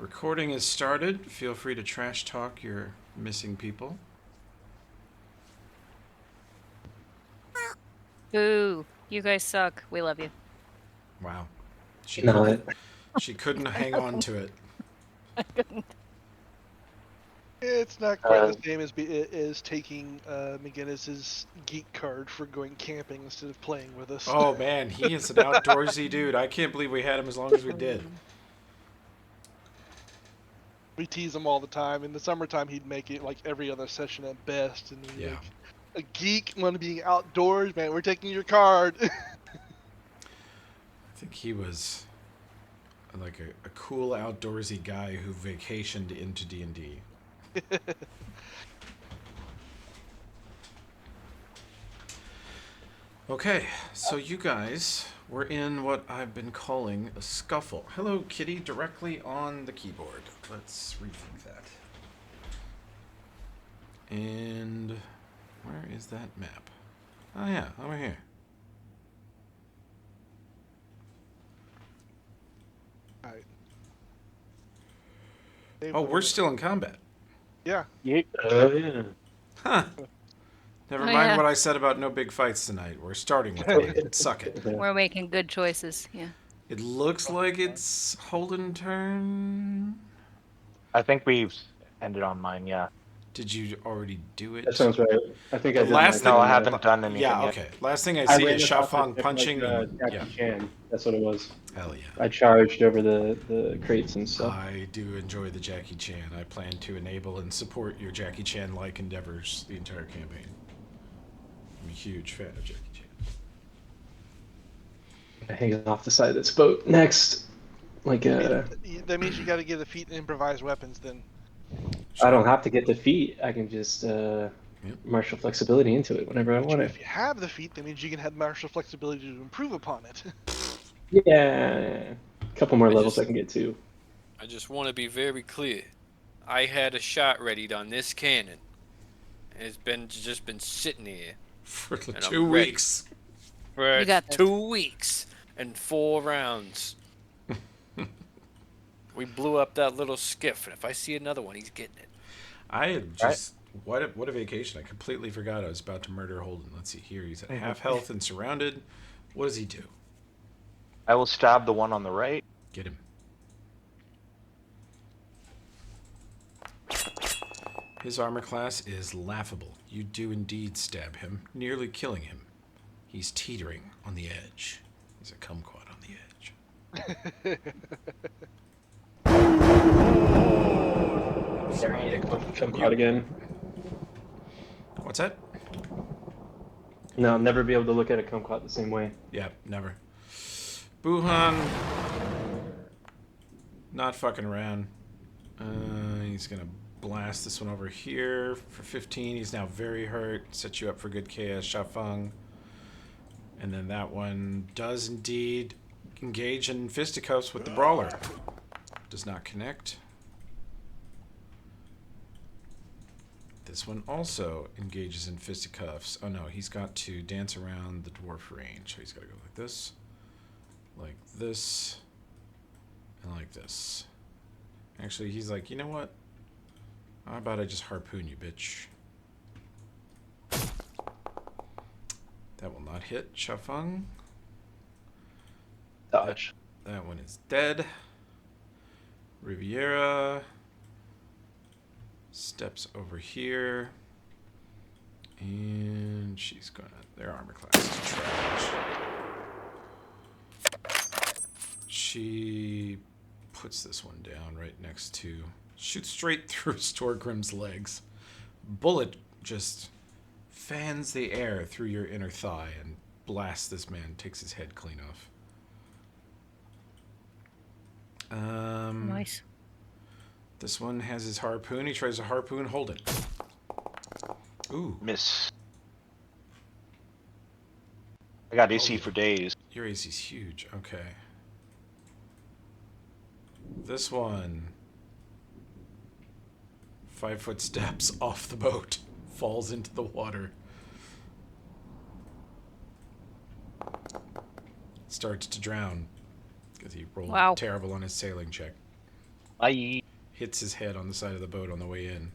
Recording is started. Feel free to trash talk your missing people. Boo. You guys suck. We love you. Wow. She No, couldn't she couldn't hang on to it. It's not quite the same as taking McGinnis's geek card for going camping instead of playing with us. Oh man, he is an outdoorsy dude. I can't believe we had him as long as we did. We tease him all the time. In the summertime, he'd make it like every other session at best, and we Yeah. like, a geek want to be outdoors, man. We're taking your card. I think he was like a cool outdoorsy guy who vacationed into D&D. Okay, so you guys were in what I've been calling a scuffle. Hello, Kitty, directly on the keyboard. Let's rethink that. And where is that map? Oh yeah, over here. Alright. Oh, we're still in combat. Yeah. Oh yeah. Huh. Never Oh, mind yeah. what I said about no big fights tonight. We're starting with one. Suck it. We're making good choices. Yeah. It looks like it's Holden turn. I think we've ended on mine, yeah. Did you already do it? That sounds right. I think I The did. last No, thing- I haven't done anything Yeah, yet. okay. Last thing I I see ran is this off Shafang with, punching. Jackie Yeah. Chan. That's what it was. Hell yeah. I charged over the crates and stuff. I do enjoy the Jackie Chan. I plan to enable and support your Jackie Chan-like endeavors the entire campaign. I'm a huge fan of Jackie Chan. Hanging off the side of this boat. Next, like That means you got to give the feet improvised weapons. Then I don't have to get the feet. I can just martial flexibility into it whenever I want if it. you have the feet, that means you can have martial flexibility to improve upon it. Yeah, a couple more levels I can get to. I just want to be very clear. I had a shot readied on this cannon. And it's just been sitting here For the And 2 I'm ready. weeks. for You got this. 2 weeks and 4 rounds. We blew up that little skiff, and if I see another one, he's getting it. I had just what a vacation. I completely forgot I was about to murder Holden. Let's see here. He's at half health and surrounded. What does he do? I will stab the one on the right. Get him. His armor class is laughable. You do indeed stab him, nearly killing him. He's teetering on the edge. He's a kumquat on the edge. Come caught again. What's that? No, I'll never be able to look at a kumquat the same way. Yeah, never. Buhan. Not fucking around. He's gonna blast this one over here for 15. He's now very hurt. Set you up for good chaos, Shafang. And then that one does indeed engage in fisticuffs with the brawler. Does not connect. This one also engages in fisticuffs. Oh no, he's got to dance around the dwarf range. So he's got to go like this, and like this. Actually, he's like, you know what? How about I just harpoon you, bitch? That will not hit Shafang. Dodge. That one is dead. Riviera steps over here. And she's gonna... Their armor class is trash. She puts this one down right next to... Shoots straight through Storgrim's legs. Bullet just fans the air through your inner thigh and blasts this man. Takes his head clean off. Nice. This one has his harpoon. He tries to harpoon, hold it. Ooh, Miss. I got AC for days. your AC's huge. Okay. This one. 5-foot steps off the boat. Falls into the water. Starts to drown. Because he rolled Wow. terrible on his sailing check. Bye. Hits his head on the side of the boat on the way in.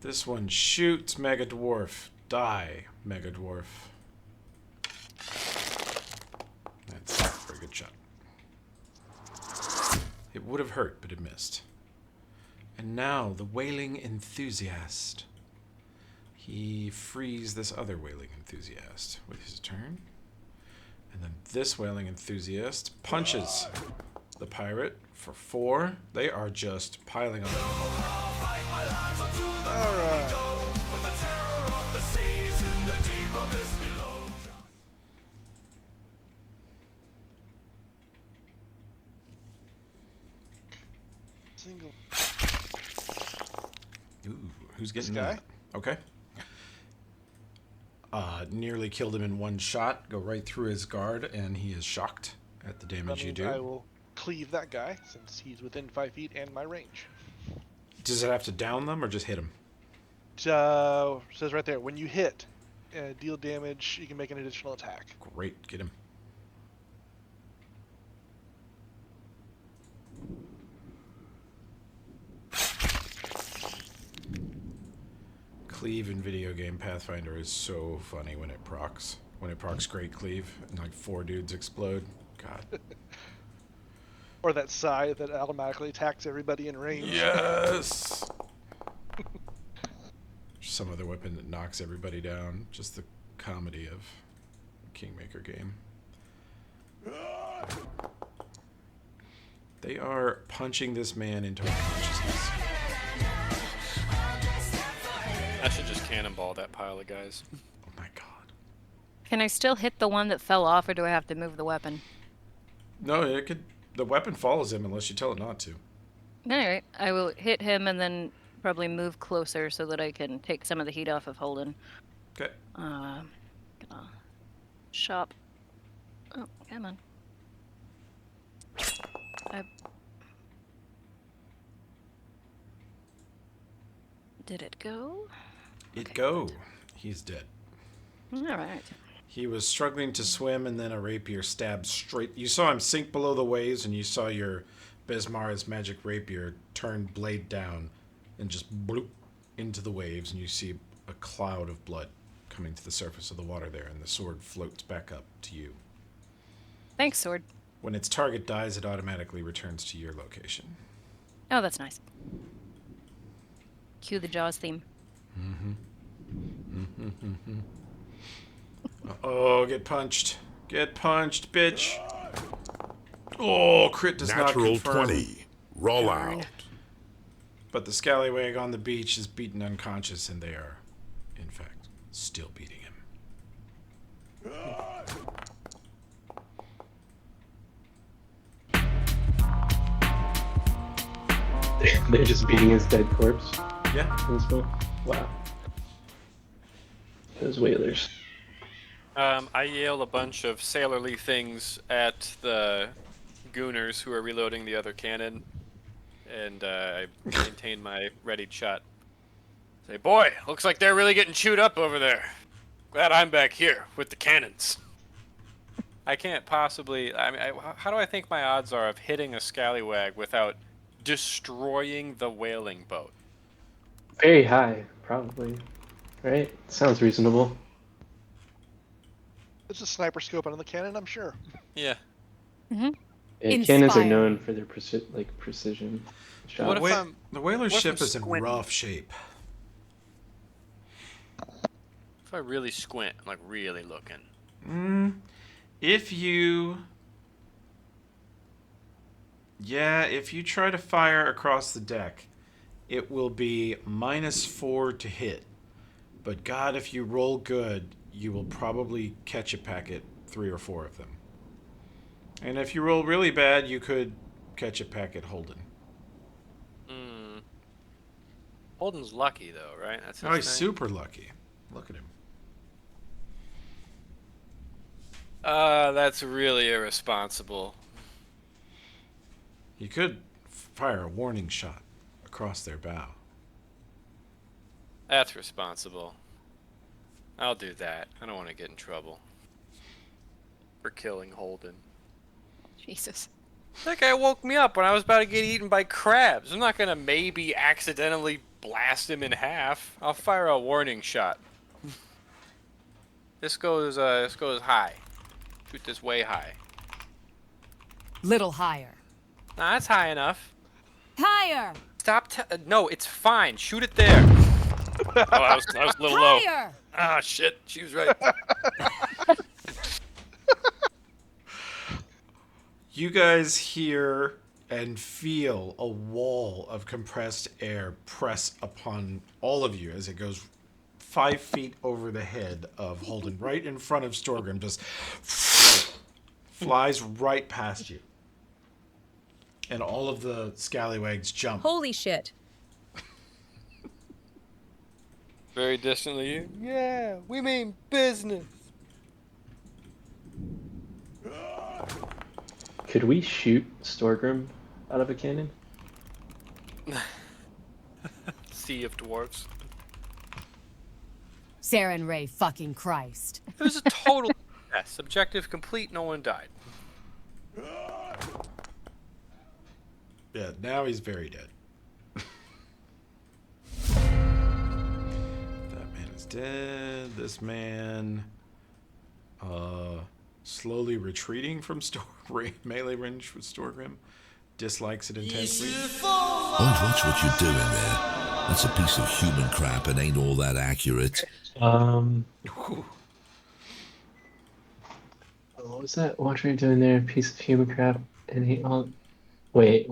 This one shoots Mega Dwarf. Die, Mega Dwarf. That's a very good shot. It would have hurt, but it missed. And now the Whaling Enthusiast. He frees this other Whaling Enthusiast with his turn. And then this Whaling Enthusiast punches the pirate for 4. They are just piling on. Alright. Single. Ooh, who's getting This guy? that? Okay. Nearly killed him in one shot. Go right through his guard, and he is shocked at the damage That you means do. I will cleave that guy since he's within 5 feet and my range. Does it have to down them or just hit him? Says right there, when you hit, deal damage, you can make an additional attack. Great, get him. Cleave in video game Pathfinder is so funny when it procs. When it procs Great Cleave and like 4 dudes explode. God. Or that scythe that automatically attacks everybody in range. Yes! Some other weapon that knocks everybody down. Just the comedy of Kingmaker game. They are punching this man into unconsciousness. I should just cannonball that pile of guys. Oh my god. Can I still hit the one that fell off, or do I have to move the weapon? No, it could. The weapon follows him unless you tell it not to. Alright, I will hit him and then probably move closer so that I can take some of the heat off of Holden. Okay. Gonna shop. Oh, come on. Did it go? It go. He's dead. Alright. He was struggling to swim, and then a rapier stabbed straight. You saw him sink below the waves, and you saw your Besmara's magic rapier turn blade down and just bloop into the waves, and you see a cloud of blood coming to the surface of the water there, and the sword floats back up to you. Thanks, sword. When its target dies, it automatically returns to your location. Oh, that's nice. Cue the Jaws theme. Oh, get punched. Get punched, bitch. Oh, crit does Natural not confirm. 20. Roll Darn. out. But the scallywag on the beach is beaten unconscious, and they are, in fact, still beating him. They're just beating his dead corpse. Yeah. As well. Wow. Those whalers. I yell a bunch of sailorly things at the gooners who are reloading the other cannon, and I maintain my readied shot. Say, boy, looks like they're really getting chewed up over there. Glad I'm back here with the cannons. I can't possibly. I mean, how do I think my odds are of hitting a scallywag without destroying the whaling boat? Very high, probably. Right? Sounds reasonable. There's a sniper scope on the cannon, I'm sure. Yeah. Yeah, cannons are Inspiring. known for their precision shots. What if I'm- The whaler's what if ship I'm is in squinting? rough shape. If I really squint, like really looking. If you try to fire across the deck, it will be -4 to hit. But God, if you roll good, you will probably catch a packet, 3 or 4 of them. And if you roll really bad, you could catch a packet Holden. Holden's lucky though, right? That's his Oh, he's thing. super lucky. Look at him. That's really irresponsible. You could fire a warning shot across their bow. That's responsible. I'll do that. I don't want to get in trouble for killing Holden. Jesus. That guy woke me up when I was about to get eaten by crabs. I'm not gonna maybe accidentally blast him in half. I'll fire a warning shot. This goes high. Shoot this way high. Little higher. Nah, that's high enough. Higher! Stop. No, it's fine. Shoot it there. Oh, I was a little low. Higher! Ah, shit. She was right. You guys hear and feel a wall of compressed air press upon all of you as it goes 5 feet over the head of Holden, right in front of Storgrim, just flies right past you. And all of the scallywags jump. Holy shit. Very distantly. Yeah, we mean business. Could we shoot Storgrim out of a cannon? Sea of dwarves. Saren Ray fucking Christ. It was a total mess. Objective complete. No one died. Yeah, now he's very dead. That man is dead. This man, slowly retreating from melee range with Storgrim, dislikes it intensely. Boys, watch what you're doing there. That's a piece of human crap and ain't all that accurate. Whew. What was that? Watch what you're doing there. Piece of human crap. And he on. Wait,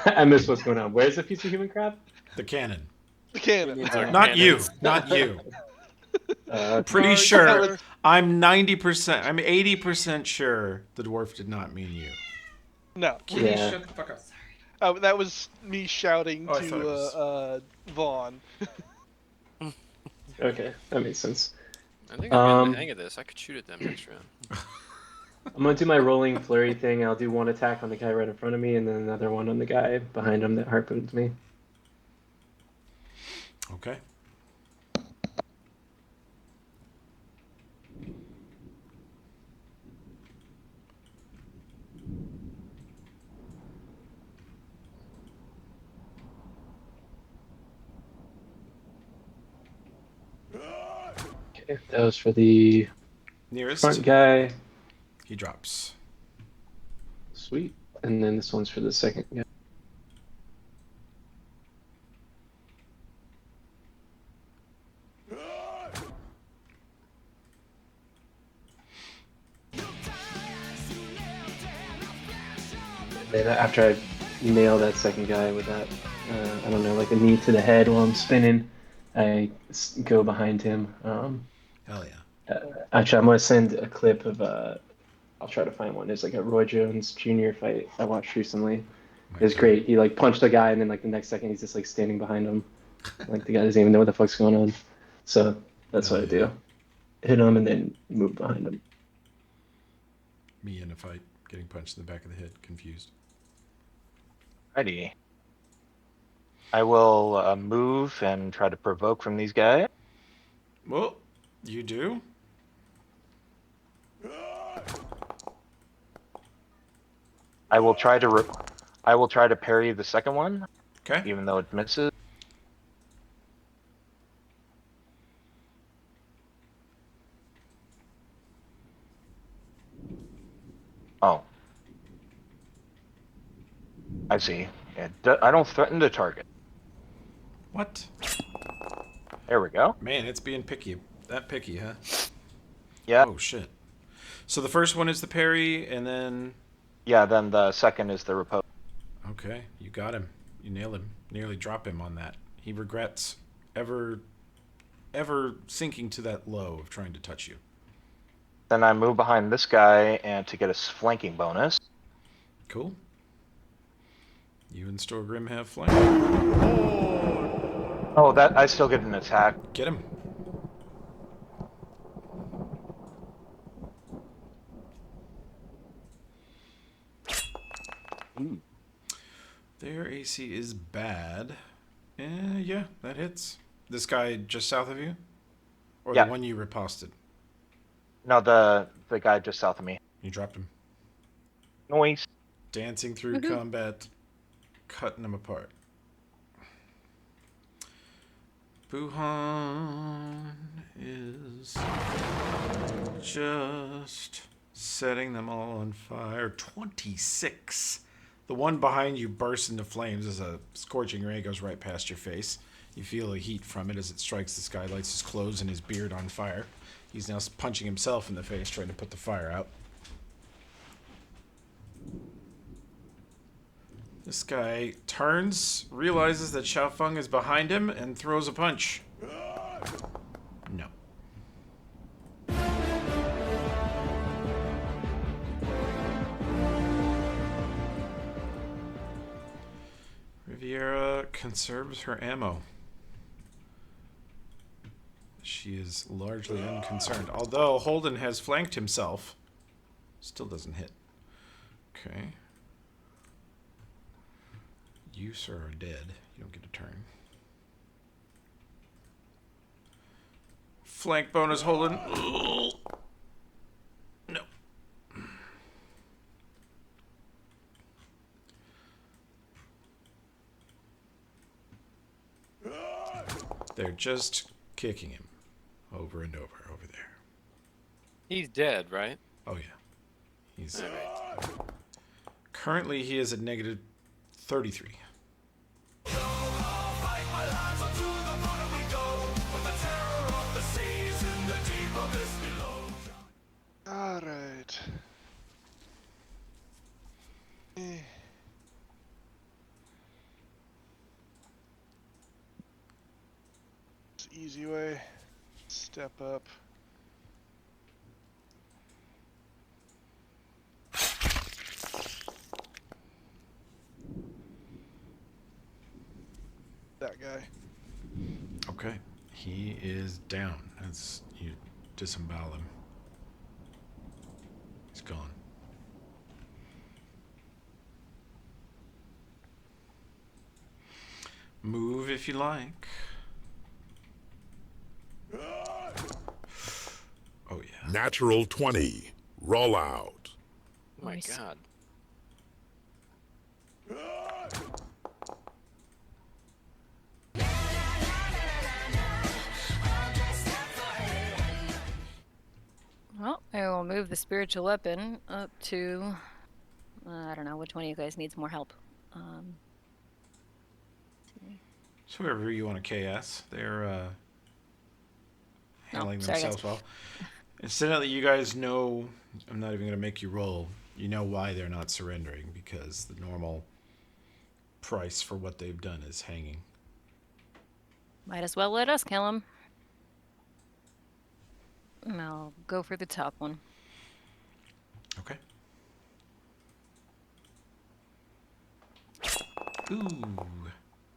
I missed what's going on. Where's the piece of human crap? The cannon. The cannon. Not you. Not you. Pretty Sorry, sure. I'm 90%. I'm 80% sure the dwarf did not mean you. No. Yeah. Shut the fuck up. That was me shouting Oh, I thought it to Vaughn. Okay, that makes sense. I think I'm getting the hang of this. I could shoot at them next round. I'm gonna do my rolling flurry thing. I'll do one attack on the guy right in front of me, and then another one on the guy behind him that harpoons me. Okay. Okay, that was for the Nearest. front guy. He drops. Sweet. And then this one's for the second guy. And after I nail that second guy with that, I don't know, like a knee to the head while I'm spinning, I go behind him. Hell yeah. Actually, I'm gonna send a clip of I'll try to find one. There's like a Roy Jones Jr. fight I watched recently. It was great. He like punched a guy, and then like the next second he's just like standing behind him, like the guy doesn't even know what the fuck's going on. So that's what I do. Hit him and then move behind him. Me in a fight, getting punched in the back of the head, confused. Ready. I will move and try to provoke from these guys. Well, you do. I will try to parry the second one, Okay. even though it misses. Oh. I see. I don't threaten to target. What? There we go. Man, it's being picky. That picky, huh? Yeah. Oh, shit. So the first one is the parry, and then... Yeah, then the second is the repose. Okay, you got him. You nailed him. Nearly drop him on that. He regrets ever sinking to that low of trying to touch you. Then I move behind this guy and to get a flanking bonus. Cool. You and Storgrim have flank. Oh, that I still get an attack. Get him. Their AC is bad. Yeah, that hits. This guy just south of you? Or Yeah. the one you riposted? No, the guy just south of me. You dropped him. Noise. dancing through combat, cutting them apart. Buhan is just setting them all on fire. 26. The one behind you bursts into flames as a scorching ray goes right past your face. You feel the heat from it as it strikes the sky, lights his clothes and his beard on fire. He's now punching himself in the face, trying to put the fire out. This guy turns, realizes that Xiaofeng is behind him, and throws a punch. No. Riviera conserves her ammo. She is largely unconcerned. Although Holden has flanked himself. Still doesn't hit. Okay. You, sir, are dead. You don't get a turn. Flank bonus, Holden. No. They're just kicking him over and over there. He's dead, right? Oh, yeah. He's currently he is at negative 33. All right. It's the easy way. Step up. That guy. Okay. He is down as you disembowel him. He's gone. Move if you like. Oh, yeah. Natural 20. Roll out. Oh my Nice. god. Well, I will move the spiritual weapon up to. I don't know which one of you guys needs more help. So whoever you want to KS, they're handling sorry, guys. themselves well. Incidentally, you guys know, I'm not even going to make you roll. You know why they're not surrendering, because the normal price for what they've done is hanging. Might as well let us kill him. And I'll go for the top one. Okay. Ooh.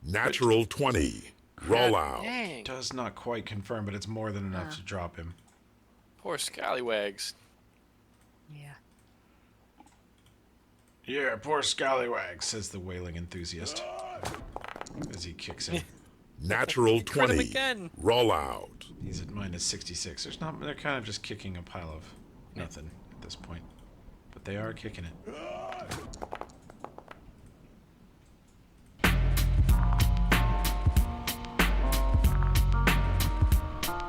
Natural 20. Roll God out. Dang. Does not quite confirm, but it's more than enough to drop him. Poor scallywags. Yeah. Yeah, poor scallywag, says the wailing enthusiast. As he kicks him. Natural Crit him 20. again. Roll out. He's at minus 66. They're kind of just kicking a pile of nothing at this point. But they are kicking it.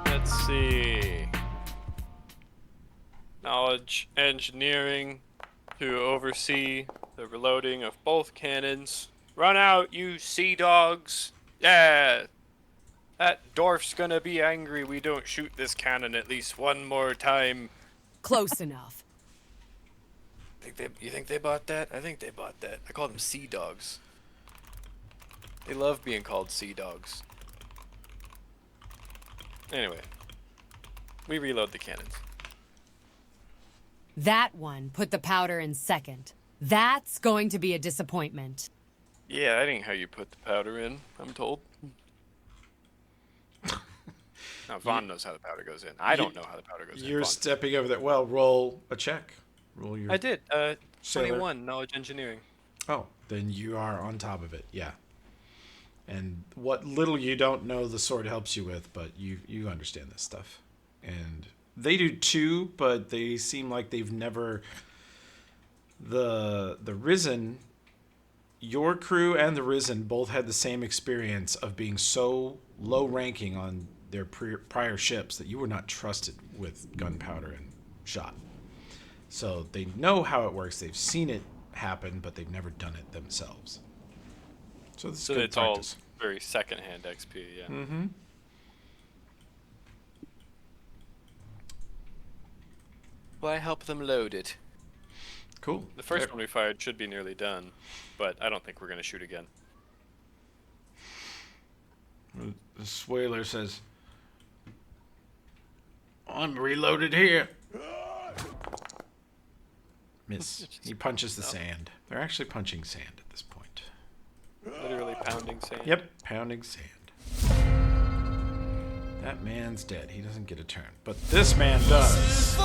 Let's see. Knowledge engineering to oversee the reloading of both cannons. Run out, you sea dogs! Yeah! That dwarf's gonna be angry we don't shoot this cannon at least one more time. Close enough. You think they bought that? I think they bought that. I call them sea dogs. They love being called sea dogs. Anyway, we reload the cannons. That one put the powder in second. That's going to be a disappointment. Yeah, that ain't how you put the powder in, I'm told. Now, Vaughn knows how the powder goes in. I don't know how the powder goes in. You're Vaughn. stepping over that. Well, roll a check. Roll your. I did. Sailor. 21, knowledge engineering. Oh, then you are on top of it. Yeah. And what little you don't know, the sword helps you with, but you understand this stuff. And they do too, but they seem like they've never The Risen, your crew and the Risen both had the same experience of being so low ranking on their prior ships that you were not trusted with gunpowder and shot. So they know how it works. They've seen it happen, but they've never done it themselves. So this is good it's practice. all very secondhand XP, yeah. Mm-hmm. Well, I help them load it. Cool. The first one we fired should be nearly done, but I don't think we're going to shoot again. The Swaler says, I'm reloaded here. Miss. He punches the sand. They're actually punching sand at this point. Literally pounding sand. Yep, pounding sand. That man's dead. He doesn't get a turn. But this man does.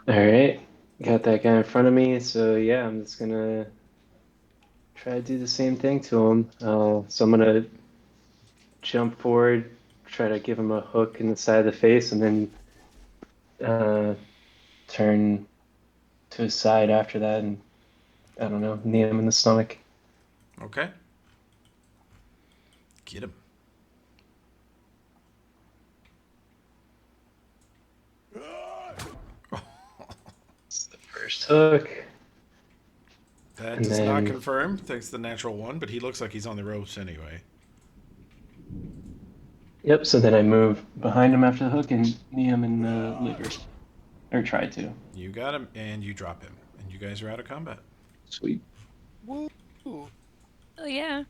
Alright. Got that guy in front of me, so yeah, I'm just gonna try to do the same thing to him. So I'm gonna jump forward, try to give him a hook in the side of the face, and then turn to his side after that, and I don't know, knee him in the stomach. Okay. Get him. It's the first hook. That And does not then- confirm. Takes the natural one, but he looks like he's on the ropes anyway. Yep, so then I move behind him after the hook and knee him in the liver. Or try to. You got him, and you drop him. And you guys are out of combat. Sweet. Woo! Oh yeah.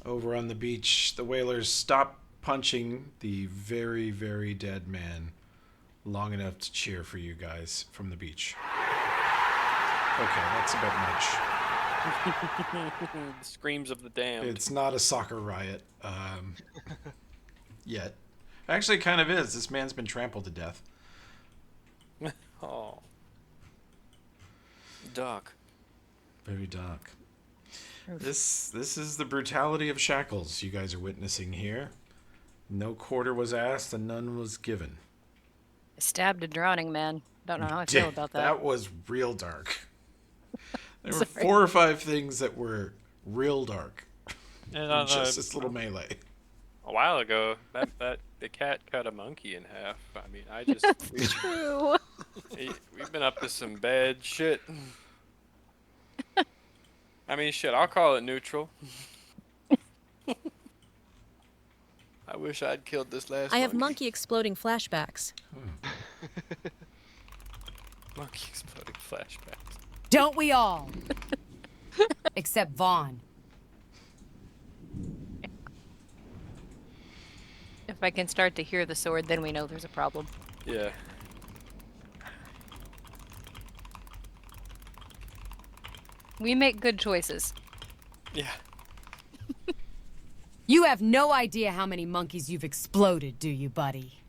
Over on the beach, the whalers stop punching the very, very dead man long enough to cheer for you guys from the beach. Okay, that's a bit much. The screams of the damned. It's not a soccer riot yet. Actually, it kind of is. This man's been trampled to death. Oh. Dark. Very dark. This is the brutality of Shackles you guys are witnessing here. No quarter was asked and none was given. I stabbed a drowning man. Don't know how I feel about that. That was real dark. There were Sorry. 4 or 5 things that were real dark. And in just this little melee. a while ago, that the cat cut a monkey in half. I mean, True. we've been up to some bad shit. I mean, shit, I'll call it neutral. I wish I'd killed this last I have monkey exploding flashbacks. Monkey exploding flashbacks. Don't we all? Except Vaughn. If I can start to hear the sword, then we know there's a problem. Yeah. We make good choices. Yeah. You have no idea how many monkeys you've exploded, do you, buddy?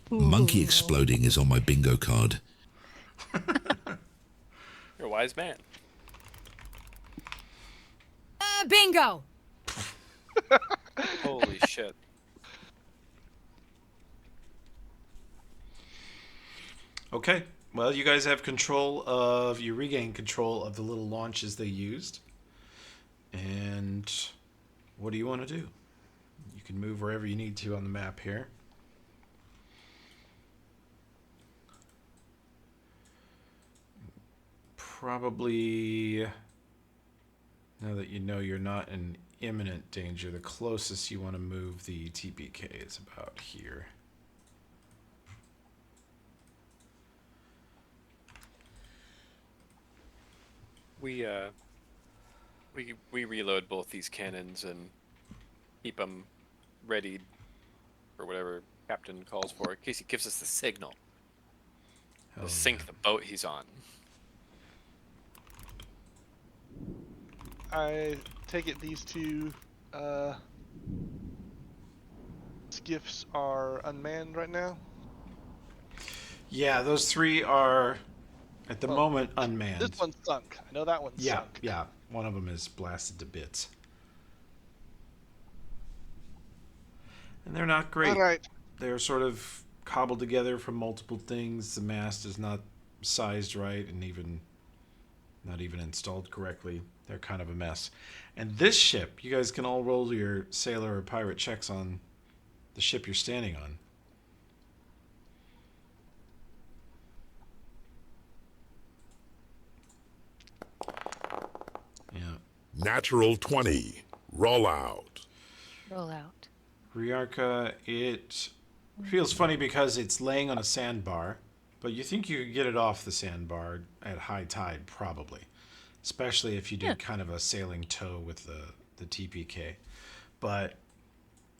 Monkey exploding is on my bingo card. You're a wise man. Bingo! Holy shit. Okay. Well, you guys have you regain control of the little launches they used. And what do you want to do? You can move wherever you need to on the map here. Probably, now that you know you're not in imminent danger, the closest you want to move the TPK is about here. We reload both these cannons and keep them ready for whatever Captain calls for, in case he gives us the signal to sink the boat he's on. I take it these two skiffs are unmanned right now? Yeah, those 3 are, at the moment, unmanned. This one's sunk. I know that one's sunk. Yeah. One of them is blasted to bits. And they're not great. All right. They're sort of cobbled together from multiple things. The mast is not sized right and not even installed correctly. They're kind of a mess. And this ship, you guys can all roll your sailor or pirate checks on the ship you're standing on. Yeah. Natural 20. Roll out. Roll out. Riarka, it feels funny because it's laying on a sandbar, but you think you could get it off the sandbar at high tide, probably. Especially if you did kind of a sailing tow with the TPK. But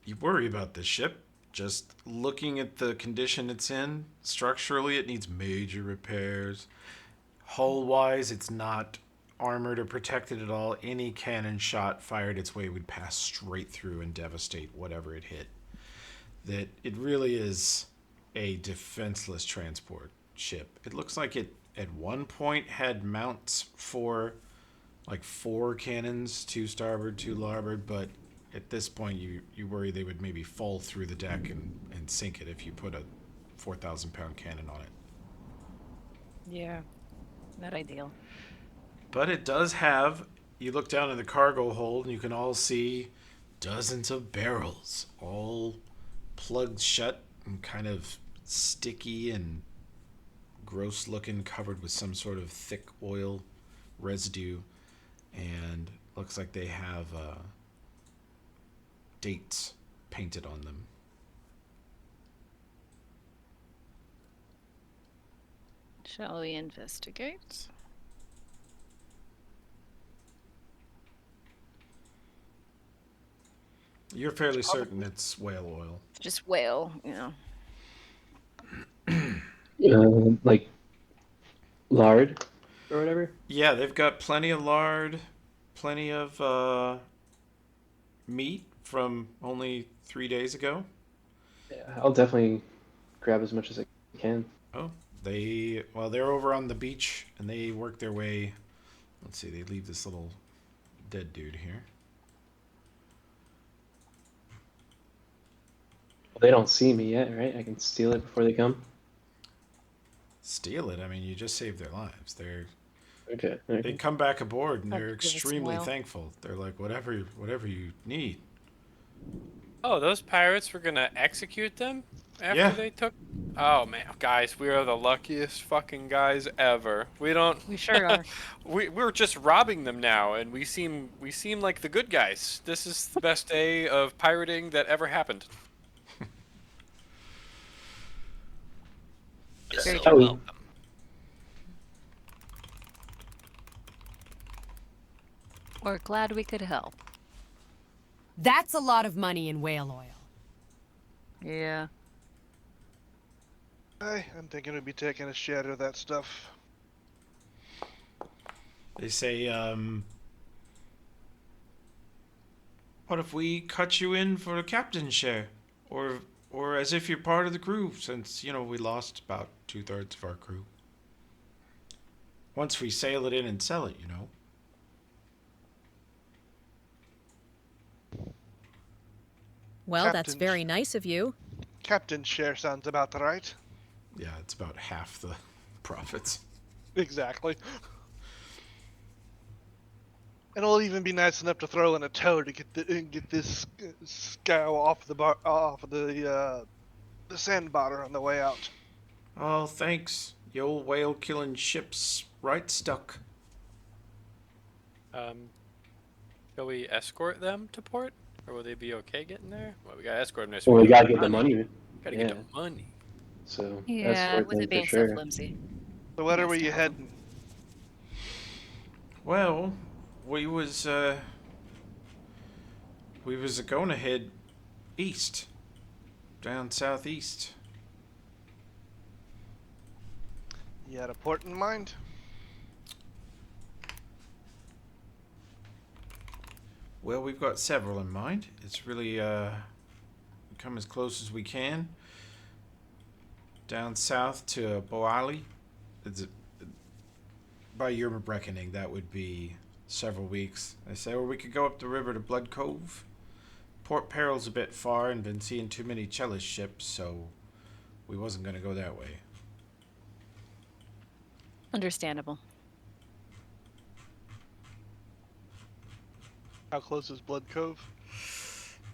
you worry about this ship. Just looking at the condition it's in, structurally it needs major repairs. Hull-wise, it's not armored or protected at all. Any cannon shot fired its way would pass straight through and devastate whatever it hit. That it really is a defenseless transport ship. It looks like it at one point had mounts for like 4 cannons, 2 starboard, 2 larboard, but at this point you worry they would maybe fall through the deck and sink it if you put a 4,000-pound cannon on it. Yeah. Not ideal. But it does have, you look down in the cargo hold and you can all see dozens of barrels, all plugged shut and kind of sticky and gross looking, covered with some sort of thick oil residue. And looks like they have dates painted on them. Shall we investigate? You're fairly certain it's whale oil. Just whale, you know. Like lard or whatever. Yeah, they've got plenty of lard, plenty of meat from only 3 days ago. Yeah, I'll definitely grab as much as I can. Oh, they're over on the beach and they work their way. Let's see, they leave this little dead dude here. They don't see me yet, right? I can steal it before they come. Steal it? I mean, you just saved their lives. Okay. They come back aboard and they're Give us some extremely oil. thankful. They're like, whatever you need. Oh, those pirates were gonna execute them after Yeah. they took. Oh man, guys, we are the luckiest fucking guys ever. We don't. We sure are. We're just robbing them now, and we seem like the good guys. This is the best day of pirating that ever happened. Very Oh, true. We're glad we could help. That's a lot of money in whale oil. Yeah. I'm thinking we'd be taking a share of that stuff. They say, what if we cut you in for a captain's share? Or as if you're part of the crew, since, we lost about 2/3 of our crew. Once we sail it in and sell it, Well, that's Captain. very nice of you. Captain's share sounds about right. Yeah, it's about half the profits. Exactly. And it'll even be nice enough to throw in a tow to get this scow off the sandbar on the way out. Oh, thanks. The old whale-killing ship's right stuck. Shall we escort them to port, or will they be okay getting there? Well, we gotta escort them. Well, we gotta get the money. Gotta Yeah. get the money. So Yeah, escort with them it being for so sure. flimsy. So where Nice were to you have heading? Well, we was going to head east, down southeast. You had a port in mind? Well, we've got several in mind. It's really come as close as we can. Down south to Boali. By your reckoning, that would be several weeks. I say, well, we could go up the river to Blood Cove. Port Peril's a bit far and been seeing too many cellist ships, so we wasn't going to go that way. Understandable. How close is Blood Cove?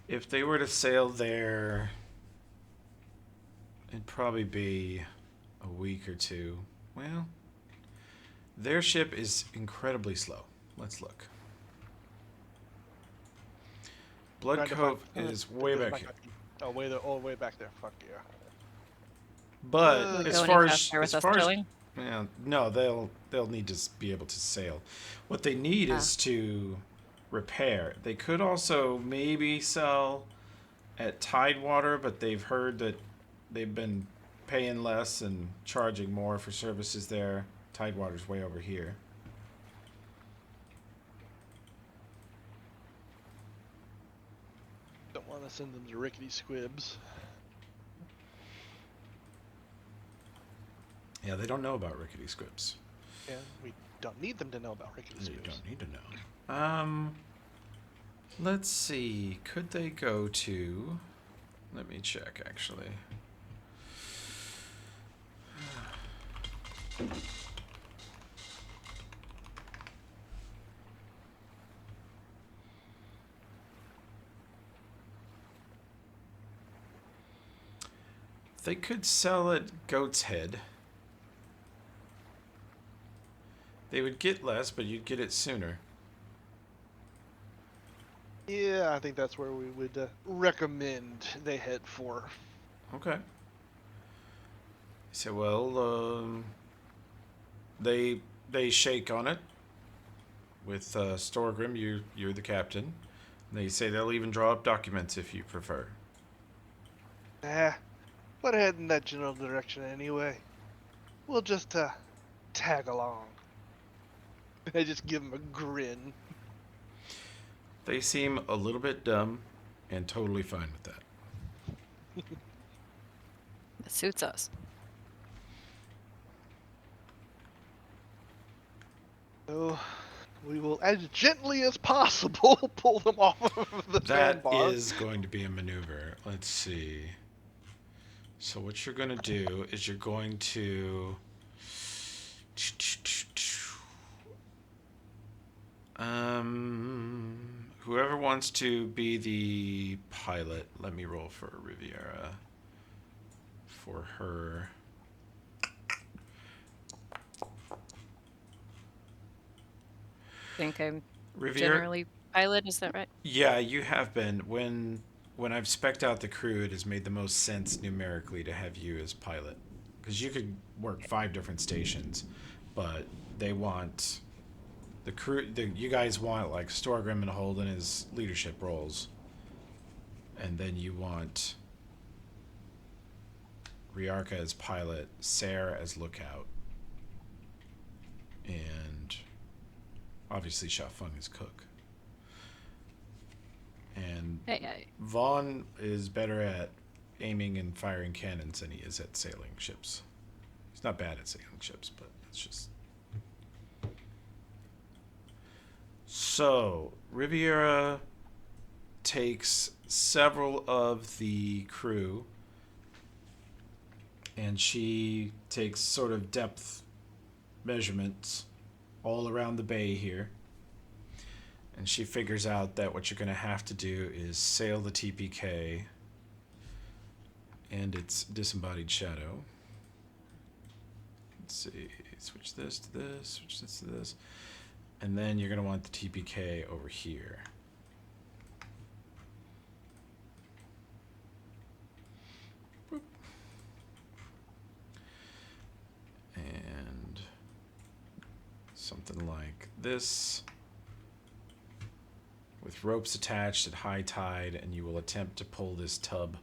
If they were to sail there, it'd probably be a week or two. Well, their ship is incredibly slow. Let's look. Blood Trying to Cove find- is way back here. Oh, way back there. Fuck yeah. But Would as go far any as faster with as us far as chilling? yeah, no, they'll need to be able to sail. What they need is to repair. They could also maybe sell at Tidewater, but they've heard that they've been paying less and charging more for services there. Tidewater's way over here. Don't want to send them to rickety squibs. Yeah, they don't know about rickety squibs. Yeah, we don't need them to know about rickety You squibs. don't need to know. Let's see. Could they go to? Let me check, actually. They could sell at Goat's Head. They would get less, but you'd get it sooner. Yeah, I think that's where we would recommend they head for. Okay. So, well, they shake on it. With Storgrim, you're the captain. They say they'll even draw up documents if you prefer. But head in that general direction anyway. We'll just tag along. I just give him a grin. They seem a little bit dumb and totally fine with that. It suits us. So we will, as gently as possible, pull them off of the That sandbar. is going to be a maneuver. Let's see. So what you're going to do is you're going to... whoever wants to be the pilot, let me roll for Riviera. For her. Think I'm Riviera, generally pilot, is that right? yeah, you have been. When I've spec'd out the crew, it has made the most sense numerically to have you as pilot. Because you could work 5 different stations, but they want the crew. You guys want like Storgrim and Holden as leadership roles, and then you want Riarka as pilot, Sarah as lookout, and obviously Shafung as cook. And Hey, Vaughn is better at aiming and firing cannons than he is at sailing ships. He's not bad at sailing ships, but it's just... So, Riviera takes several of the crew, and she takes sort of depth measurements all around the bay here. And she figures out that what you're going to have to do is sail the TPK and its disembodied shadow. Let's see, switch this to this, switch this to this. And then you're going to want the TPK over here. Boop. And something like this, with ropes attached at high tide, and you will attempt to pull this tub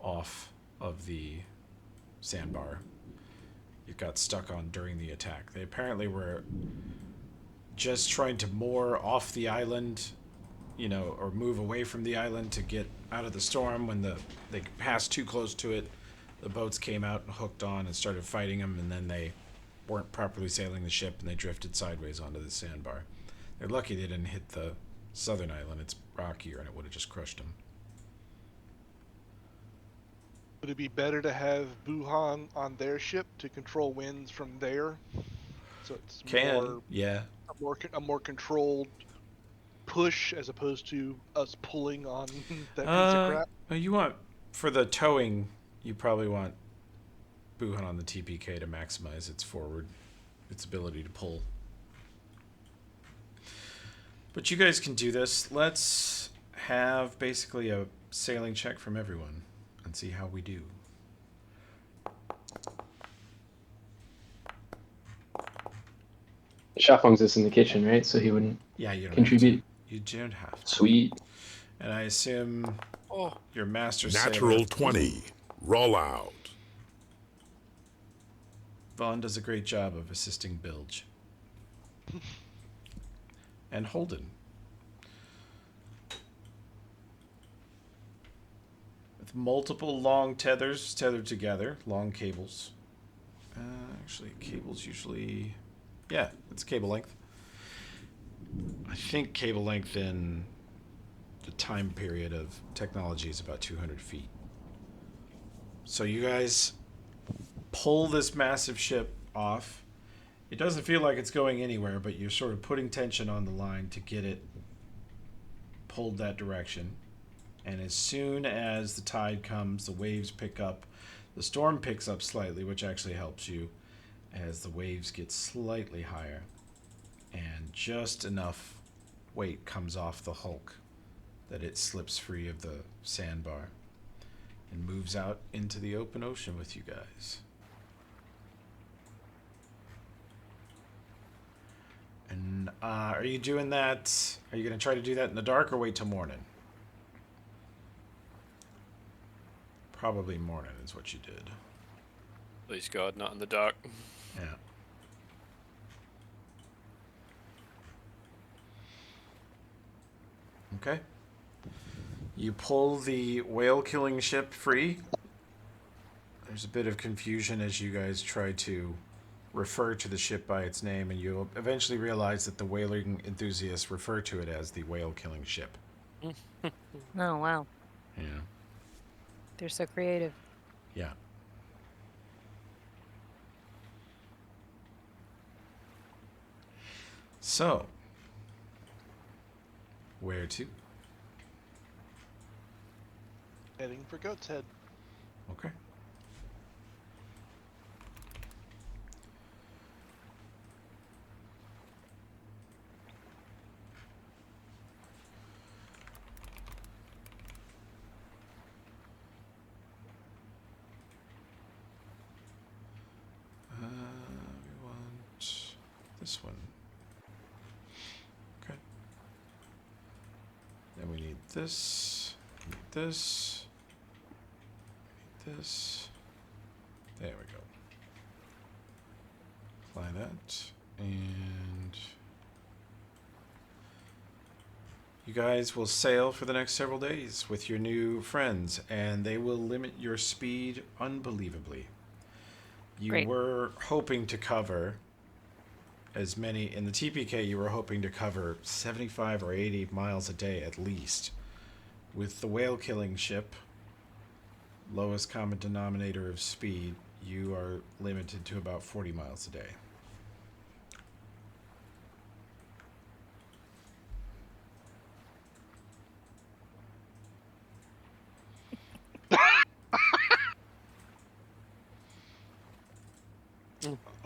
off of the sandbar it got stuck on during the attack. They apparently were just trying to moor off the island, you know, or move away from the island to get out of the storm. When they passed too close to it, the boats came out and hooked on and started fighting them, and then they weren't properly sailing the ship and they drifted sideways onto the sandbar. They're lucky they didn't hit the southern island. It's rockier and it would have just crushed them. Would it be better to have Buhan on their ship to control winds from there? So it's Yeah. a more controlled push as opposed to us pulling on that piece of crap. You want, for the towing, you probably want Buhan on the TPK to maximize its ability to pull. But you guys can do this. Let's have basically a sailing check from everyone and see how we do. Shafung's just in the kitchen, right? So he wouldn't Yeah, you don't contribute. You don't have to. Sweet. And I assume your master Natural sailor 20. Roll out. Vaughn does a great job of assisting Bilge. And Holden. With multiple long tethers tethered together, long cables. Actually, cables usually... Yeah, it's cable length. I think cable length in the time period of technology is about 200 feet. So you guys pull this massive ship off. It doesn't feel like it's going anywhere, but you're sort of putting tension on the line to get it pulled that direction. And as soon as the tide comes, the waves pick up. The storm picks up slightly, which actually helps you as the waves get slightly higher. And just enough weight comes off the hulk that it slips free of the sandbar and moves out into the open ocean with you guys. And are you doing that? Are you going to try to do that in the dark or wait till morning? Probably morning is what you did. Please God, not in the dark. Yeah. Okay. You pull the whale-killing ship free. There's a bit of confusion as you guys try to refer to the ship by its name, and you'll eventually realize that the whaling enthusiasts refer to it as the whale-killing ship. Oh, wow. Yeah. They're so creative. Yeah. So, where to? Heading for Goat's Head. Okay. We want this one. Okay. Then we need this. We need this. We need this. There we go. Apply that. And you guys will sail for the next several days with your new friends, and they will limit your speed unbelievably. You Great. were hoping to cover as many, in the TPK, you were hoping to cover 75 or 80 miles a day at least. With the whale killing ship, lowest common denominator of speed, you are limited to about 40 miles a day.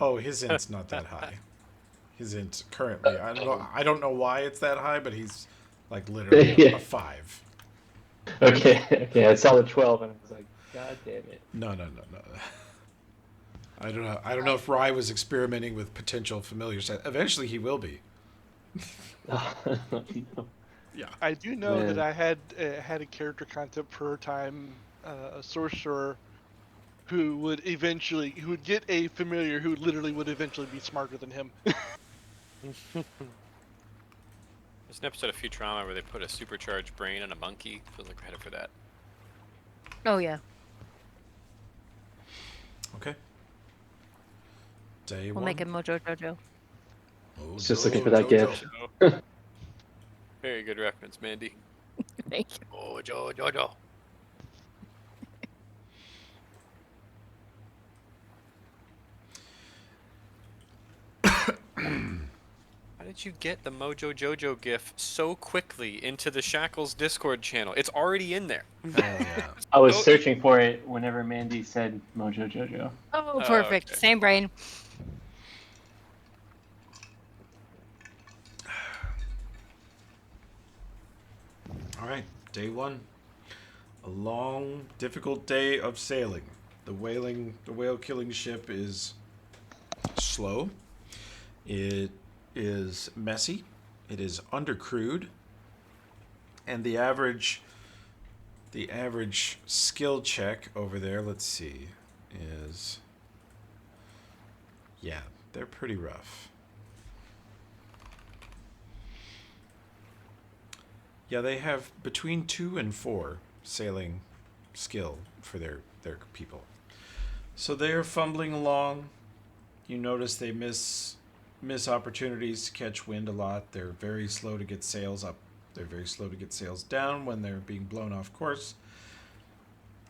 Oh, his int's not that high. His int currently, I don't know why it's that high, but he's like literally Yeah. a 5. Okay. I saw the 12 and I was like, God damn it. No. I don't know if Rye was experimenting with potential familiar set. Eventually he will be. No. Yeah. I do know Man. that I had a character concept for a time, a sorcerer who would get a familiar who literally would eventually be smarter than him. There's an episode of Futurama where they put a supercharged brain in a monkey. Feels like we're headed for that. Oh, yeah. Okay. Day We'll one. make it Mojo Jojo. Oh, was just looking for Jojo, that Jojo. gif. Very good reference, Mandy. Thank you. Oh, Jojo. How did you get the Mojo Jojo gif so quickly into the Shackles Discord channel? It's already in there. Hell yeah. I was Oh, searching for it whenever Mandy said Mojo Jojo. Oh, Oh, perfect. okay. Same brain. All right, day 1. A long, difficult day of sailing. The whale killing ship is slow. It is messy. It is undercrewed. And the average skill check over there, let's see, is, yeah, they're pretty rough. Yeah, they have between 2 and 4 sailing skill for their people. So they are fumbling along. You notice they miss opportunities to catch wind a lot. They're very slow to get sails up. They're very slow to get sails down when they're being blown off course.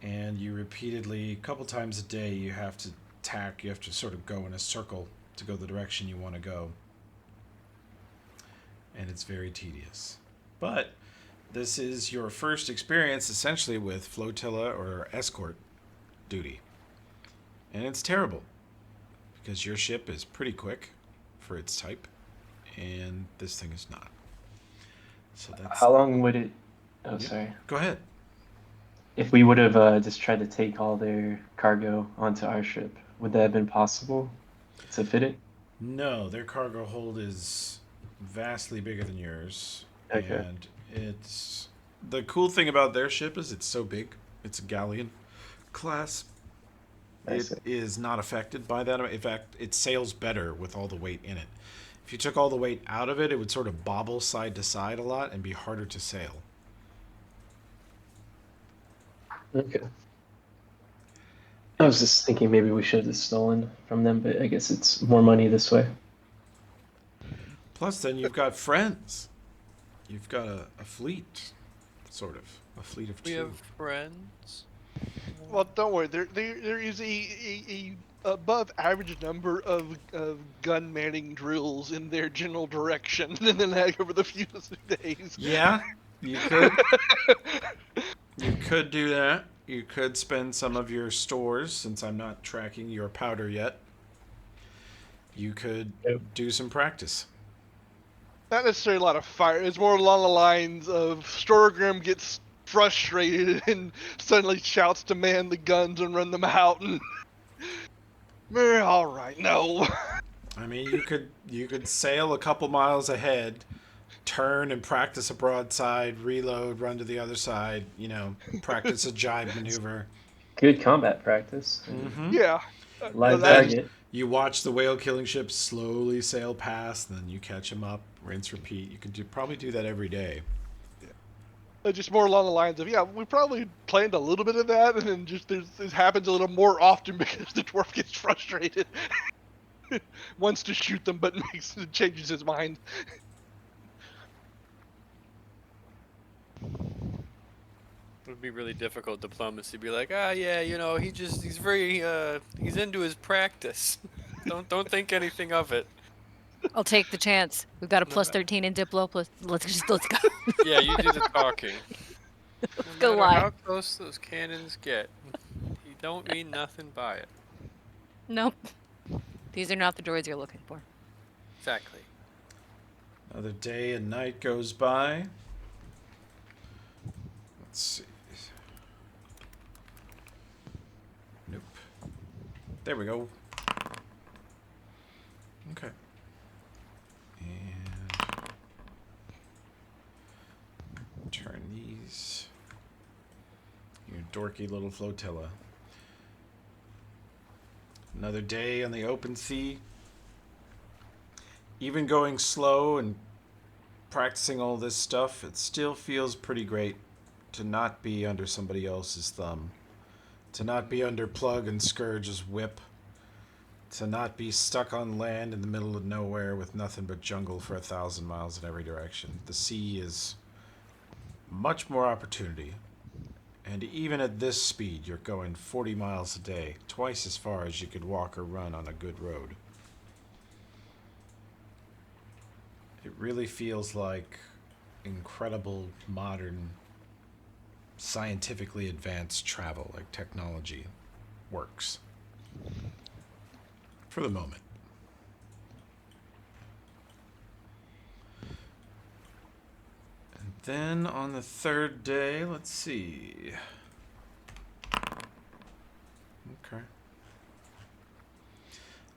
And you repeatedly, a couple times a day, you have to tack. You have to sort of go in a circle to go the direction you want to go. And it's very tedious. But this is your first experience, essentially, with flotilla or escort duty. And it's terrible, because your ship is pretty quick for its type, and this thing is not. So that's... How long would it? Oh, Yeah. sorry. Go ahead. If we would have just tried to take all their cargo onto our ship, would that have been possible to fit it? No, their cargo hold is vastly bigger than yours. Okay. And it's... The cool thing about their ship is it's so big. It's a galleon class. I It see. is not affected by that. In fact, it sails better with all the weight in it. If you took all the weight out of it, it would sort of bobble side to side a lot and be harder to sail. Okay. I was just thinking maybe we should have stolen from them, but I guess it's more money this way. Plus, then you've got friends. You've got a fleet, sort of. A fleet of 2. We have friends. Well, don't worry. There is a above average number of gun manning drills in their general direction, and then that over the few days. Yeah, you could. You could do that. You could spend some of your stores, since I'm not tracking your powder yet. You could do some practice. Not necessarily a lot of fire. It's more along the lines of Storgrim gets frustrated and suddenly shouts to man the guns and run them out. And all right, no. I mean, you could sail a couple miles ahead, turn and practice a broadside, reload, run to the other side. You know, practice a jibe maneuver. Good combat practice. Mm-hmm. Yeah. Live That- target. You watch the whale killing ships slowly sail past, then you catch them up, rinse, repeat. You could probably do that every day. Just more along the lines of, yeah, we probably planned a little bit of that, and then just this happens a little more often because the dwarf gets frustrated. Wants to shoot them, but changes his mind. It would be really difficult diplomacy. Be like, yeah, you know, he's very he's into his practice. don't think anything of it. I'll take the chance. We've got a plus 13 in Diplo. Let's go. Yeah, you do the talking. Let's No go matter live. how close those cannons get, you don't mean nothing by it. Nope. These are not the droids you're looking for. Exactly. Another day and night goes by. Let's see. Nope. There we go. Okay. And turn these. Your dorky little flotilla. Another day on the open sea. Even going slow and practicing all this stuff, it still feels pretty great to not be under somebody else's thumb. To not be under Plug and Scourge's whip. to not be stuck on land in the middle of nowhere with nothing but jungle for 1,000 miles in every direction. The sea is much more opportunity. And even at this speed, you're going 40 miles a day, twice as far as you could walk or run on a good road. It really feels like incredible, modern, scientifically advanced travel, like technology works. For the moment. And then on the third day, let's see. Okay.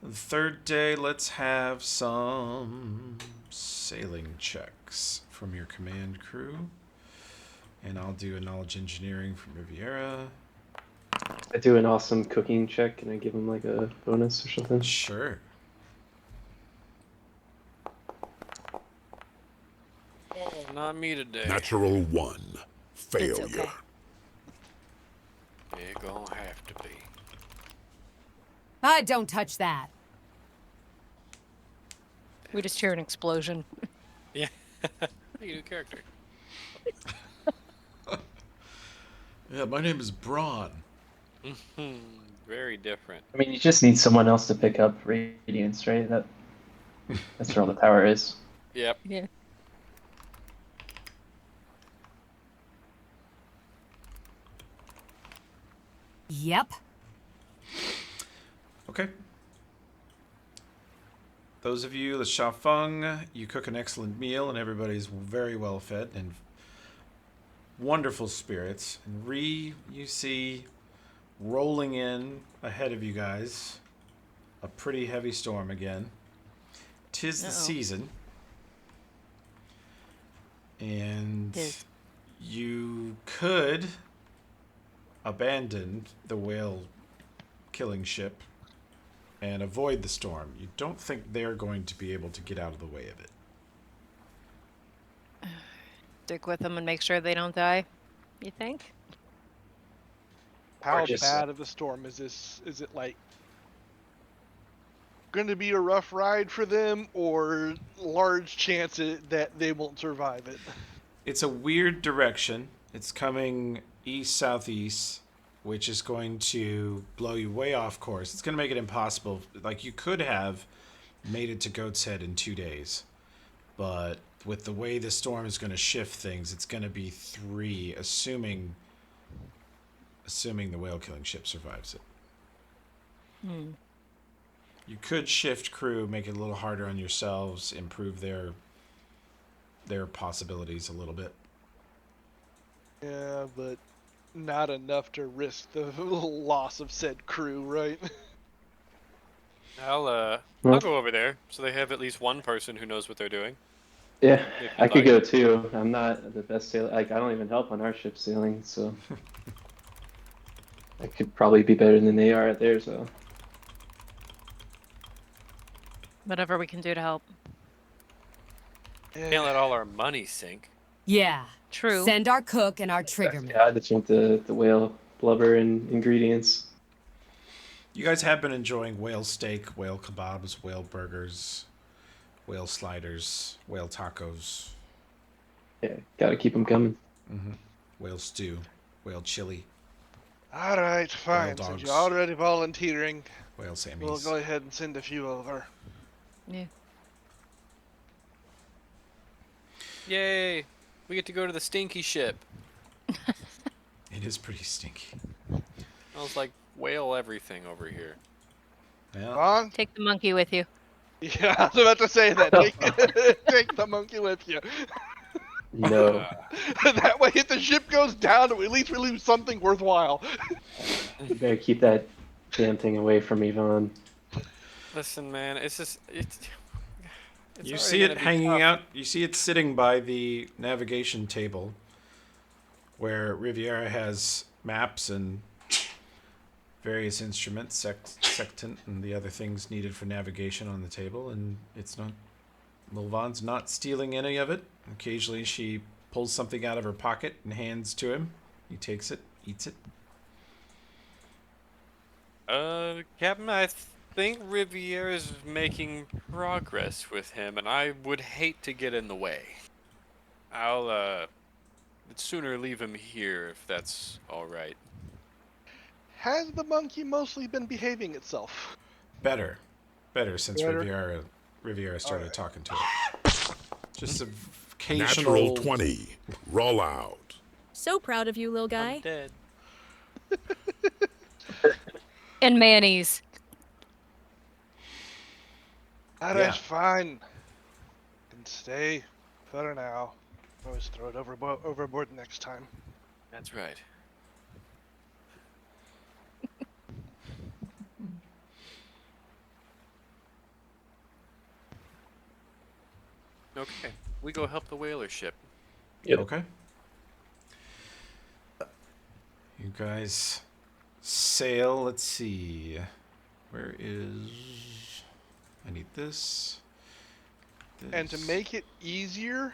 The third day, let's have some sailing checks from your command crew. And I'll do a knowledge engineering from Riviera. I do an awesome cooking check. Can I give him like a bonus or something? Sure. Oh, not me today. Natural 1. It's Failure. okay. It gonna have to be. Don't touch that. We just hear an explosion. Yeah. New character. Yeah, my name is Braun. Very different. I mean, you just need someone else to pick up radiance, right? That's where all the power is. Yep. Yeah. Yep. Okay. Those of you, the Shafeng, you cook an excellent meal and everybody's very well fed and wonderful spirits. And you see rolling in ahead of you guys a pretty heavy storm again. 'Tis the season. And Tis. you could abandon the whale killing ship and avoid the storm. You don't think they're going to be able to get out of the way of it. Stick with them and make sure they don't die, you think? How just- bad of a storm is this? Is it like going to be a rough ride for them, or large chance that they won't survive it? It's a weird direction. It's coming east-southeast, which is going to blow you way off course. It's going to make it impossible. Like, you could have made it to Goat's Head in 2 days, but with the way the storm is going to shift things, it's going to be 3, assuming the whale killing ship survives it. You could shift crew, make it a little harder on yourselves, improve their possibilities a little bit. Yeah, but not enough to risk the loss of said crew, right? I'll go over there so they have at least one person who knows what they're doing. Yeah, If I you'd could like. go too. I'm not the best sailor. Like, I don't even help on our ship sailing, so I could probably be better than they are at theirs, though. Whatever we can do to help. Can't let all our money sink. Yeah. True. Send our cook and our triggerman. Yeah, that's want the whale blubber and ingredients. You guys have been enjoying whale steak, whale kebabs, whale burgers, whale sliders, whale tacos, Yeah, gotta keep them coming. whale stew, whale chili, All right, fine. Since dogs. you're already volunteering, whale sammies. we'll go ahead and send a few over. Yeah. Yay! We get to go to the stinky ship. It is pretty stinky. Smells like whale everything over here. Yeah. Ron? Take the monkey with you. Yeah, I was about to say that. Take the monkey with you. No. That way, if the ship goes down, at least we leave something worthwhile. You better keep that damn thing away from Yvonne. Listen, man, it's You already see it gonna be hanging tough. out. You see it sitting by the navigation table where Riviera has maps and various instruments, sectant, and the other things needed for navigation on the table, and it's not. Milvan's not stealing any of it. Occasionally, she pulls something out of her pocket and hands to him. He takes it, eats it. Captain, think Riviera is making progress with him, and I would hate to get in the way. I'd sooner leave him here if that's all right. Has the monkey mostly been behaving itself? Better since Better? Riviera started Alright. talking to it. Just a Natural occasional 20. Roll out. So proud of you, little I'm guy. dead. And mayonnaise. That's fine. Can stay for now. Always throw it overboard next time. That's right. Okay, we go help the whaler ship. Yep. Okay. You guys sail. Let's see. Where is? I need this. And to make it easier,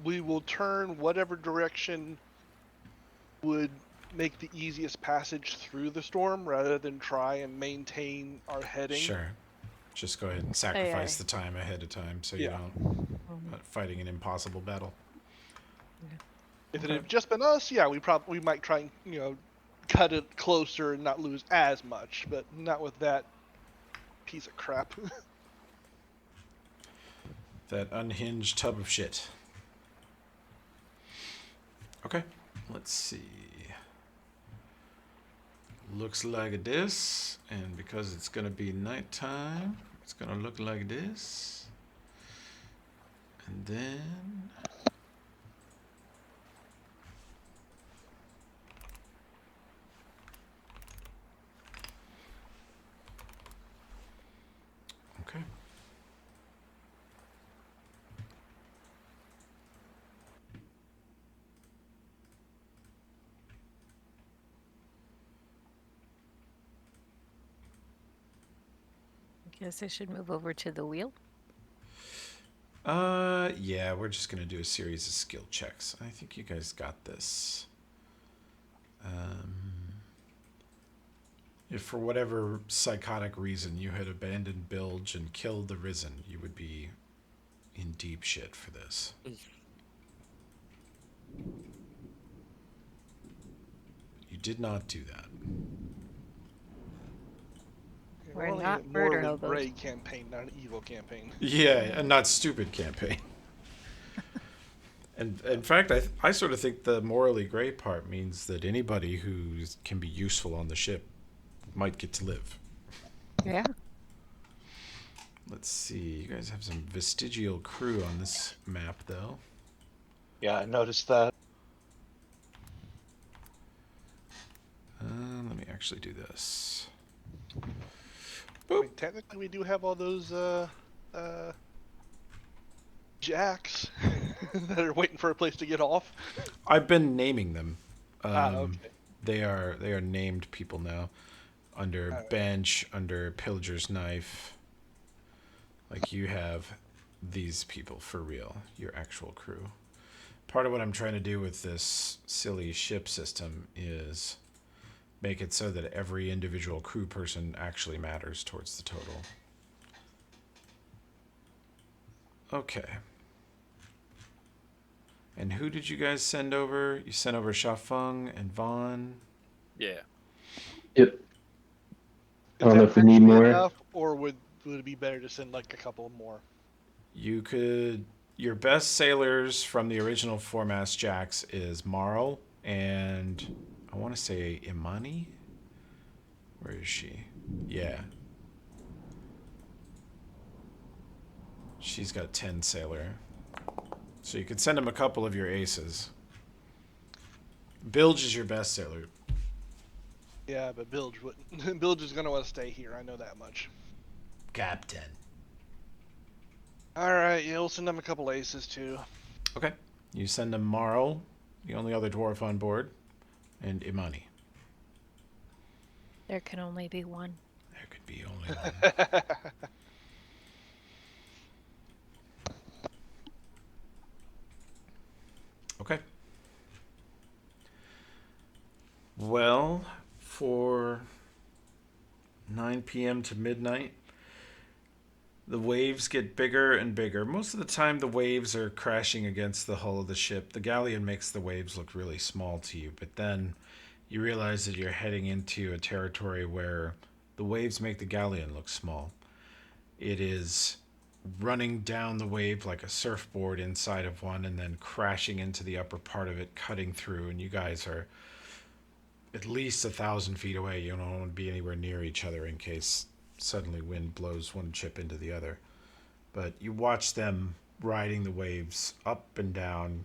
we will turn whatever direction would make the easiest passage through the storm rather than try and maintain our heading. Sure. Just go ahead and sacrifice the time ahead of time so you don't not fighting an impossible battle. If it had just been us, yeah, we might try and cut it closer and not lose as much, but not with that piece of crap. That unhinged tub of shit. Okay, let's see. Looks like this, and because it's gonna be nighttime, it's gonna look like this. And then okay. Guess I should move over to the wheel. Yeah, we're just gonna do a series of skill checks. I think you guys got this. If for whatever psychotic reason you had abandoned Bilge and killed the Risen, you would be in deep shit for this. You did not do that. We're only not a murder morally hobos. gray campaign, not an evil campaign. Yeah, and not stupid campaign. And in fact, I sort of think the morally gray part means that anybody who can be useful on the ship might get to live. Yeah. Let's see. You guys have some vestigial crew on this map, though. Yeah, I noticed that. Let me actually do this. I mean, technically, we do have all those jacks that are waiting for a place to get off. I've been naming them. Okay. They are named people now. Under bench, under pillager's knife. Like you have these people for real, your actual crew. Part of what I'm trying to do with this silly ship system is make it so that every individual crew person actually matters towards the total. Okay. And who did you guys send over? You sent over Shafeng and Vaughn. Yeah. Yep. I Is don't know that if we need actually more. enough, or would it be better to send like a couple more? You could. Your best sailors from the original four-mast jacks is Marl and I want to say Imani. Where is she? Yeah. She's got 10 sailor. So you could send him a couple of your aces. Bilge is your best sailor. Yeah, but Bilge wouldn't. Bilge is gonna want to stay here. I know that much. Captain. All right, yeah, we'll send them a couple aces too. Okay. You send him Marl, the only other dwarf on board, and Imani. There can only be one. There could be only one. Okay. Well, for 9 p.m. to midnight. The waves get bigger and bigger. Most of the time, the waves are crashing against the hull of the ship. The galleon makes the waves look really small to you, but then you realize that you're heading into a territory where the waves make the galleon look small. It is running down the wave like a surfboard inside of one and then crashing into the upper part of it, cutting through, and you guys are at least 1,000 feet away. You don't want to be anywhere near each other in case suddenly wind blows one ship into the other. But you watch them riding the waves up and down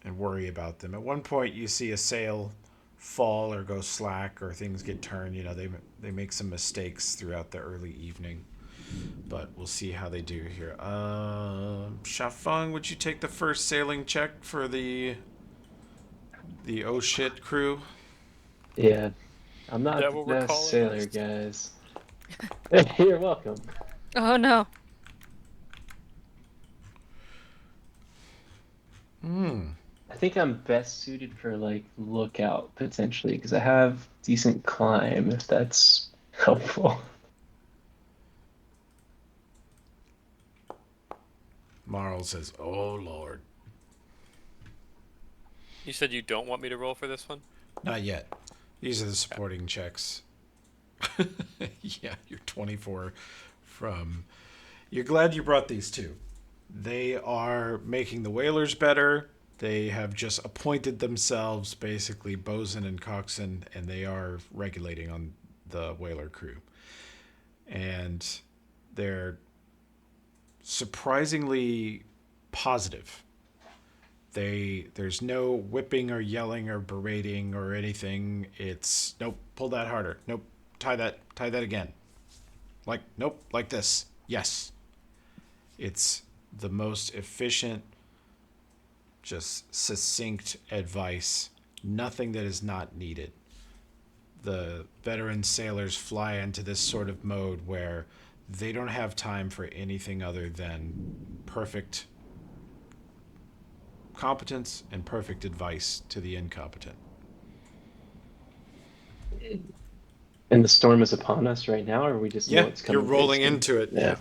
and worry about them. At one point you see a sail fall or go slack or things get turned. You know, they make some mistakes throughout the early evening. But we'll see how they do here. Shafang, would you take the first sailing check for the oh shit crew? Yeah. I'm not that the what we're best calling sailor, this? guys. You're welcome. Oh no. I think I'm best suited for like lookout potentially because I have decent climb if that's helpful. Marl says, "Oh Lord." You said you don't want me to roll for this one? Not yet. These are the supporting checks. Yeah, you're 24 from... You're glad you brought these two. They are making the whalers better. They have just appointed themselves basically bosun and coxswain, and they are regulating on the whaler crew. And they're surprisingly positive. There's no whipping or yelling or berating or anything. It's nope, pull that harder. Nope, tie that again. Like nope, like this. Yes. It's the most efficient, just succinct advice. Nothing that is not needed. The veteran sailors fly into this sort of mode where they don't have time for anything other than perfect competence and perfect advice to the incompetent. And the storm is upon us right now, or we just know Yeah, it's coming you're pretty rolling soon? into it. Yeah.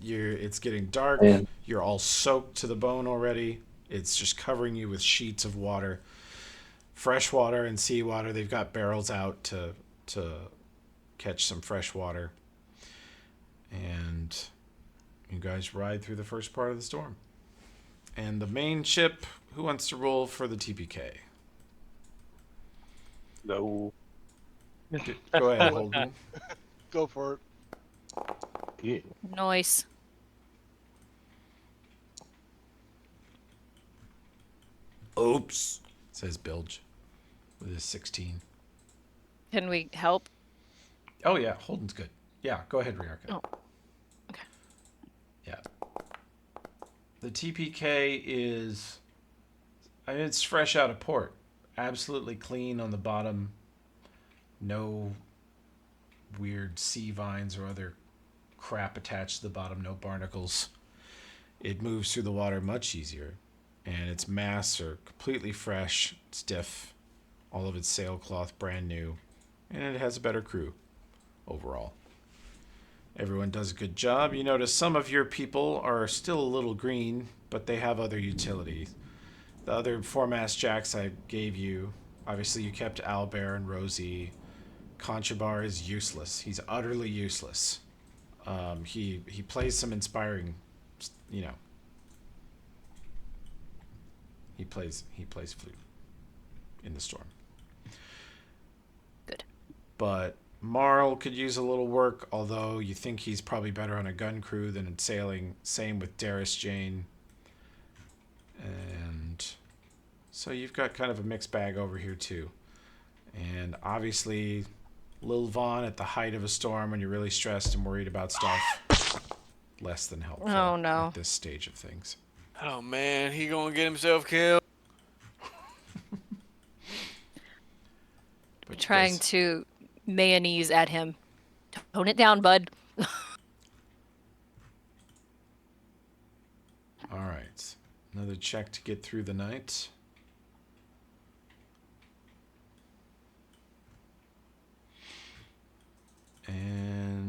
It's getting dark. Man. You're all soaked to the bone already. It's just covering you with sheets of water, fresh water and seawater. They've got barrels out to catch some fresh water, and you guys ride through the first part of the storm. And the main ship. Who wants to roll for the TPK? No. Go ahead, Holden. Go for it. Yeah. Noise. Oops, says Bilge with his 16. Can we help? Oh yeah, Holden's good. Yeah, go ahead, Riarka. Oh. Okay. Yeah. The TPK is, I mean, it's fresh out of port. Absolutely clean on the bottom. No weird sea vines or other crap attached to the bottom. No barnacles. It moves through the water much easier. And its masts are completely fresh, stiff. All of its sailcloth brand new. And it has a better crew overall. Everyone does a good job. You notice some of your people are still a little green, but they have other utilities. The other foremast jacks I gave you, obviously you kept Albert and Rosie. Conchabar is useless. He's utterly useless. He plays some inspiring, you know. He plays flute in the storm. Good. But Marl could use a little work, although you think he's probably better on a gun crew than in sailing. Same with Darius Jane. And so you've got kind of a mixed bag over here too. And obviously Lil Vaughn at the height of a storm when you're really stressed and worried about stuff, less than helpful Oh, no. at this stage of things. Oh man, he gonna get himself killed. But Trying you guys, to mayonnaise at him. Tone it down, bud. all right. Another check to get through the night. And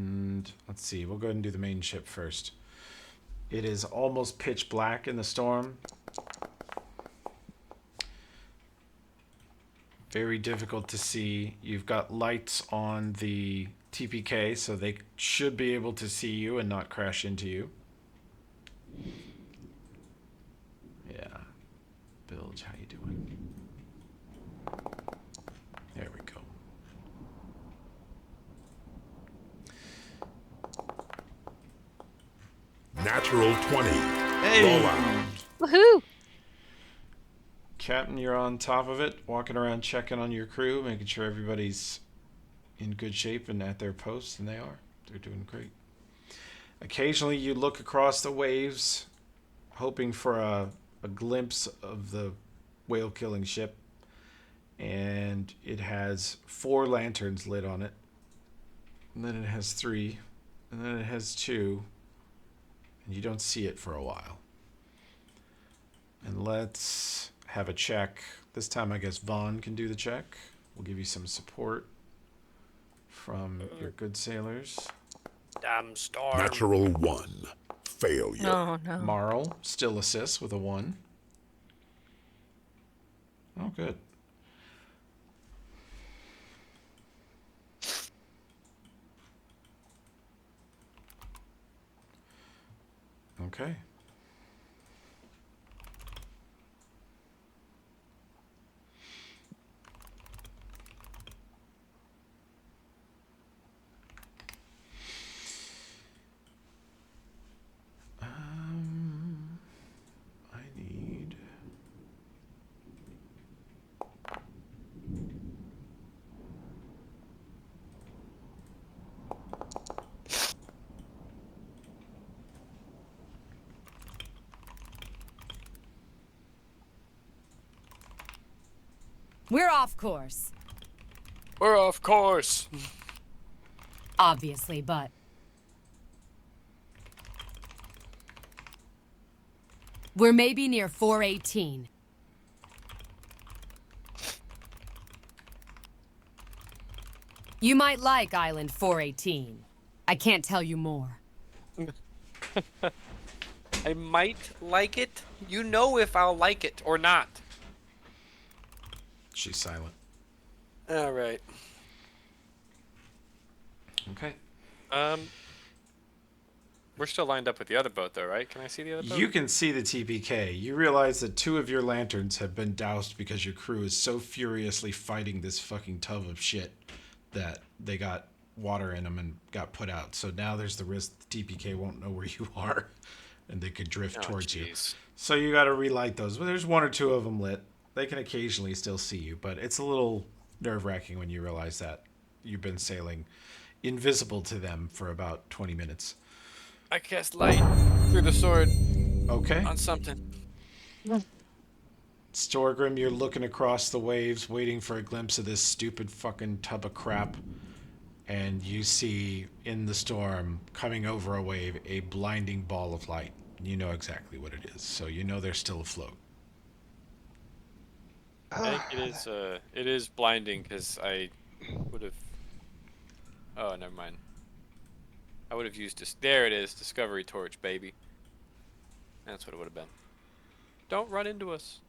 Let's see. We'll go ahead and do the main ship first. It is almost pitch black in the storm. Very difficult to see. You've got lights on the TPK, so they should be able to see you and not crash into you. Yeah. Bilge, how you doing? There we go. Natural 20. Hey! Roll out. Woohoo! Captain, you're on top of it, walking around checking on your crew, making sure everybody's in good shape and at their posts, and they are. They're doing great. Occasionally you look across the waves, hoping for a glimpse of the whale-killing ship, and it has 4 lanterns lit on it, and then it has 3, and then it has 2, and you don't see it for a while. And let's have a check. This time I guess Vaughn can do the check. We'll give you some support from your good sailors. Damn storm. Natural 1. Failure. Oh no. Marl still assists with a 1. Oh, good. Okay. I need... We're off course. We're off course. Obviously, but we're maybe near 418. You might like Island 418. I can't tell you more. I might like it. You know if I'll like it or not. She's silent. All right. Okay. We're still lined up with the other boat, though, right? Can I see the other boat? You can see the TPK. You realize that 2 of your lanterns have been doused because your crew is so furiously fighting this fucking tub of shit that they got water in them and got put out. So now there's the risk the TPK won't know where you are and they could drift towards you. So you got to relight those. But there's 1 or 2 of them lit. They can occasionally still see you, but it's a little nerve-wracking when you realize that you've been sailing invisible to them for about 20 minutes. I cast light through the sword Okay. on something. Storgrim, you're looking across the waves, waiting for a glimpse of this stupid fucking tub of crap, and you see in the storm, coming over a wave, a blinding ball of light. You know exactly what it is, so you know they're still afloat. I think it is blinding because I would have. Oh, never mind. I would have used this. There it is, Discovery Torch, baby. That's what it would have been. Don't run into us.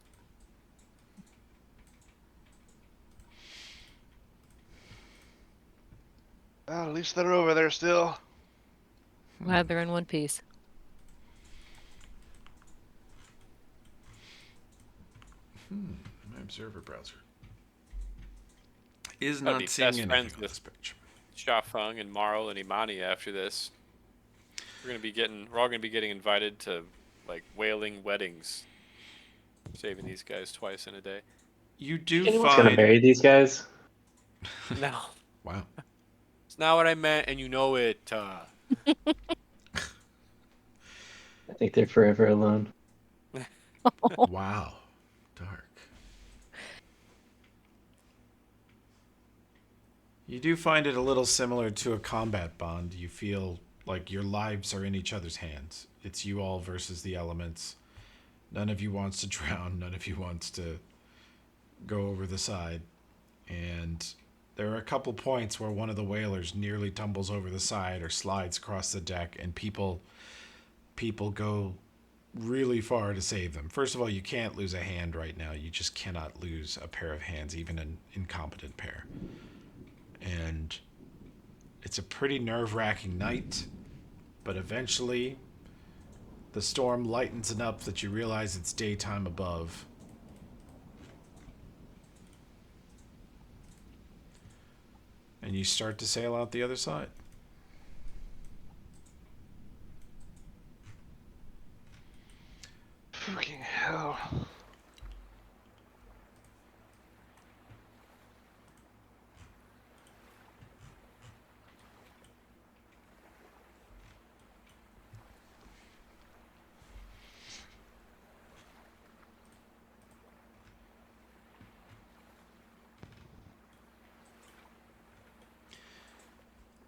Well, at least they're over there still. Glad they're in one piece. My observer browser is I'd not be seeing best anything friends on with this picture. Shafung and Marl and Imani after this. We're all gonna be getting invited to like whaling weddings. Saving these guys twice in a day. You do Anyone's gonna find... marry these guys? No, Wow. it's not what I meant, and you know it. I think they're forever alone. Wow. Dark. You do find it a little similar to a combat bond. You feel like your lives are in each other's hands. It's you all versus the elements. None of you wants to drown. None of you wants to go over the side. And there are a couple points where one of the whalers nearly tumbles over the side or slides across the deck, and people go really far to save them. First of all, you can't lose a hand right now. You just cannot lose a pair of hands, even an incompetent pair. And it's a pretty nerve-wracking night, but eventually the storm lightens enough that you realize it's daytime above. And you start to sail out the other side. Fucking hell.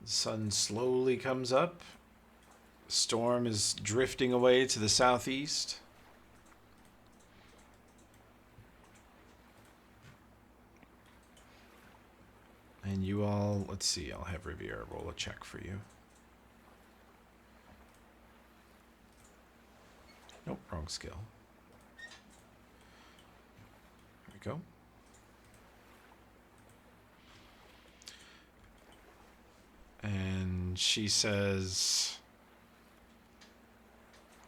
The sun slowly comes up. Storm is drifting away to the southeast. And you all, let's see, I'll have Riviera roll a check for you. Nope, wrong skill. There we go. And she says,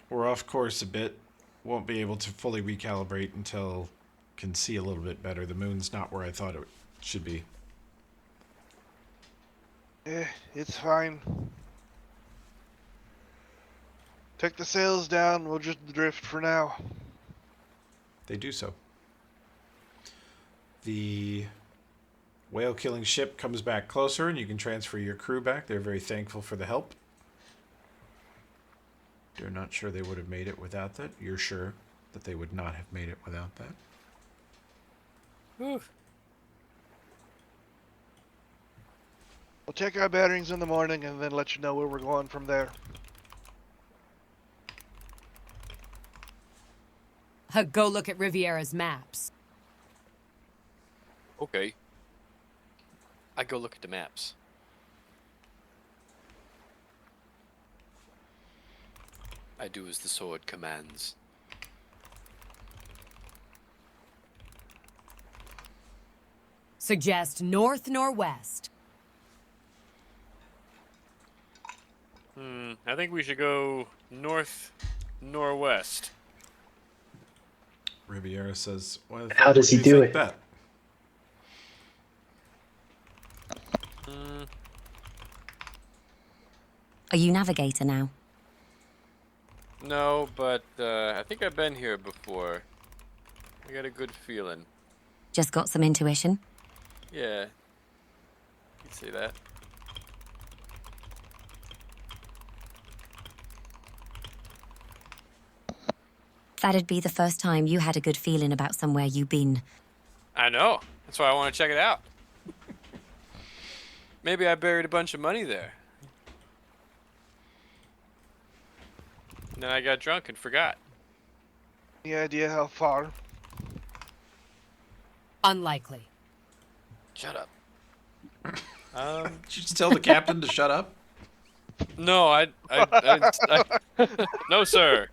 we're off course a bit. Won't be able to fully recalibrate until can see a little bit better. The moon's not where I thought it should be. It's fine. Take the sails down, we'll just drift for now. They do so. The whale-killing ship comes back closer, and you can transfer your crew back. They're very thankful for the help. They're not sure they would have made it without that. You're sure that they would not have made it without that. Whew. We'll check our bearings in the morning and then let you know where we're going from there. Go look at Riviera's maps. Okay. I go look at the maps. I do as the sword commands. Suggest north-northwest. I think we should go north-northwest. Riviera says, "Why the How fuck does would he you do think it? that?" Are you navigator now? No, but I think I've been here before. I got a good feeling. Just got some intuition? Yeah. You'd say that. That'd be the first time you had a good feeling about somewhere you've been. I know. That's why I want to check it out. Maybe I buried a bunch of money there. And then I got drunk and forgot. Any idea how far? Unlikely. Shut up. Did you just tell the captain to shut up? No, I no, sir.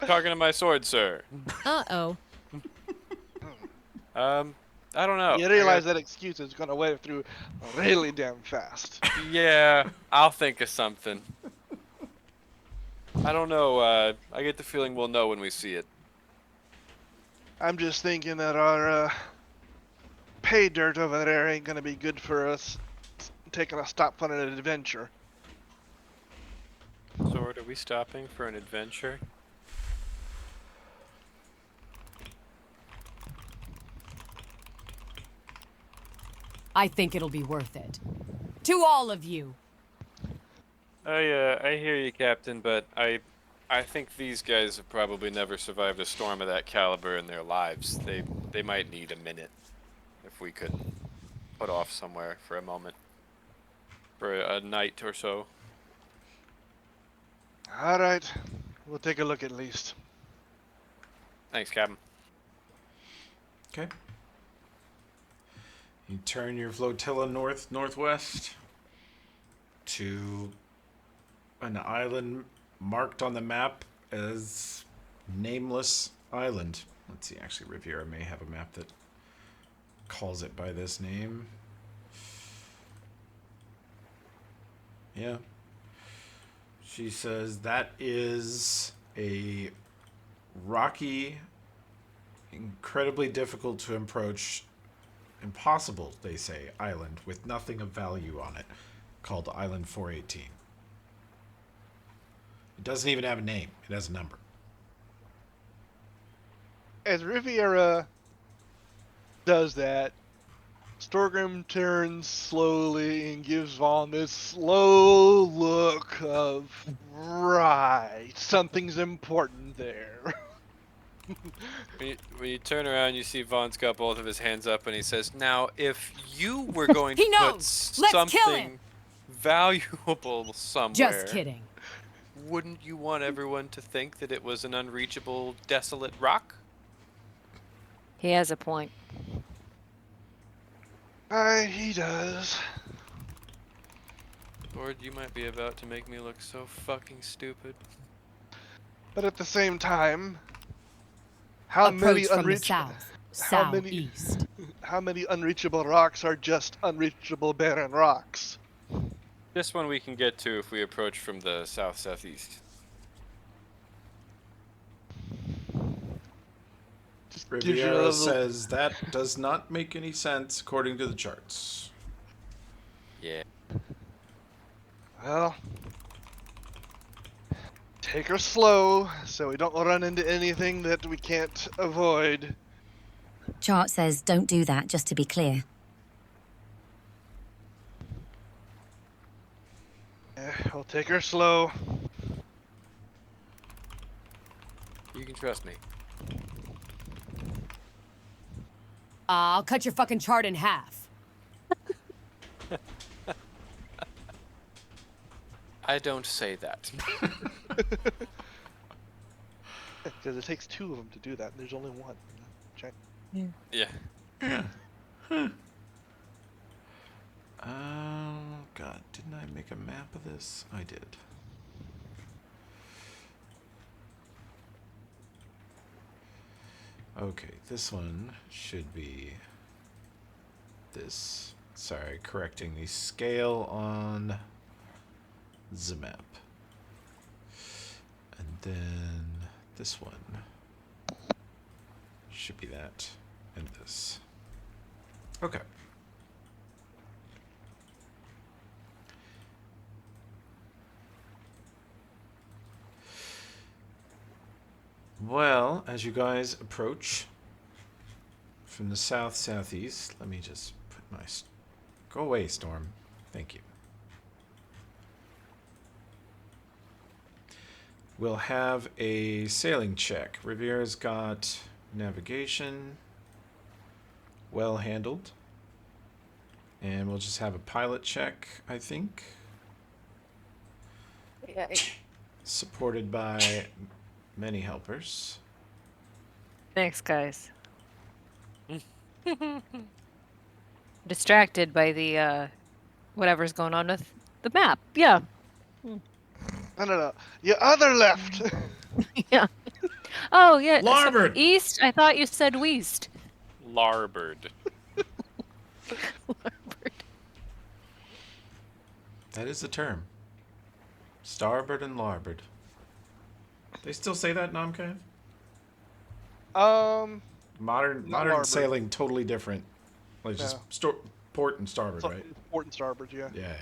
Talking to my sword, sir. Uh-oh. I don't know. You realize that excuse is gonna wear through really damn fast. Yeah, I'll think of something. I don't know. I get the feeling we'll know when we see it. I'm just thinking that our pay dirt over there ain't gonna be good for us taking a stop on an adventure. Sword, are we stopping for an adventure? I think it'll be worth it. To all of you. I hear you, Captain, but I think these guys have probably never survived a storm of that caliber in their lives. They might need a minute if we could put off somewhere for a moment. For a night or so. Alright, we'll take a look at least. Thanks, Captain. Okay. You turn your flotilla northwest to an island marked on the map as Nameless Island. Let's see, actually, Riviera may have a map that calls it by this name. Yeah. She says that is a rocky, incredibly difficult to approach, impossible, they say, island with nothing of value on it, called Island 418. It doesn't even have a name. It has a number. As Riviera does that, Storgrim turns slowly and gives Vaughn this slow look of, right, something's important there. When you turn around, you see Vaughn's got both of his hands up, and he says, "Now, if you were going to He put knows. Let's kill him. something valuable somewhere, Just kidding. wouldn't you want everyone to think that it was an unreachable, desolate rock?" He has a point. He does. Lord, you might be about to make me look so fucking stupid. But at the same time, how many Approach from the south, southeast. how many unreachable rocks are just unreachable barren rocks? This one we can get to if we approach from the south-southeast. Riviera says that does not make any sense according to the charts. Yeah. Well, take her slow so we don't run into anything that we can't avoid. Chart says don't do that, just to be clear. We'll take her slow. You can trust me. I'll cut your fucking chart in half. I don't say that. Because it takes two of them to do that, and there's only one. Yeah. Oh, God, didn't I make a map of this? I did. Okay, this one should be this. Sorry, correcting the scale on the map. And then this one should be that and this. Okay. Well, as you guys approach from the south-southeast, let me just put my... Go away, Storm. Thank you. We'll have a sailing check. Riviera's got navigation. Well handled. And we'll just have a pilot check, I think. Yeah. Supported by many helpers. Thanks, guys. Distracted by the whatever's going on with the map. Yeah. No. Your other left. Yeah. Oh, yeah. Larboard. East? I thought you said west. Larboard. That is the term. Starboard and larboard. They still say that, Namcav? Modern larboard. sailing, totally different. Like just port and starboard, right? Port and starboard, yeah. Yeah.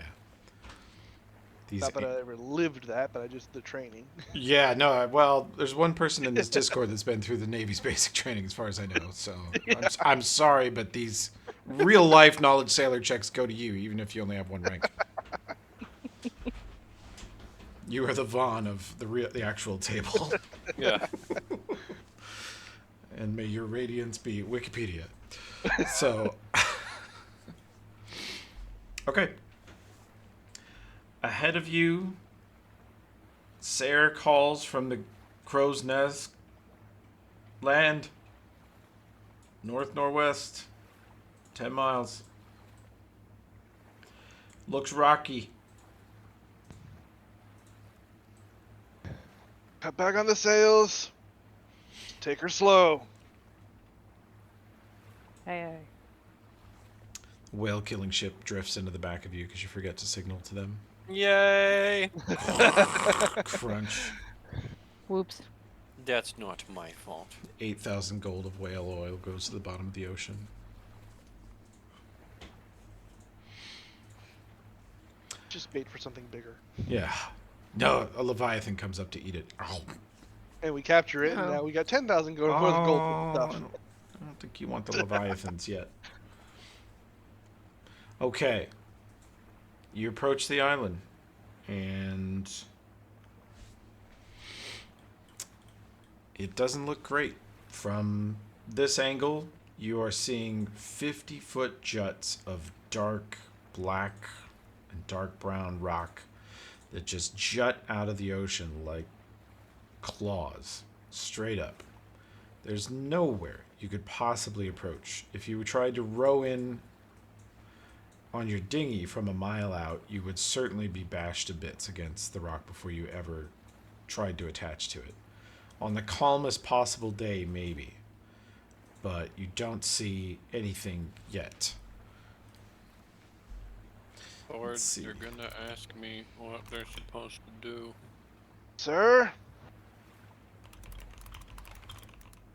These Not that I ever lived that, but I just the training. Yeah, no. Well, there's one person in this Discord that's been through the Navy's basic training, as far as I know. So I'm sorry, but these real life knowledge sailor checks go to you, even if you only have one rank. You are the Vaughn of the actual table. Yeah. And may your radiance be Wikipedia. So, okay. Ahead of you, Sarah calls from the Crow's Nest. Land. North-northwest. 10 miles. Looks rocky. Cut back on the sails. Take her slow. Aye. Whale killing ship drifts into the back of you because you forget to signal to them. Yay! Crunch. Whoops. That's not my fault. 8,000 gold of whale oil goes to the bottom of the ocean. Just bait for something bigger. Yeah. No, a leviathan comes up to eat it. Oh. And we capture it, and Oh. now we got 10,000 gold worth of gold for stuff. I don't think you want the leviathans yet. Okay. You approach the island, and it doesn't look great. From this angle, you are seeing 50-foot juts of dark black and dark brown rock that just jut out of the ocean like claws, straight up. There's nowhere you could possibly approach. If you tried to row in on your dinghy from a mile out, you would certainly be bashed to bits against the rock before you ever tried to attach to it. On the calmest possible day, maybe. But you don't see anything yet. Or see. they're gonna ask me what they're supposed to do. Sir?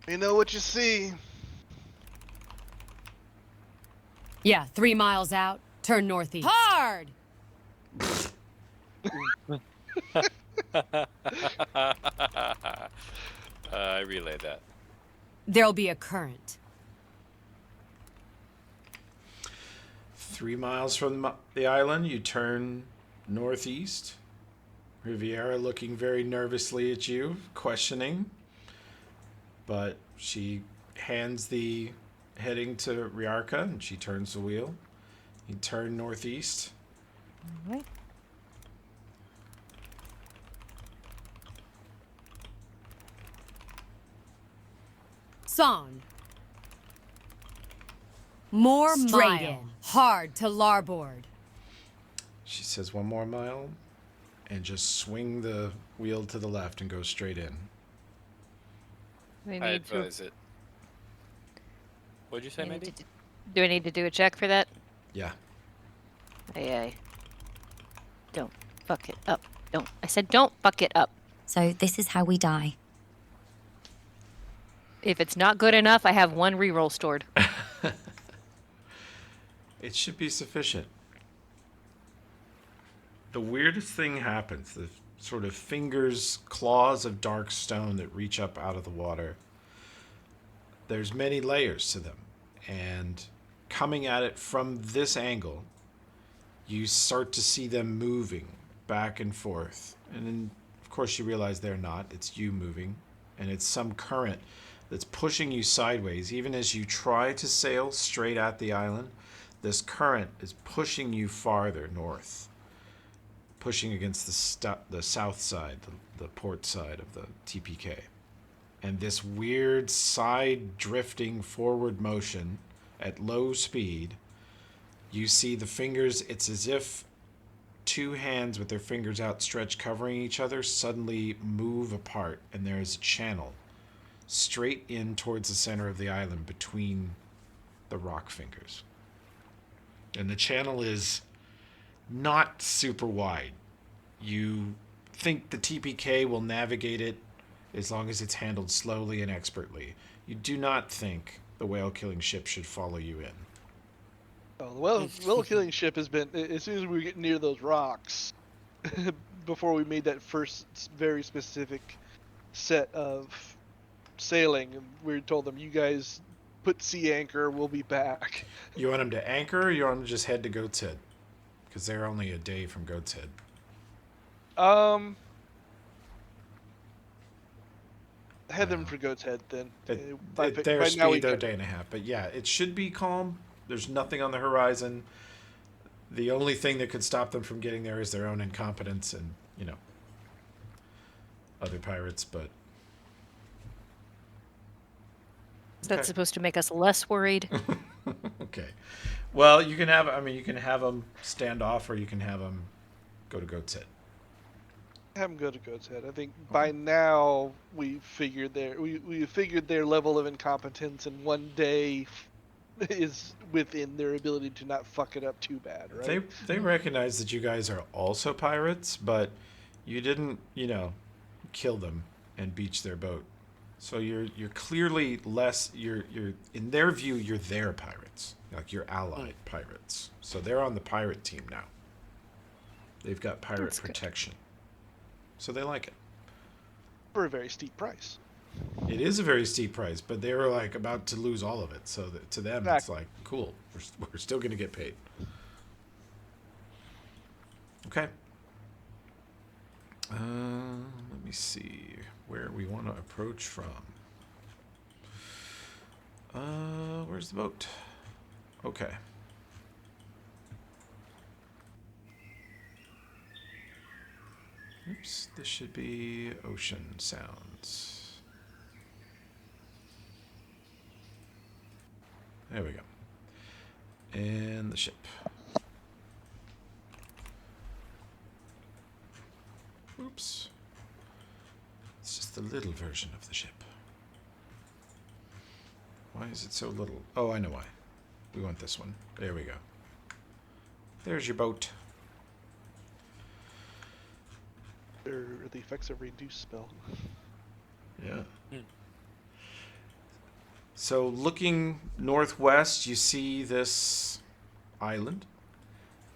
You know what you see. Yeah, 3 miles out. Turn northeast. Hard! I relay that. There'll be a current. 3 miles from the island, you turn northeast. Riviera looking very nervously at you, questioning. But she hands the heading to Riarca, and she turns the wheel. You turn northeast. All right. Son. More Straight mile. in. Hard to larboard. She says 1 more mile, and just swing the wheel to the left and go straight in. We I need to. advise it. What'd you say, we need maybe? to do I need to do a check for that? Yeah. Aye. Don't fuck it up. Don't. I said don't fuck it up. So this is how we die. If it's not good enough, I have 1 reroll stored. It should be sufficient. The weirdest thing happens. The sort of claws of dark stone that reach up out of the water. There's many layers to them. And coming at it from this angle, you start to see them moving back and forth. And then, of course, you realize they're not. It's you moving. And it's some current that's pushing you sideways. Even as you try to sail straight at the island, this current is pushing you farther north, pushing against the south side, the port side of the TPK. And this weird side drifting forward motion at low speed, you see the fingers, it's as if 2 hands with their fingers outstretched covering each other suddenly move apart, and there is a channel straight in towards the center of the island between the rock fingers. And the channel is not super wide. You think the TPK will navigate it as long as it's handled slowly and expertly. You do not think the whale killing ship should follow you in. Oh, the whale killing ship has been, as soon as we get near those rocks, before we made that first very specific set of sailing, we told them, you guys put sea anchor, we'll be back. You want them to anchor, or you want them to just head to Goat's Head? Because they're only a day from Goat's Head. Head them for Goat's Head then. Their speed, they're a day and a half. But yeah, it should be calm. There's nothing on the horizon. The only thing that could stop them from getting there is their own incompetence and, other pirates, but... Is that supposed to make us less worried? Okay. Well, you can have. I mean, you can have them stand off, or you can have them go to goat's head. Have them go to Goat's Head. I think by now we figured their level of incompetence, and one day is within their ability to not fuck it up too bad, right? They recognize that you guys are also pirates, but you didn't, kill them and beach their boat. So you're clearly less. You're in their view, you're their pirates, like you're allied pirates. So they're on the pirate team now. They've got pirate That's good. protection. So they like it. For a very steep price. It is a very steep price, but they were like about to lose all of it. So that, to them, it's like, cool. We're still going to get paid. Okay. Let me see where we want to approach from. Where's the boat? Okay. Oops, this should be ocean sounds. There we go. And the ship. Oops. It's just the little version of the ship. Why is it so little? Oh, I know why. We want this one. There we go. There's your boat. The effects of reduce spell. Yeah. So looking northwest, you see this island.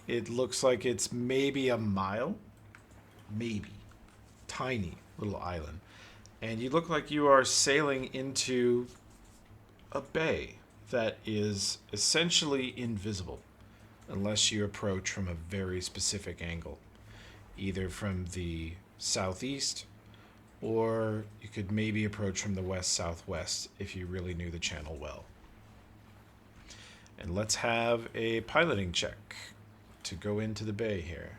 It looks like it's maybe a mile. Maybe. Tiny little island. And you look like you are sailing into a bay that is essentially invisible unless you approach from a very specific angle, either from the southeast, or you could maybe approach from the west-southwest if you really knew the channel well. And let's have a piloting check to go into the bay here.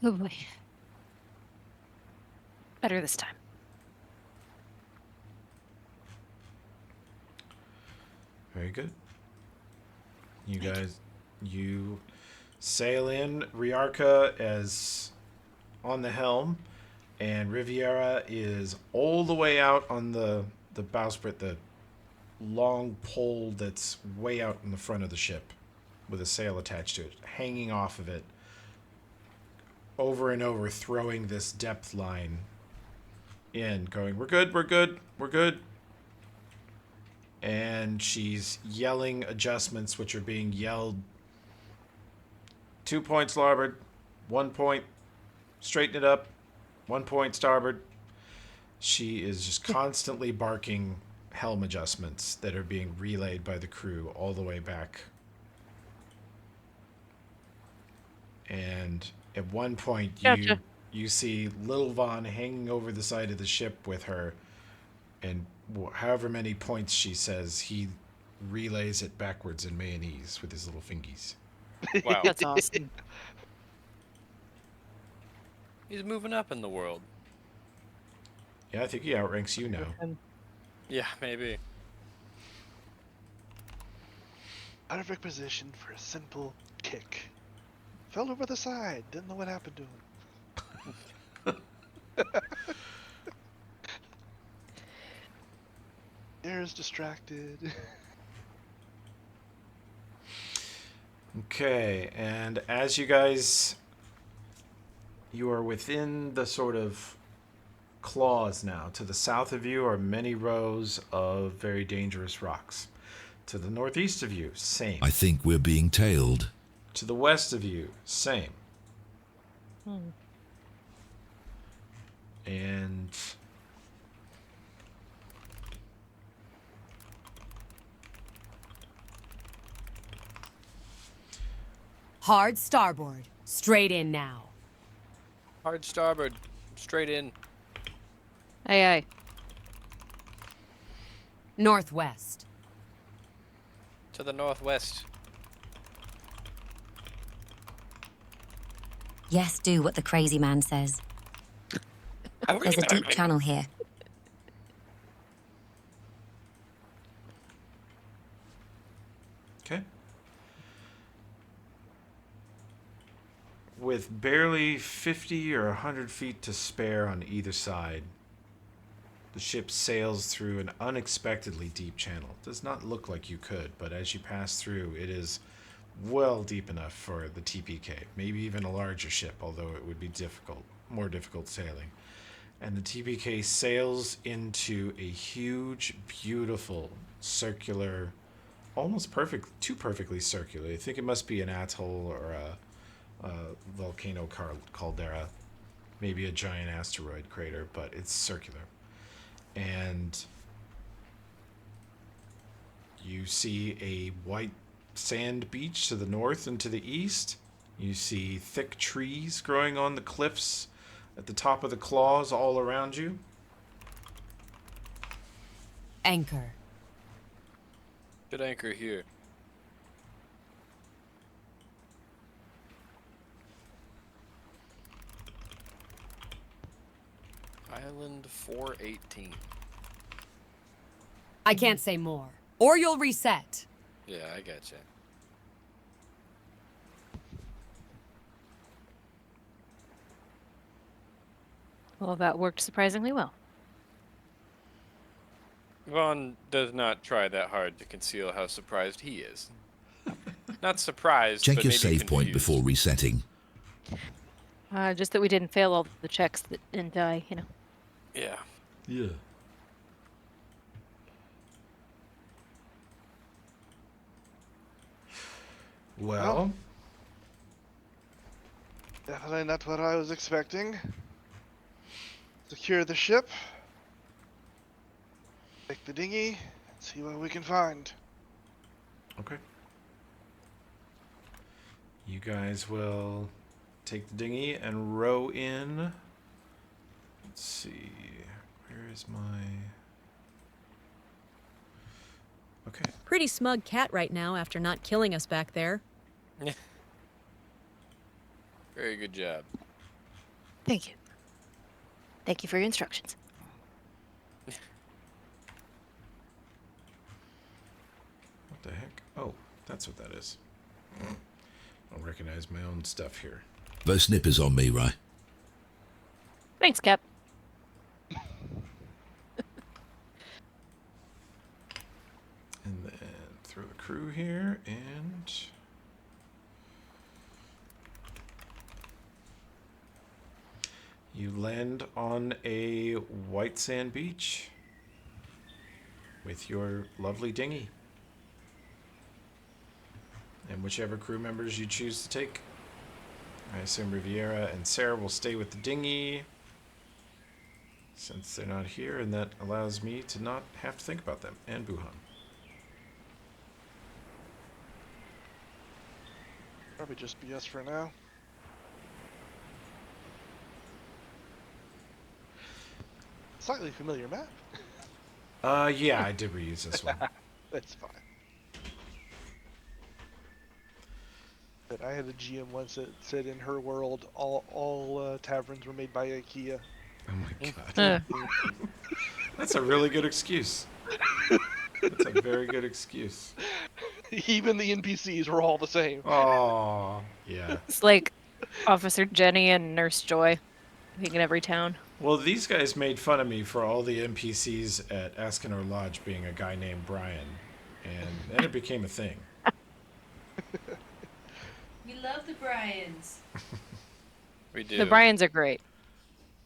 Oh boy. Better this time. Very good. You guys, you sail in. Riarca as on the helm, and Riviera is all the way out on the bowsprit, the long pole that's way out in the front of the ship with a sail attached to it, hanging off of it, over and over, throwing this depth line in, going, we're good, we're good, we're good. And she's yelling adjustments, which are being yelled. 2 points larboard, 1 point, straighten it up, 1 point starboard. She is just constantly barking helm adjustments that are being relayed by the crew all the way back. And at one point, Gotcha. you see Little Von hanging over the side of the ship with her, and however many points she says, he relays it backwards in mayonnaise with his little fingies. Wow. That's awesome. He's moving up in the world. Yeah, I think he outranks you now. Yeah, maybe. Out of position for a simple kick. Fell over the side. Didn't know what happened to him. Air's distracted. Okay, and as you guys, you are within the sort of claws now. To the south of you are many rows of very dangerous rocks. To the northeast of you, same. I think we're being tailed. To the west of you, same. And Hard starboard. Straight in now. Hard starboard. Straight in. Aye, aye. Northwest. To the northwest. Yes, do what the crazy man says. There's a deep channel here. okay. with barely 50 or 100 feet to spare on either side, the ship sails through an unexpectedly deep channel. It does not look like you could, but as you pass through, it is well deep enough for the TPK. Maybe even a larger ship, although it would be more difficult sailing. And the TPK sails into a huge, beautiful, circular, almost perfect, too perfectly circular. I think it must be an atoll or a volcano caldera, maybe a giant asteroid crater, but it's circular. And you see a white sand beach to the north and to the east. You see thick trees growing on the cliffs at the top of the claws all around you. Anchor. Should anchor here. Island 418. I can't say more. Or you'll reset. Yeah, I gotcha. Well, that worked surprisingly well. Vaughn does not try that hard to conceal how surprised he is. Not surprised, Check but your maybe save point confused. before resetting. Just that we didn't fail all the checks that didn't die, Yeah. Yeah. Well, Definitely not what I was expecting. Secure the ship. Take the dinghy. See what we can find. okay. You guys will take the dinghy and row in. Let's see. Where is my... Okay. Pretty smug cat right now after not killing us back there. Very good job. Thank you. Thank you for your instructions. What the heck? Oh, that's what that is. I don't recognize my own stuff here. Those snippers on me, right? Thanks, Cap. And then throw the crew here, and... you land on a white sand beach with your lovely dinghy. And whichever crew members you choose to take. I assume Riviera and Sarah will stay with the dinghy since they're not here, and that allows me to not have to think about them. And Buhan. Probably just be us for now. Slightly familiar map. Yeah, I did reuse this one. That's fine. But I had a GM once that said in her world all taverns were made by IKEA. Oh my god. That's a really good excuse. That's a very good excuse. Even the NPCs were all the same. Oh, yeah. It's like Officer Jenny and Nurse Joy, I think in every town. Well, these guys made fun of me for all the NPCs at Askinor Lodge being a guy named Brian, and then it became a thing. We love the Bryans. We do. The Bryans are great.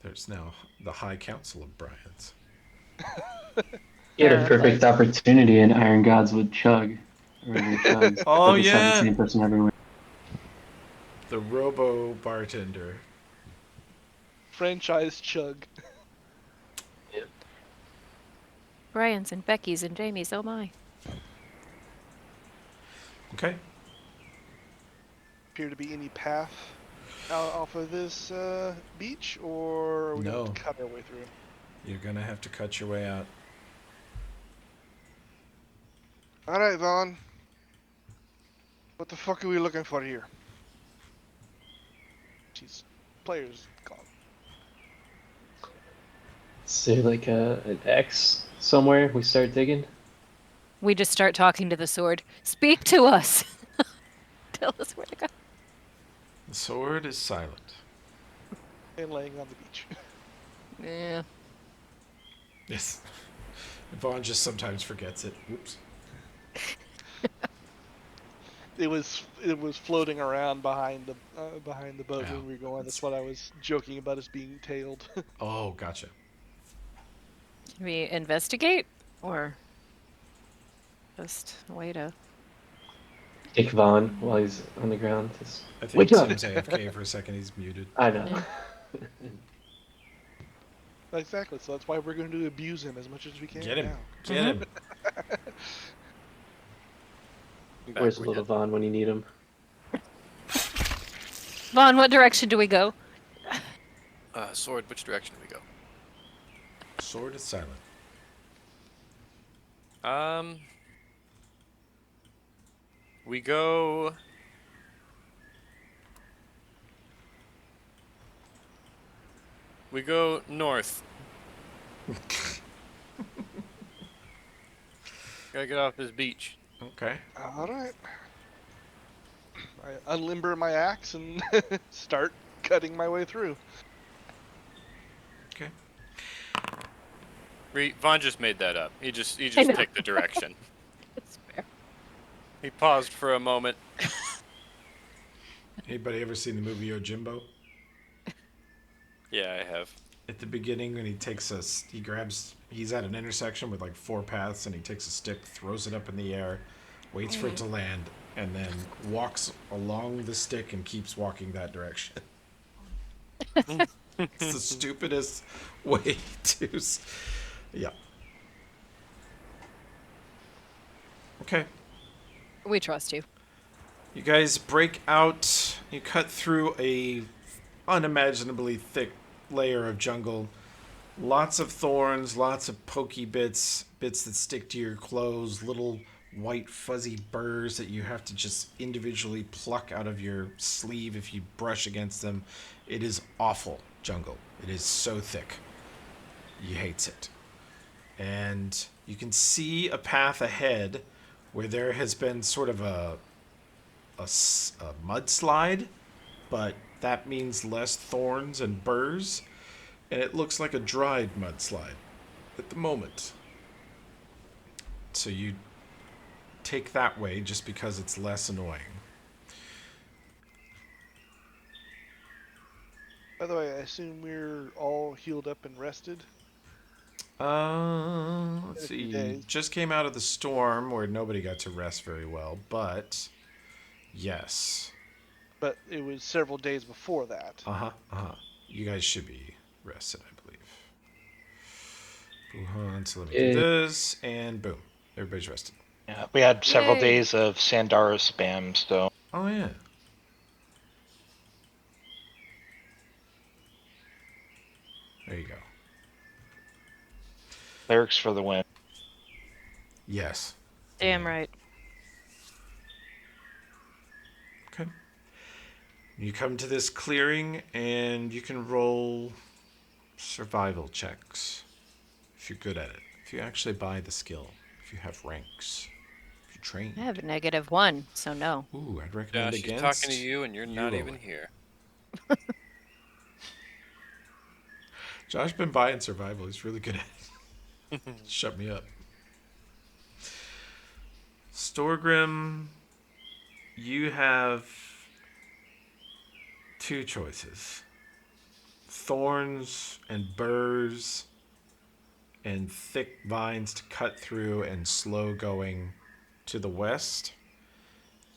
There's now the High Council of Bryans. He had a perfect opportunity in Iron Gods with Chug. Chugs, Oh, but just have yeah. the same person everywhere. The Robo Bartender. Franchise Chug. Bryans and Becky's and Jamie's, oh my. Okay. Appear to be any path out off of this beach, or are we No. going to cut our way through? You're gonna have to cut your way out. All right, Vaughn. What the fuck are we looking for here? Jeez, players gone. Is there like an X somewhere we start digging? We just start talking to the sword. Speak to us! Tell us where to go. The sword is silent. And laying on the beach. Yeah. Yes. Vaughn just sometimes forgets it. Whoops. It was floating around behind the boat Oh, when we were going. That's what I was joking about, as being tailed. Oh, gotcha. Can we investigate? Or just wait a... Kick Vaughn while he's on the ground. Just I think wake up. Tim's AFK for a second. He's muted. I know. Yeah. Exactly. So that's why we're going to abuse him as much as we can. Get him. now. Get him. Back Where's we little go. Vaughn when you need him? Vaughn, what direction do we go? Sword, which direction do we go? Sword is silent. We go. We go north. Gotta get off this beach. Okay. All right. I unlimber my axe and start cutting my way through. Okay. Vaughn just made that up. He just know. picked the direction. That's fair. He paused for a moment. Anybody ever seen the movie Yojimbo? Yeah, I have. At the beginning, when he's at an intersection with like 4 paths, and he takes a stick, throws it up in the air, waits for it to land, and then walks along the stick and keeps walking that direction. It's the stupidest way to... Yeah. Okay. We trust you. You guys break out. You cut through a unimaginably thick layer of jungle. Lots of thorns, lots of pokey bits that stick to your clothes, little white fuzzy burrs that you have to just individually pluck out of your sleeve if you brush against them. It is awful jungle. It is so thick. He hates it. And you can see a path ahead where there has been sort of a mudslide, but that means less thorns and burrs, and it looks like a dried mudslide at the moment. So you take that way just because it's less annoying. By the way, I assume we're all healed up and rested. Let's A few see. days. Just came out of the storm where nobody got to rest very well, but yes. But it was several days before that. You guys should be rested, I believe. Buhan, so let me do this, and boom. Everybody's rested. Yeah, we had several Yay. days of Sandara spam, so Oh, yeah. There you go. clerics for the win. Yes. Damn right. Okay. You come to this clearing, and you can roll survival checks if you're good at it. If you actually buy the skill. If you have ranks. If you train. I have a -1, so no. Ooh, I'd recommend She's against. talking to you, and you're not roll even it. here. Josh been buying survival. He's really good at it. Shut me up. Storgrim, you have 2 choices. Thorns and burrs and thick vines to cut through and slow going to the west.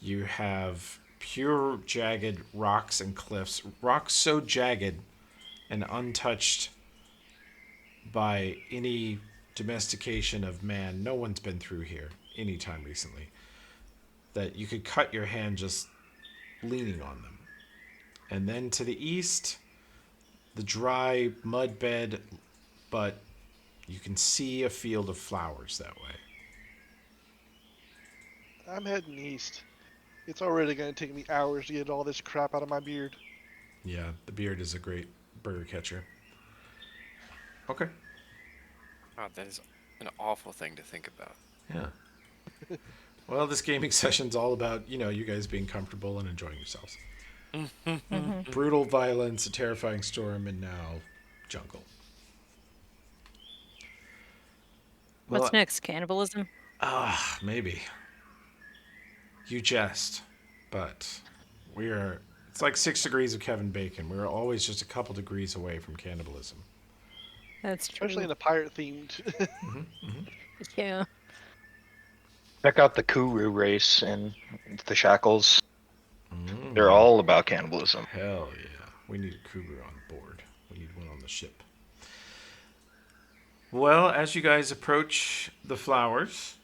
You have pure jagged rocks and cliffs. Rocks so jagged and untouched by any domestication of man. No one's been through here anytime recently. That you could cut your hand just leaning on them. And then to the east, the dry mud bed, but you can see a field of flowers that way. I'm heading east. It's already going to take me hours to get all this crap out of my beard. Yeah, the beard is a great burger catcher. Okay. Oh, that is an awful thing to think about. Yeah. Well, this gaming session's all about, you guys being comfortable and enjoying yourselves. Brutal violence, a terrifying storm, and now jungle. Well, What's next? Cannibalism? maybe. You jest, but we are. It's like 6 degrees of Kevin Bacon. We're always just a couple degrees away from cannibalism. That's true. Especially in the pirate themed. Yeah. Check out the Kuru race and the Shackles. They're all about cannibalism. Hell yeah. We need a cougar on board. We need one on the ship. Well, as you guys approach the flowers,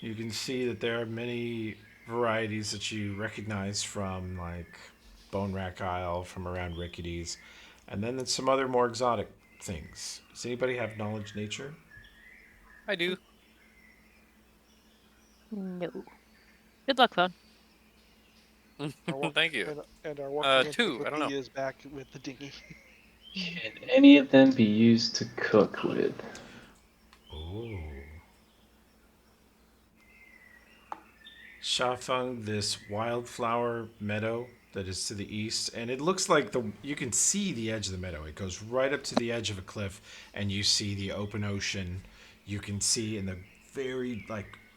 you can see that there are many varieties that you recognize from, like Bone Rack Isle, from around Rickety's, and then there's some other more exotic things. Does anybody have knowledge nature? I do. No. Good luck, Vaughn. Thank you. And our working 2. I don't know. is back with the dinghy. Can any of them be used to cook with? Oh. Shafeng, this wildflower meadow that is to the east, and it looks like you can see the edge of the meadow. It goes right up to the edge of a cliff, and you see the open ocean. You can see in the very,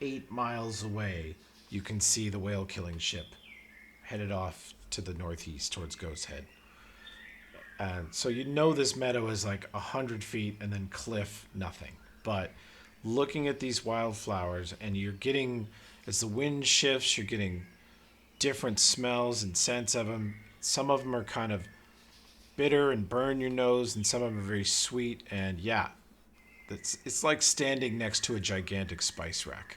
8 miles away, you can see the whale killing ship headed off to the northeast towards Ghost Head. And so you know this meadow is 100 feet and then cliff, nothing. But looking at these wildflowers, and you're getting, as the wind shifts, you're getting different smells and scents of them. Some of them are kind of bitter and burn your nose, and some of them are very sweet. And yeah, it's like standing next to a gigantic spice rack.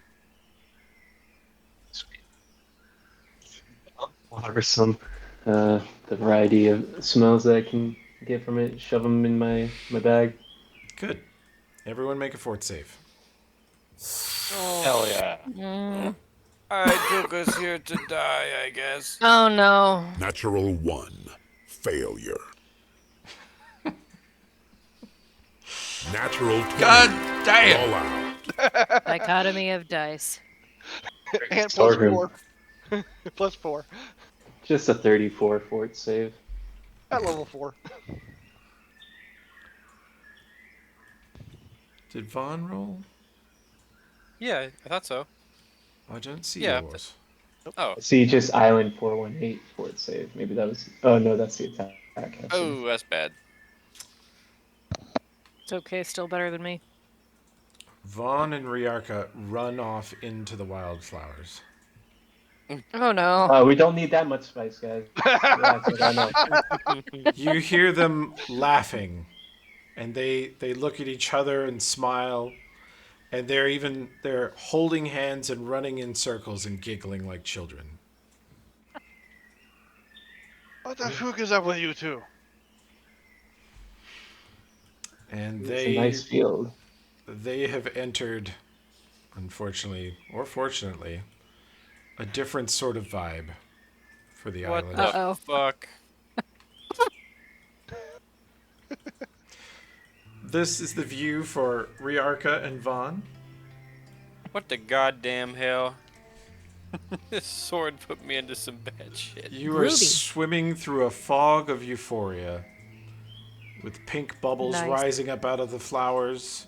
I'll harvest some. The variety of smells that I can get from it, shove them in my bag. Good. Everyone make a fort save. Hell yeah. I took us here to die, I guess. Oh no. Natural 1. Failure. Natural 20. God damn! All out. Dichotomy of dice. And plus Sorghum. 4. Plus 4. Just a 34 fort save. At level 4. Did Vaughn roll? Yeah, I thought so. I don't see Yeah. yours. Oh. See, just Island 418 fort save. Maybe that was. Oh no, that's the attack. Actually. Oh, that's bad. It's okay, still better than me. Vaughn and Riarka run off into the wildflowers. Oh no. We don't need that much spice, guys. Relax, I know. You hear them laughing, and they look at each other and smile, and they're holding hands and running in circles and giggling like children. What the fuck is up with you two? And It's a nice field. they have entered, unfortunately or fortunately, a different sort of vibe for the What island. the Uh-oh. fuck? This is the view for Riarka and Vaughn. What the goddamn hell? This sword put me into some bad shit. You are Groovy. swimming through a fog of euphoria, with pink bubbles Nice. rising up out of the flowers.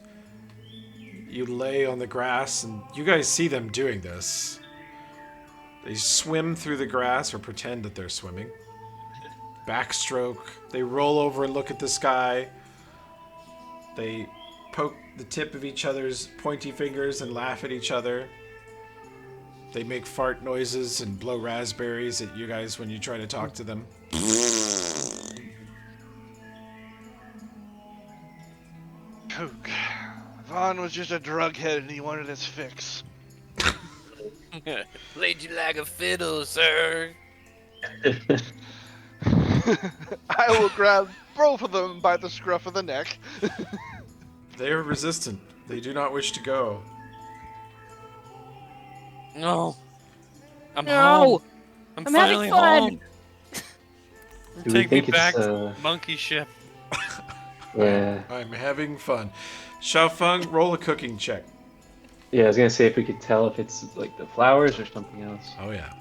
You lay on the grass, and you guys see them doing this. They swim through the grass, or pretend that they're swimming. Backstroke. They roll over and look at the sky. They poke the tip of each other's pointy fingers and laugh at each other. They make fart noises and blow raspberries at you guys when you try to talk to them. Pook. Vaughn was just a drug head and he wanted his fix. Played you like a fiddle, sir. I will grab both of them by the scruff of the neck. They are resistant. They do not wish to go. No. I'm No. home. I'm I'm having finally fun. home. Do we Take me think it's, back to monkey ship. Yeah. I'm having fun. Xiaofeng, roll a cooking check. Yeah, I was gonna say if we could tell if it's like the flowers or something else. Oh, yeah.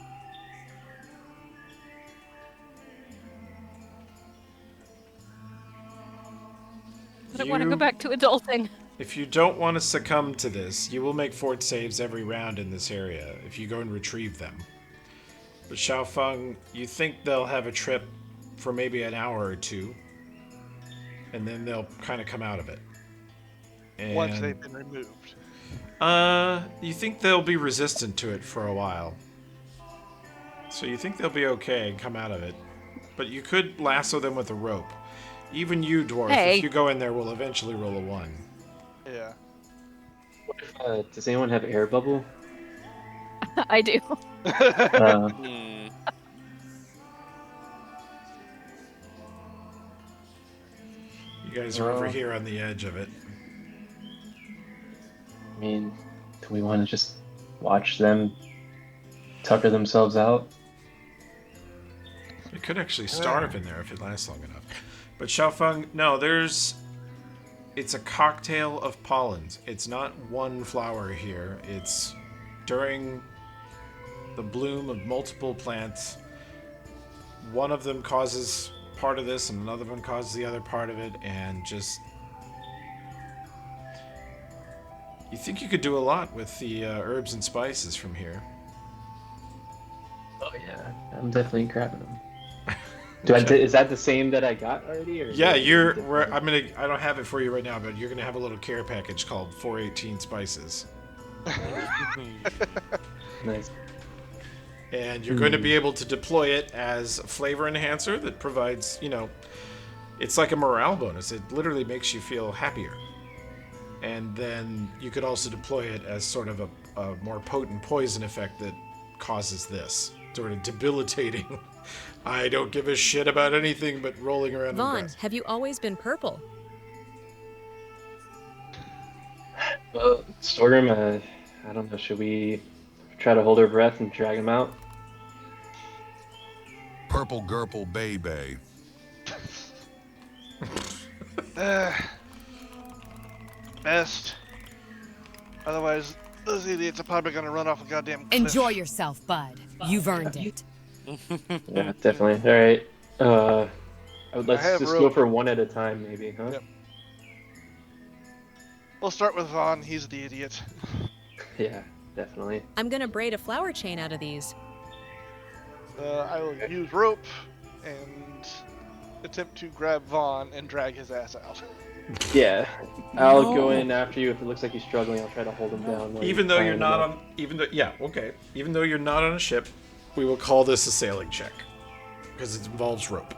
don't want to go back to adulting. If you don't want to succumb to this, you will make fort saves every round in this area if you go and retrieve them. But Xiaofeng, you think they'll have a trip for maybe an hour or two, and then they'll kind of come out of it. And, Once they've been removed. you think they'll be resistant to it for a while. So you think they'll be okay and come out of it. But you could lasso them with a rope. Even you, Dwarf, if you go in there, will eventually roll a 1. Yeah. Does anyone have air bubble? I do. You guys are over here on the edge of it. I mean, do we want to just watch them tucker themselves out? It could actually starve in there if it lasts long enough. But Xiaofeng, no, it's a cocktail of pollens. It's not one flower here. It's during the bloom of multiple plants. One of them causes part of this and another one causes the other part of it, and just... You think you could do a lot with the herbs and spices from here. Oh yeah, I'm definitely grabbing them. Is that the same that I got already? Or Yeah, I I don't have it for you right now, but you're gonna have a little care package called 418 spices. Nice. And you're going to be able to deploy it as a flavor enhancer that provides, it's like a morale bonus. It literally makes you feel happier. And then you could also deploy it as sort of a more potent poison effect that causes this sort of debilitating. I don't give a shit about anything but rolling around in Vaughn, grass. have you always been purple? Well, Storgrim, I don't know. Should we try to hold our breath and drag him out? Purple Gurple Baby. Best. Otherwise, those idiots are probably gonna run off a goddamn cliff. Enjoy yourself, bud. You've earned it. Yeah, definitely. All right. Let's have just rope. go for one at a time, maybe, huh? Yep. We'll start with Vaughn. He's the idiot. Yeah, definitely. I'm gonna braid a flower chain out of these. I will use rope and attempt to grab Vaughn and drag his ass out. Yeah, I'll go in after you. If it looks like he's struggling, I'll try to hold him down. Even though you're not on, even though you're not on a ship, we will call this a sailing check because it involves rope.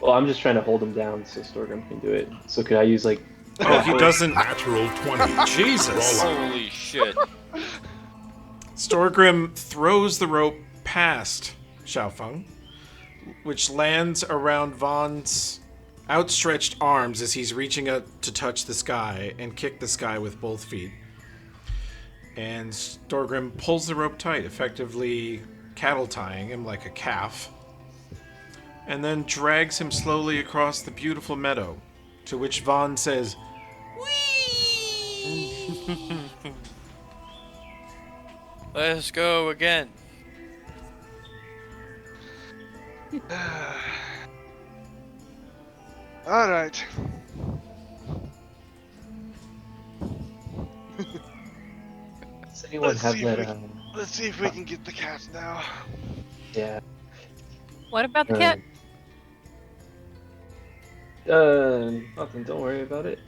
Well, I'm just trying to hold him down so Storgrim can do it. So could I use like? Oh, he doesn't. Natural 20. Jesus. Holy shit. Storgrim throws the rope past Xiaofeng, which lands around Vaughn's outstretched arms as he's reaching out to touch the sky and kick the sky with both feet. And Storgrim pulls the rope tight, effectively cattle tying him like a calf, and then drags him slowly across the beautiful meadow, to which Vaughn says, Let's go again. All right. Does anyone have that? Let's see if we can get the cat now. Yeah. What about the cat? Nothing. Don't worry about it.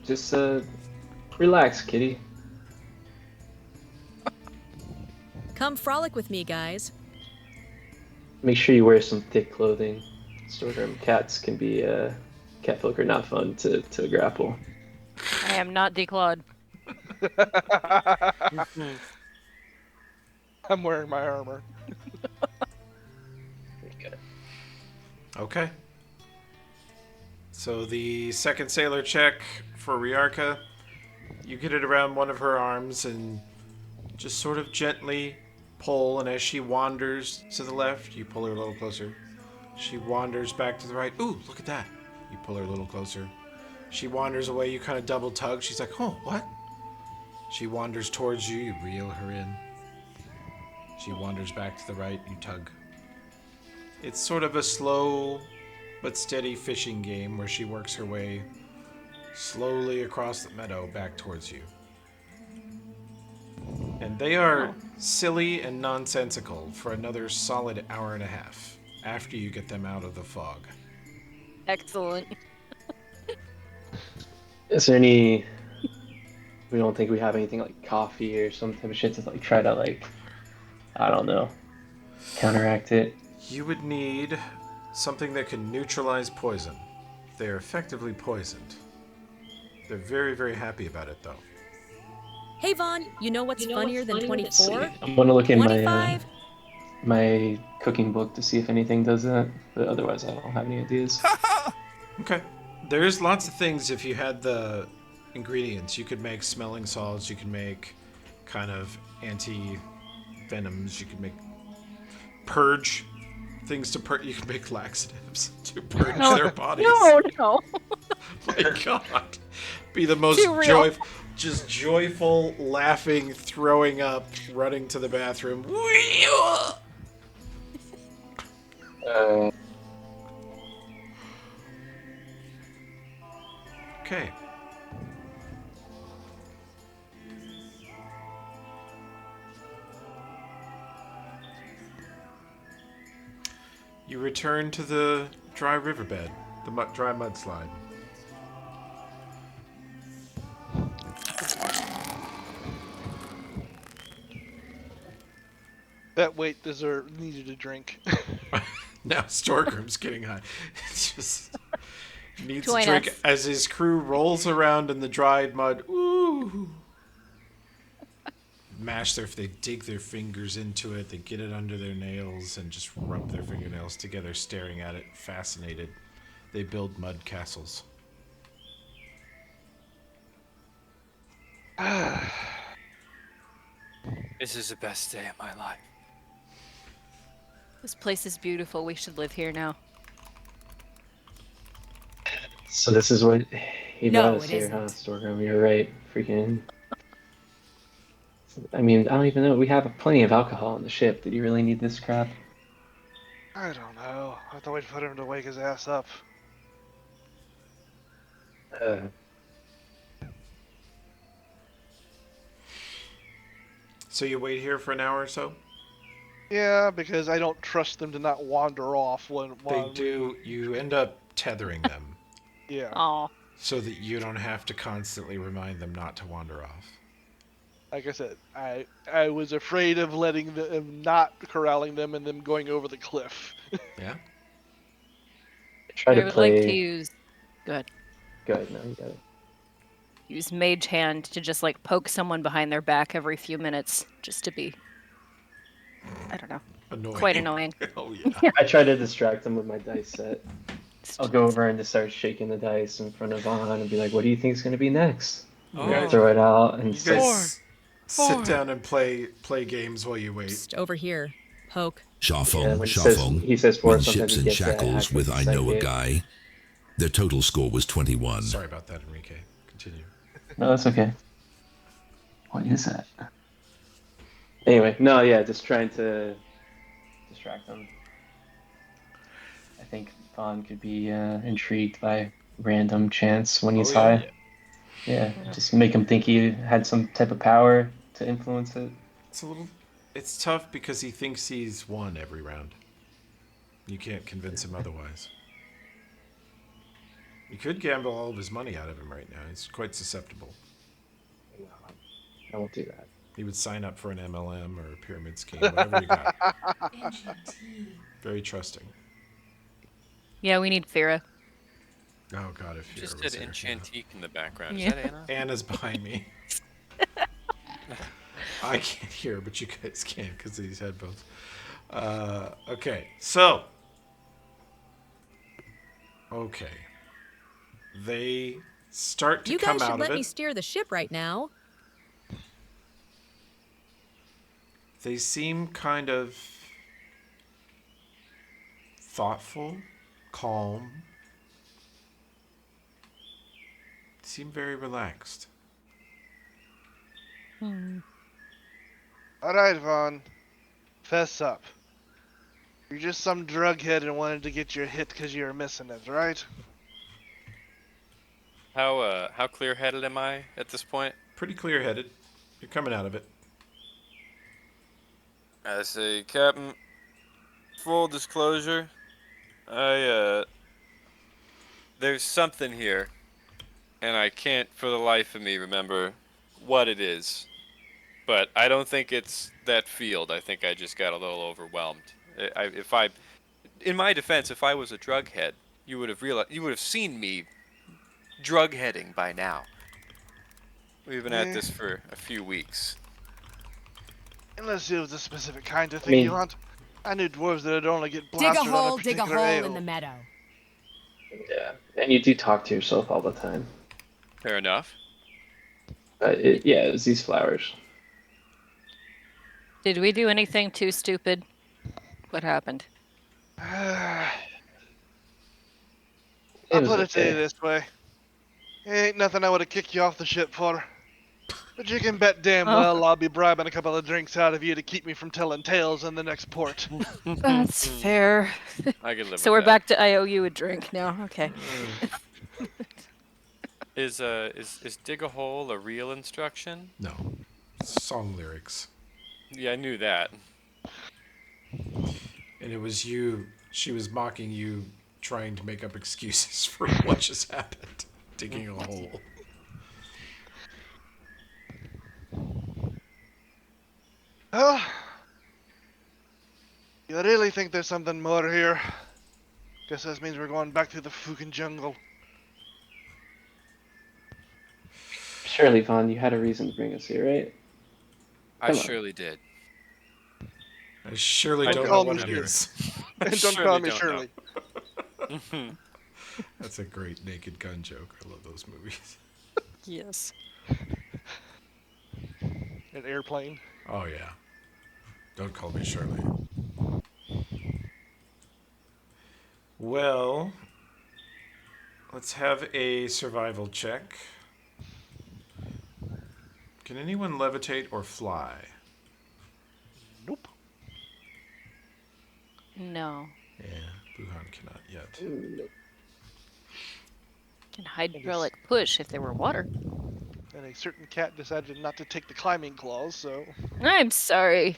Just relax, kitty. Come frolic with me, guys. Make sure you wear some thick clothing. Storgrim, cats can be catfolk are not fun to grapple. I am not declawed. I'm wearing my armor. okay. So the second sailor check for Riarka, you get it around one of her arms and just sort of gently pull, and as she wanders to the left, you pull her a little closer. She wanders back to the right. Ooh, look at that. You pull her a little closer. She wanders away, you kind of double tug. She's like, oh, what? She wanders towards you, you reel her in. She wanders back to the right, you tug. It's sort of a slow but steady fishing game where she works her way slowly across the meadow back towards you. And they are silly and nonsensical for another solid hour and a half after you get them out of the fog. Excellent. Is there any? We don't think we have anything like coffee or some type of shit to like try to like, I don't know, counteract it. You would need something that can neutralize poison. They are effectively poisoned. They're very, very happy about it, though. Hey Vaughn, you know what's funnier than 24? I'm gonna look in my 25? my cooking book to see if anything does that, but otherwise I don't have any ideas. Okay. There's lots of things if you had the ingredients. You could make smelling salts, you could make kind of anti-venoms, you could make purge things to purge. You could make laxatives to purge their bodies. No. My God. Be the most Too real. joyful, laughing, throwing up, running to the bathroom. Okay. You return to the dry riverbed, the dry mudslide. That weight needed a drink. Now Storgrim's getting high. It's just needs Join a drink us. as his crew rolls around in the dried mud. Ooh. They dig their fingers into it, they get it under their nails and just rub their fingernails together, staring at it, fascinated. They build mud castles. This is the best day of my life. This place is beautiful. We should live here now. So this is what he No, brought us it here, isn't. huh, Storgrim? You're right. Freaking. I mean, I don't even know. We have plenty of alcohol on the ship. Did you really need this crap? I don't know. I have to wait for him to wake his ass up. So you wait here for an hour or so? Yeah, because I don't trust them to not wander off when They do. You end up tethering them Yeah. Aw. so that you don't have to constantly remind them not to wander off. Like I said, I was afraid of letting them not corralling them and them going over the cliff. Yeah? Try I to would play. like to use. Good. Good. No, you got it. Use Mage Hand to just like poke someone behind their back every few minutes, just to be. I don't know. Annoying. Quite annoying. Oh, yeah. I try to distract him with my dice set. I'll go over and just start shaking the dice in front of Vaughn and be like, "What do you think is going to be next?" Oh. Throw it out and You say, guys sit down and play games while you wait. Just over here. Poke. Yeah, Sharfong, when Sharfong. he says four, When sometimes ships he and gets that shackles accurate with I know a psychic. guy. Their total score was 21. Sorry about that, Enrique. Continue. No, that's okay. What is that? Anyway, no, yeah, just trying to distract him. I think Vaughn could be intrigued by random chance when he's high. Yeah, just make him think he had some type of power to influence it. It's tough because he thinks he's won every round. You can't convince him otherwise. You could gamble all of his money out of him right now. He's quite susceptible. I won't do that. He would sign up for an MLM or a pyramid scheme, whatever you got. Very trusting. Yeah, we need Fira. Oh God, if Just Fira was did there. Enchantique in the background. Yeah. Is that Anna? Anna's behind me. I can't hear, but you guys can because of these headphones. Okay, so. Okay. They start to You come guys should out let of me it. steer the ship right now. They seem kind of thoughtful, calm. Seem very relaxed. All right, Vaughn. Fess up. You're just some drughead and wanted to get your hit because you were missing it, right? How clear-headed am I at this point? Pretty clear-headed. You're coming out of it. I say, Captain, full disclosure, there's something here, and I can't for the life of me remember what it is. But I don't think it's that field. I think I just got a little overwhelmed. In my defense, if I was a drug head, you would have seen me drug heading by now. We've been at this for a few weeks. Unless it was a specific kind of I thing you mean, want. I knew dwarves that would only get Dig a blasted on a hole, dig a particular hole ale. in the meadow. yeah, and you do talk to yourself all the time. Fair enough. Yeah, it was these flowers. Did we do anything too stupid? What happened? It I'll was put it to you okay. this way. Ain't nothing I would have kicked you off the ship for. But you can bet damn well I'll be bribing a couple of drinks out of you to keep me from telling tales in the next port. That's fair. I can live So with we're that. back to I owe you a drink now. Okay. Is dig a hole a real instruction? No. Song lyrics. Yeah, I knew that. And it was you. She was mocking you, trying to make up excuses for what just happened. Digging a hole. Oh, you really think there's something more here? Guess that means we're going back through the fucking jungle. Surely, Vaughn, you had a reason to bring us here, right? I Come on. surely did. I surely And don't know call what me it Shirley. is. And don't call me Shirley. That's a great Naked Gun joke. I love those movies. Yes. An airplane. Oh, yeah. Don't call me Shirley. Well, let's have a survival check. Can anyone levitate or fly? Nope. No. Yeah, Buhan cannot yet. Can hydraulic push if there were water. And a certain cat decided not to take the climbing claws, so... I'm sorry.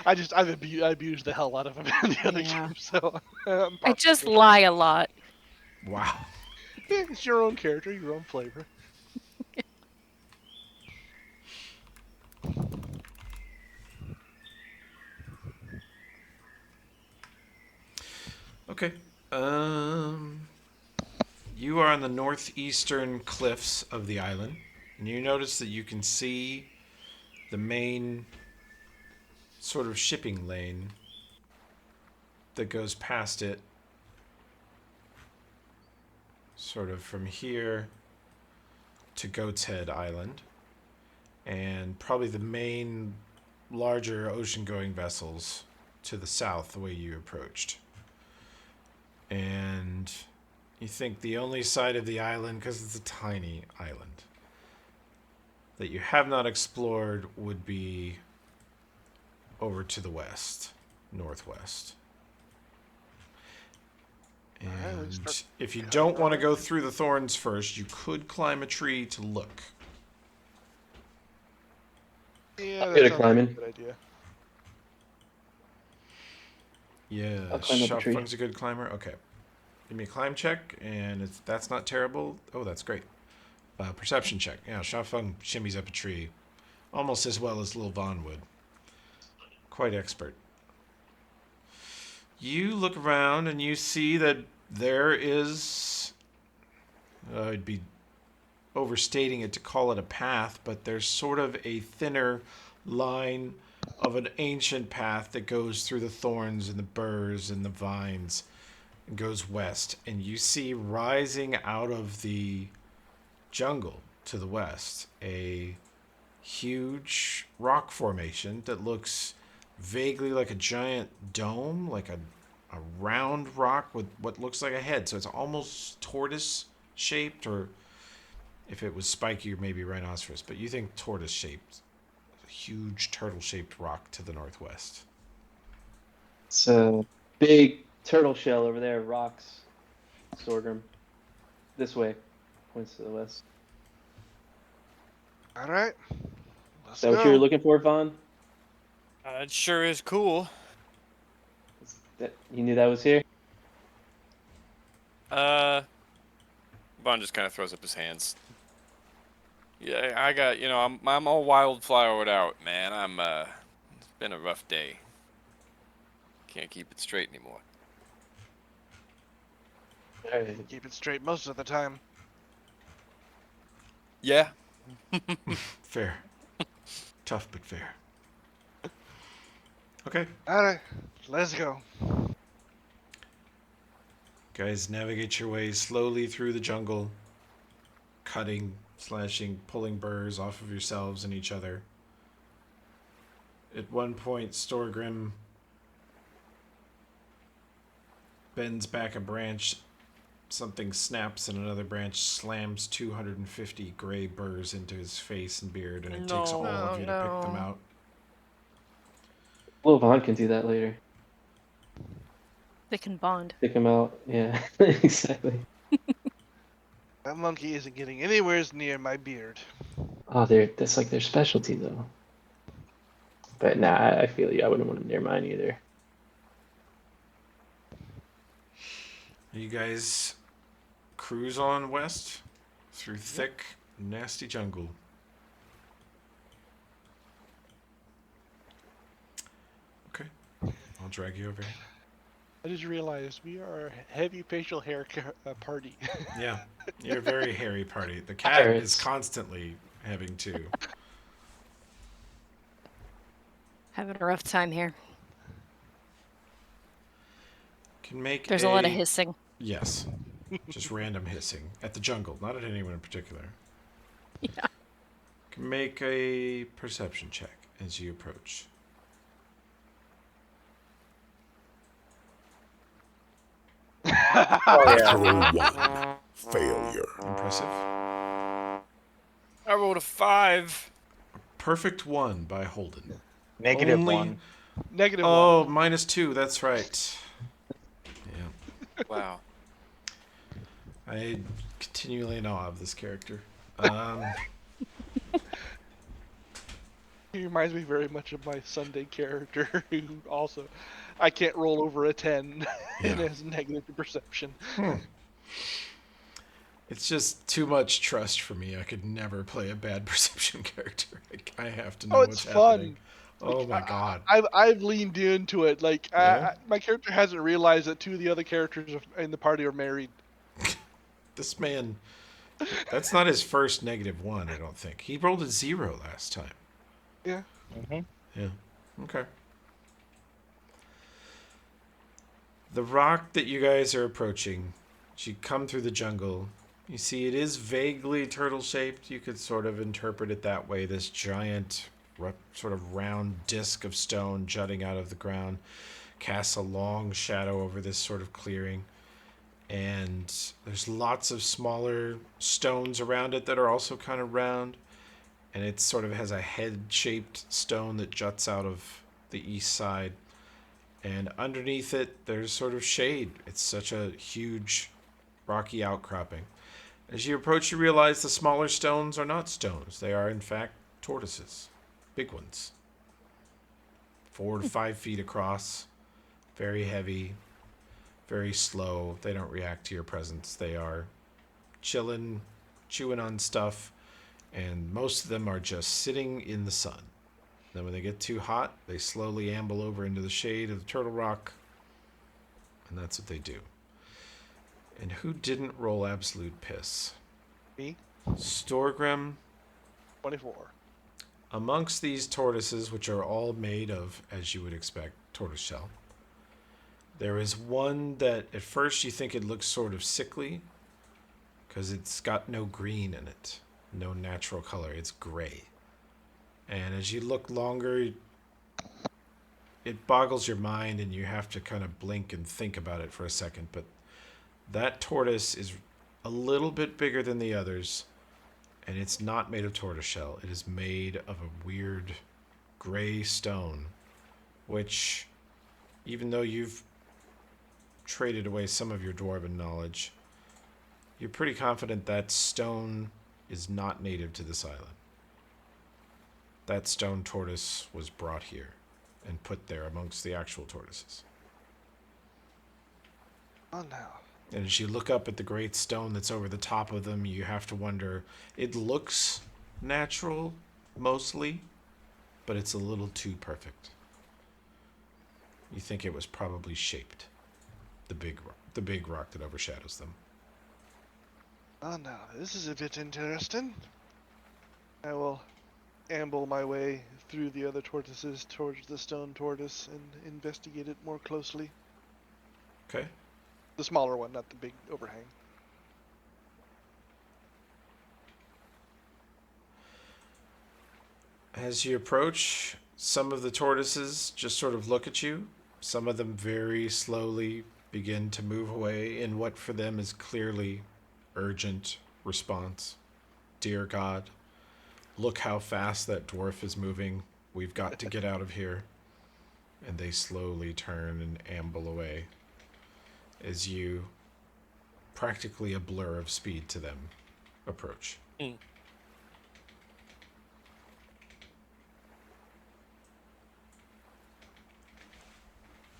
I've abused the hell out of him in the other Yeah. game, so... I just lie a lot. Wow. Yeah, it's your own character, your own flavor. Okay. You are on the northeastern cliffs of the island, and you notice that you can see the main sort of shipping lane that goes past it, sort of from here to Goat's Head Island, and probably the main larger ocean-going vessels to the south, the way you approached. And you think the only side of the island, because it's a tiny island, that you have not explored would be over to the west, northwest. And if you don't want to go through the thorns first, you could climb a tree to look. Yeah, I'm that good at sounds climbing. like a good idea. Yeah, I'll climb up a tree. Shopfung's a good climber. Okay. Give me a climb check, and if that's not terrible. Oh, that's great. Perception check. Yeah, Shopfung shimmies up a tree almost as well as Lil Vaughn would. Quite expert. You look around and you see that there is... it'd be overstating it to call it a path, but there's sort of a thinner line of an ancient path that goes through the thorns and the burrs and the vines and goes west. And you see rising out of the jungle to the west a huge rock formation that looks vaguely like a giant dome, like a round rock with what looks like a head. So it's almost tortoise shaped, or if it was spiky, maybe rhinoceros, but you think tortoise shaped. huge turtle-shaped rock to the northwest. It's a big turtle shell over there. Rocks. Sorghum. This way. Points to the west. All right. Is Let's that what you were go. looking for, Vaughn? It sure is cool. You knew that was here? Vaughn just kind of throws up his hands. Yeah, I got, I'm all wildflowered out, man. It's been a rough day. Can't keep it straight anymore. All right. Keep it straight most of the time. Yeah. Fair. Tough, but fair. Okay. All right. Let's go. Guys, navigate your way slowly through the jungle, cutting, slashing, pulling burrs off of yourselves and each other. At one point, Storgrim bends back a branch. Something snaps and another branch slams 250 gray burrs into his face and beard, and it takes all of you to pick them out. Well, Vaughn can do that later. They can bond. Pick him out. Yeah, exactly. That monkey isn't getting anywhere near my beard. Oh, that's like their specialty, though. But nah, I feel you. I wouldn't want him near mine either. You guys cruise on west through thick, nasty jungle. Okay, I'll drag you over here. I just realized we are a heavy facial hair party. Yeah, you're a very hairy party. The cat is constantly having to. Having a rough time here. Can make There's a lot of hissing. Yes. Just random hissing at the jungle, not at anyone in particular. Yeah. Can make a perception check as you approach. Natural 1. Failure. Impressive. I rolled a 5. Perfect 1 by Holden. Negative Only... 1. Negative 1. Oh, -2, that's right. Yeah. Wow. I continually in awe of this character. He reminds me very much of my Sunday character, who also, I can't roll over a 10 and has negative perception. It's just too much trust for me. I could never play a bad perception character. I have to know what's happening. Oh my god. I've leaned into it. Like my character hasn't realized that 2 of the other characters in the party are married. This man, that's not his first -1, I don't think. He rolled a 0 last time. Yeah. Yeah. Okay. The rock that you guys are approaching, as you come through the jungle, you see it is vaguely turtle-shaped. You could sort of interpret it that way. This giant, sort of round disc of stone jutting out of the ground casts a long shadow over this sort of clearing. And there's lots of smaller stones around it that are also kind of round. And it sort of has a head-shaped stone that juts out of the east side. And underneath it, there's sort of shade. It's such a huge rocky outcropping. As you approach, you realize the smaller stones are not stones. They are, in fact, tortoises. Big ones. 4 to 5 feet across. Very heavy. Very slow. They don't react to your presence. They are chilling, chewing on stuff. And most of them are just sitting in the sun. Then when they get too hot, they slowly amble over into the shade of the turtle rock. And that's what they do. And who didn't roll absolute piss? Me. Storgrim. 24. Amongst these tortoises, which are all made of, as you would expect, tortoiseshell, there is one that at first you think it looks sort of sickly because it's got no green in it. No natural color. It's gray. And as you look longer, it boggles your mind and you have to kind of blink and think about it for a second. But that tortoise is a little bit bigger than the others, and it's not made of tortoiseshell. It is made of a weird gray stone, which, even though you've traded away some of your dwarven knowledge, you're pretty confident that stone is not native to this island. That stone tortoise was brought here and put there amongst the actual tortoises. Oh no. And as you look up at the great stone that's over the top of them, you have to wonder, it looks natural, mostly, but it's a little too perfect. You think it was probably shaped, the big rock that overshadows them. Oh no, this is a bit interesting. I will amble my way through the other tortoises towards the stone tortoise and investigate it more closely. Okay. The smaller one, not the big overhang. As you approach, some of the tortoises just sort of look at you. Some of them very slowly begin to move away in what for them is clearly urgent response. Dear God, look how fast that dwarf is moving. We've got to get out of here. And they slowly turn and amble away as you, practically a blur of speed to them, approach.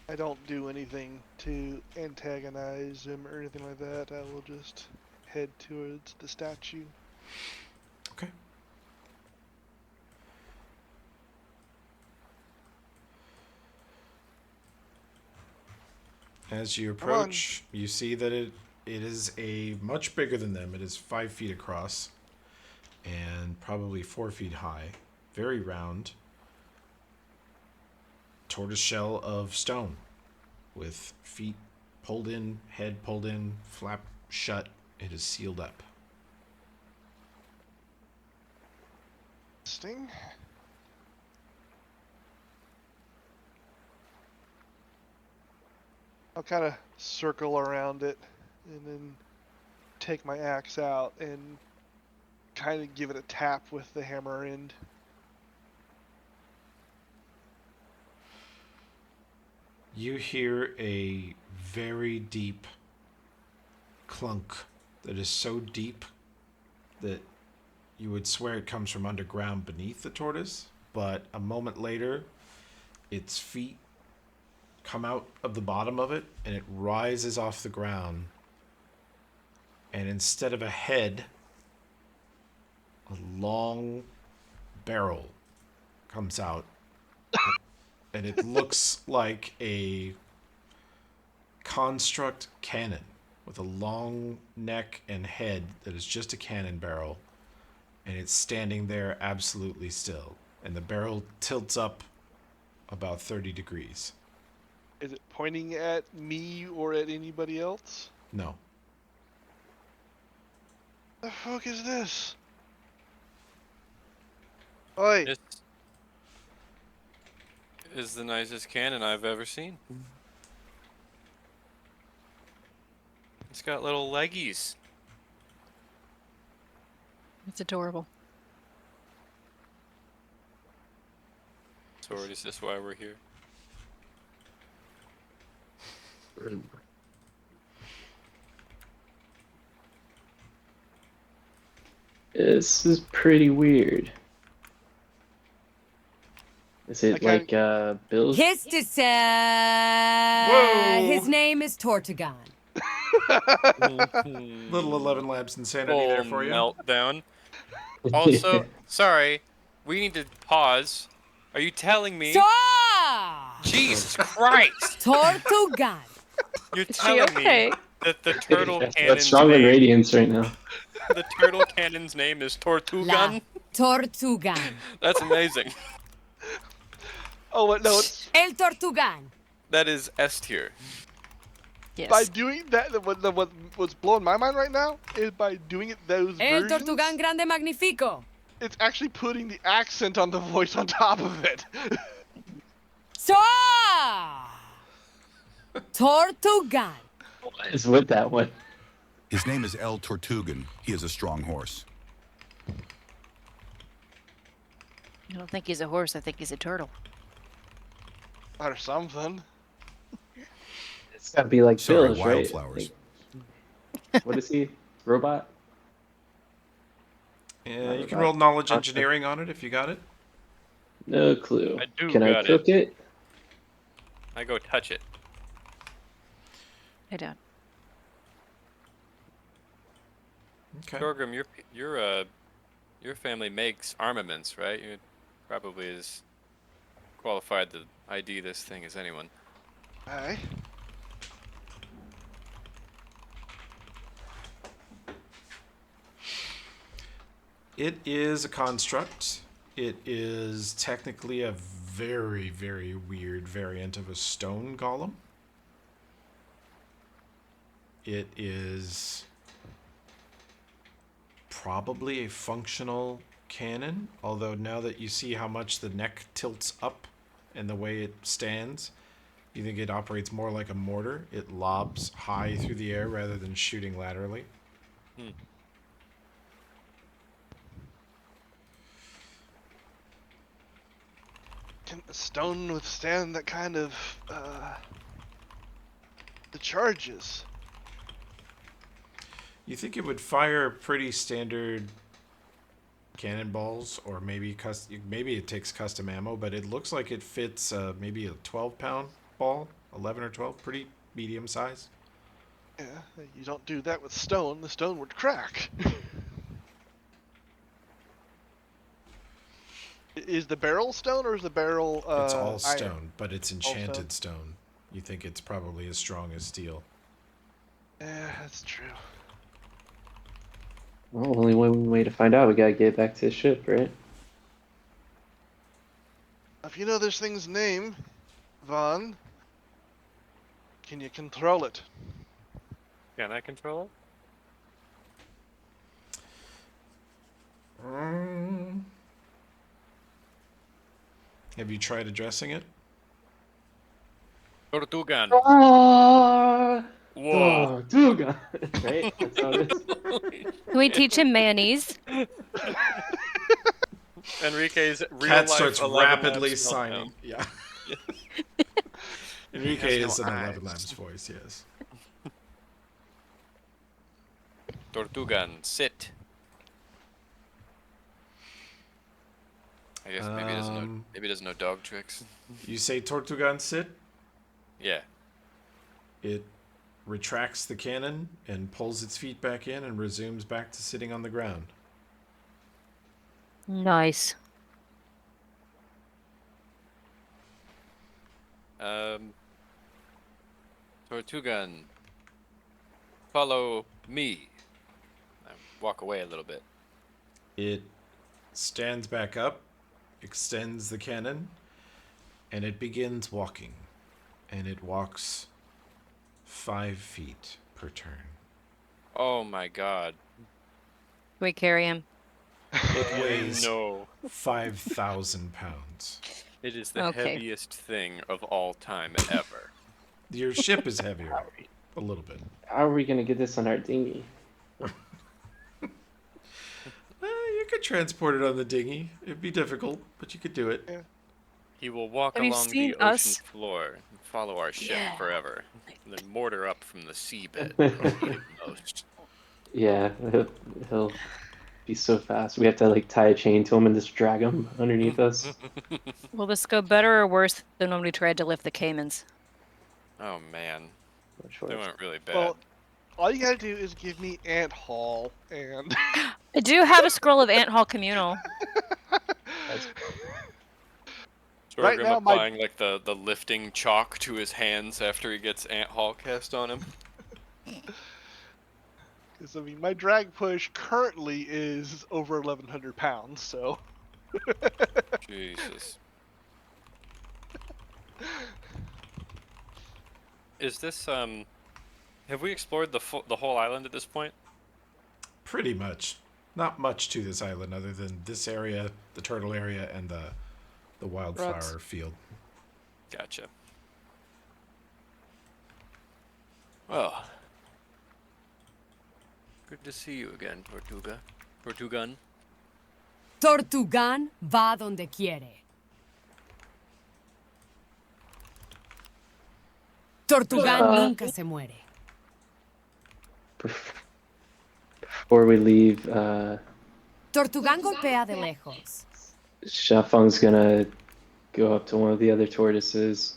I don't do anything to antagonize him or anything like that. I will just head towards the statue. Okay. As you approach, you see that it is a much bigger than them. It is 5 feet across and probably 4 feet high. Very round. Tortoise shell of stone with feet pulled in, head pulled in, flap shut. It is sealed up. Sting. I'll kind of circle around it and then take my axe out and kind of give it a tap with the hammer end. You hear a very deep clunk that is so deep that you would swear it comes from underground beneath the tortoise, but a moment later, its feet come out of the bottom of it and it rises off the ground, and instead of a head, a long barrel comes out, and it looks like a construct cannon with a long neck and head that is just a cannon barrel, and it's standing there absolutely still, and the barrel tilts up about 30 degrees. Is it pointing at me or at anybody else? No. The fuck is this? Oi! This is the nicest cannon I've ever seen. It's got little leggies. It's adorable. So is this why we're here? This is pretty weird. Is it like Bill's? His name is Tortugan. Little 11 Labs insanity there for you. Meltdown. Also, sorry, we need to pause. Are you telling me? Jesus Christ! Tortugan. You're telling me that the turtle That's cannon's stronger name, radiance right now. the turtle cannon's name is Tortugan? Tortugan. That's amazing. Oh, no, it's... El Tortugan. That is S tier. Yes. By doing that, what's blowing my mind right now is by doing it those El versions, Tortugan Grande Magnifico. it's actually putting the accent on the voice on top of it. Tortugan. What is with that one? His name is El Tortugan. He is a strong horse. I don't think he's a horse. I think he's a turtle. Or something. It's got to be like Sorry, Bill's, right? wildflowers. What is he? Robot? Yeah, Not you can robot. roll knowledge Monster. engineering on it if you got it. No clue. I do Can I got cook it? I go touch it. I don't. Okay. Torgrim, your family makes armaments, right? You're probably as qualified to ID this thing as anyone. Aye. It is a construct. It is technically a very, very weird variant of a stone golem. It is probably a functional cannon, although now that you see how much the neck tilts up and the way it stands, you think it operates more like a mortar. It lobs high through the air rather than shooting laterally. Hmm. Can a stone withstand that kind of the charges? You think it would fire pretty standard cannonballs, or maybe it takes custom ammo, but it looks like it fits maybe a 12-pound ball, 11 or 12, pretty medium size. Yeah, you don't do that with stone. The stone would crack. Is the barrel stone or is the barrel It's all iron? stone, but it's All stone. enchanted stone. You think it's probably as strong as steel. Yeah, that's true. Well, only one way to find out. We gotta get back to the ship, right? If you know this thing's name, Vaughn, can you control it? Can I control it? Have you tried addressing it? Tortugan. Oh, Whoa. Duga. Right? That's how it is. Can we teach him mayonnaise? Enrique's real Cat life starts 11 rapidly Labs signing. meltdown. Yeah. He Enrique has is no an 11 eyes. Labs voice, yes. Tortugan, sit. I guess maybe he doesn't know. Maybe he doesn't know dog tricks. You say Tortugan sit, Yeah. it retracts the cannon and pulls its feet back in and resumes back to sitting on the ground. Nice. Tortugan, follow me. I walk away a little bit. It stands back up, extends the cannon, and it begins walking. And it walks 5 feet per turn. Oh my god. Can we carry him? It weighs No. 5,000 pounds. It is the Okay. heaviest thing of all time ever. Your ship is heavier, a little bit. How are we gonna get this on our dinghy? You could transport it on the dinghy. It'd be difficult, but you could do it. Yeah. He will walk Have you along seen the ocean us? floor and follow our ship Yeah. forever, and then mortar up from the seabed. Probably most. Yeah, he'll be so fast. We have to like tie a chain to him and just drag him underneath us. Will this go better or worse than when we tried to lift the Caymans? Oh man, Not sure. they went really bad. Well, all you gotta do is give me Ant Hall, and I do have a scroll of Ant Hall Communal. right Sorghum now, my- applying like the lifting chalk to his hands after he gets ant hall cast on him. because I mean my drag push currently is over 1,100 pounds, so Jesus. Is this have we explored the whole island at this point? Pretty much. Not much to this island other than this area, the turtle area, and the wildflower Rocks. field. Gotcha. Well, good to see you again, Tortugan. Tortugan va donde quiere. Tortugan nunca se muere. Before we leave, Tortugan golpea de lejos. Shafung's gonna go up to one of the other tortoises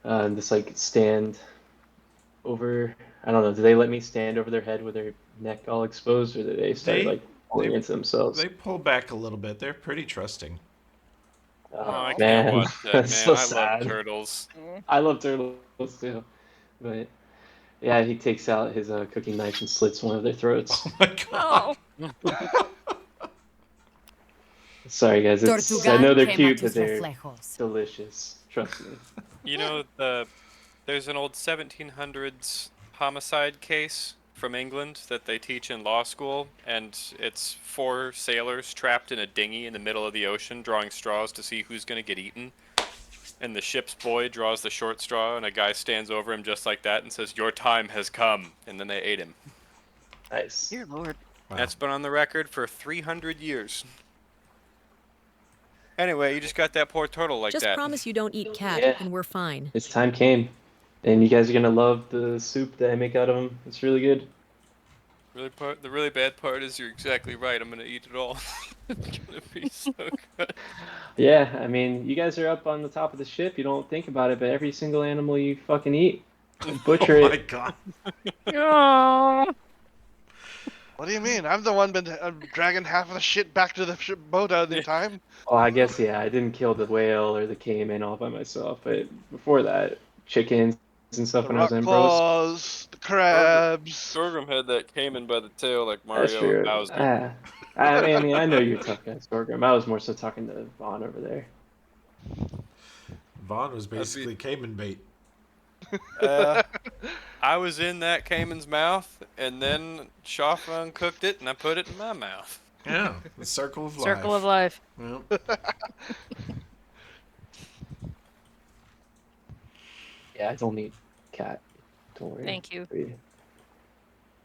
and just like stand over. I don't know. Do they let me stand over their head with their neck all exposed, or do they start like pulling into themselves? They pull back a little bit. They're pretty trusting. Oh, I man, can't watch that, that's man. so I sad. love turtles. I love turtles too, but yeah, he takes out his cooking knife and slits one of their throats. Oh my god! Oh. Sorry guys, I know they're cute, but they're delicious. Trust me. You know, there's an old 1700s homicide case from England that they teach in law school, and it's 4 sailors trapped in a dinghy in the middle of the ocean drawing straws to see who's going to get eaten. And the ship's boy draws the short straw, and a guy stands over him just like that and says, "Your time has come." And then they ate him. Nice. Dear Lord. Wow. That's been on the record for 300 years. Anyway, you just got that poor turtle like Just that. promise you don't eat cat, Yeah. and we're fine. Its time came, and you guys are gonna love the soup that I make out of them. It's really good. The really bad part is you're exactly right. I'm gonna eat it all. It's gonna be so good. Yeah, I mean, you guys are up on the top of the ship. You don't think about it, but every single animal you fucking eat, you butcher Oh it. my god! Oh. What do you mean? I'm the one been dragging half of the shit back to the boat out of the time. Oh, I guess yeah. I didn't kill the whale or the caiman all by myself, but before that, chickens and stuff The when I was rock in Ambrose. claws, the crabs. Sorghum had that caiman by the tail like That's Mario true. and Bowser. I mean, I know you're a tough guy, Sorghum. I was more so talking to Vaughn over there. Vaughn was basically caiman bait. I was in that caiman's mouth, and then Shafung cooked it, and I put it in my mouth. Yeah, the circle of life. Circle of life. Yep. Yeah, I don't need cat. Don't worry. Thank you.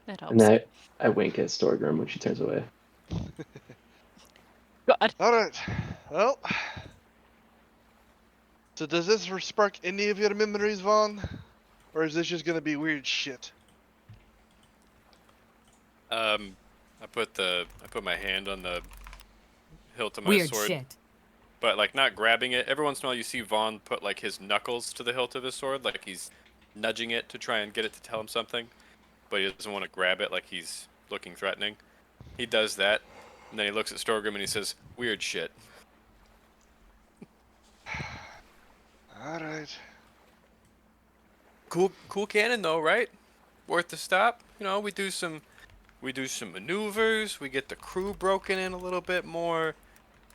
That helps. And then I wink at Storgrim when she turns away. God. All right. Well. So does this spark any of your memories, Vaughn? Or is this just gonna be weird shit? I put my hand on the hilt of my Weird sword. shit. But like not grabbing it. Every once in a while you see Vaughn put like his knuckles to the hilt of his sword, like he's nudging it to try and get it to tell him something. But he doesn't want to grab it like he's looking threatening. He does that, and then he looks at Storgrim and he says, "Weird shit." Alright. Cool cannon though, right? Worth the stop. You know, we do some maneuvers, we get the crew broken in a little bit more.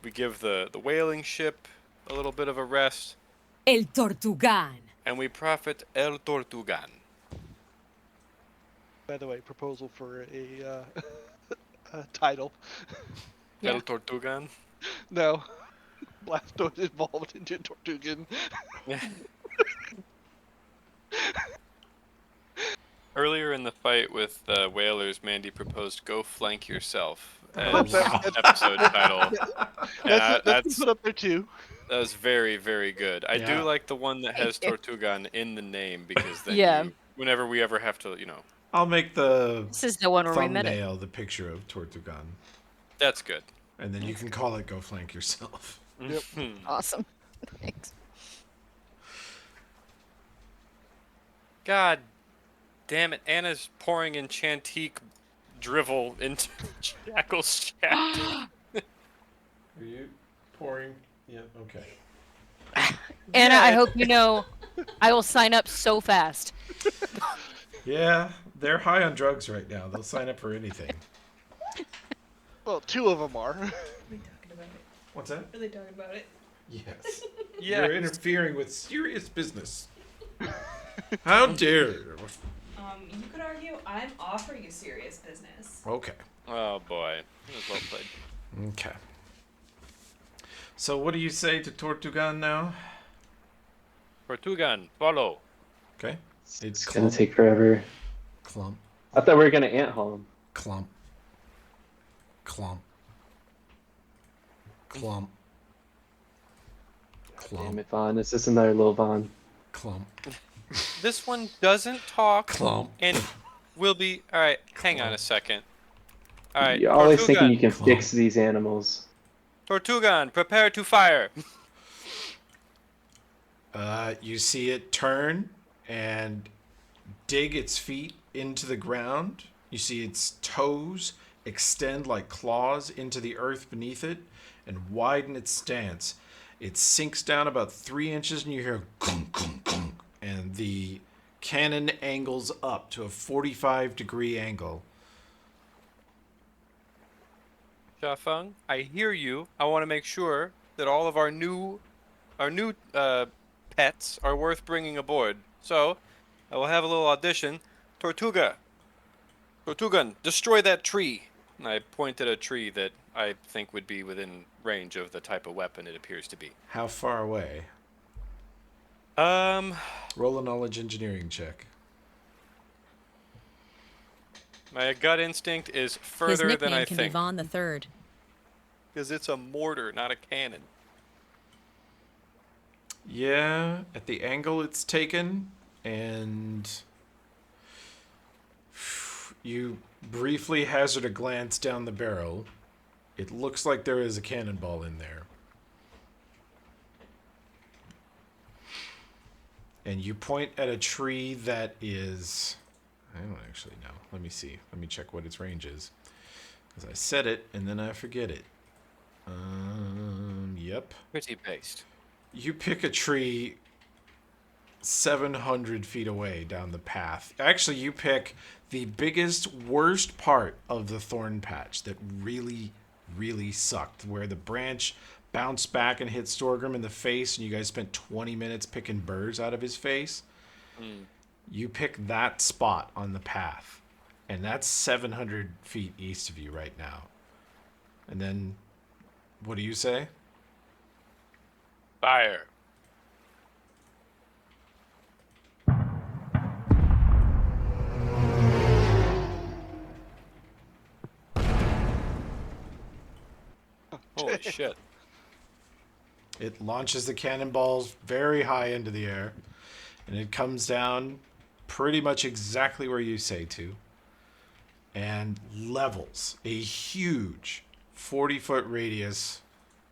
We give the whaling ship a little bit of a rest. El Tortugan. And we profit El Tortugan. By the way, proposal for a title. Yeah. El Tortugan? No. Blastoise evolved into Tortugan. Yeah. Earlier in the fight with the whalers, Mandy proposed "Go flank yourself" as episode title. That's put up there too. That was very, very good. I Yeah. do like the one that has Tortugan in the name because then Yeah. whenever we ever have to, I'll make the This is the one where we met it. thumbnail the picture of Tortugan, that's good. and then you can call it "Go Flank Yourself." Yep. Awesome. Thanks. God damn it, Anna's pouring in Chantique drivel into Shackles' chat. Are you pouring? Yeah. Okay. Anna, I hope you know I will sign up so fast. Yeah, they're high on drugs right now. They'll sign up for anything. Well, 2 of them are. Are we talking about it? What's that? Are they talking about it? Yes. Yeah. You're interfering with serious business. How dare you? You could argue I'm offering a serious business. Okay. Oh boy, that was well played. Okay. So what do you say to Tortugan now? Tortugan, follow. Okay. It's gonna take forever. Clump. I thought we were gonna ant haul him. Clump. Clump. Clump. Clump. Damn it, Vaughn. It's just another little Vaughn. Clump. This one doesn't talk. Clump. And will be. All right, hang on a second. All right, You're always thinking you Tortugan. can fix these animals. Tortugan, prepare to fire. You see it turn and dig its feet into the ground. You see its toes extend like claws into the earth beneath it and widen its stance. It sinks down about 3 inches and you hear gunk, gunk, gunk, and the cannon angles up to a 45-degree angle. Shafeng, I hear you. I want to make sure that all of our new pets are worth bringing aboard. So, I will have a little audition. Tortugan, destroy that tree. And I point at a tree that I think would be within range of the type of weapon it appears to be. How far away? Roll a knowledge engineering check. My gut instinct is His further nickname than I can think. be Vaughn the Third. Because it's a mortar, not a cannon. Yeah, at the angle it's taken, and you briefly hazard a glance down the barrel. It looks like there is a cannonball in there. And you point at a tree that is... I don't actually know. Let me see. Let me check what its range is. Because I said it, and then I forget it. Yep. Pretty based. You pick a tree 700 feet away down the path. Actually, you pick the biggest, worst part of the thorn patch that really, really sucked, where the branch bounced back and hit Storgrim in the face, and you guys spent 20 minutes picking burrs out of his face. You pick that spot on the path, and that's 700 feet east of you right now. And then, what do you say? Fire. Holy shit. It launches the cannonballs very high into the air, and it comes down pretty much exactly where you say to, and levels a huge 40-foot radius,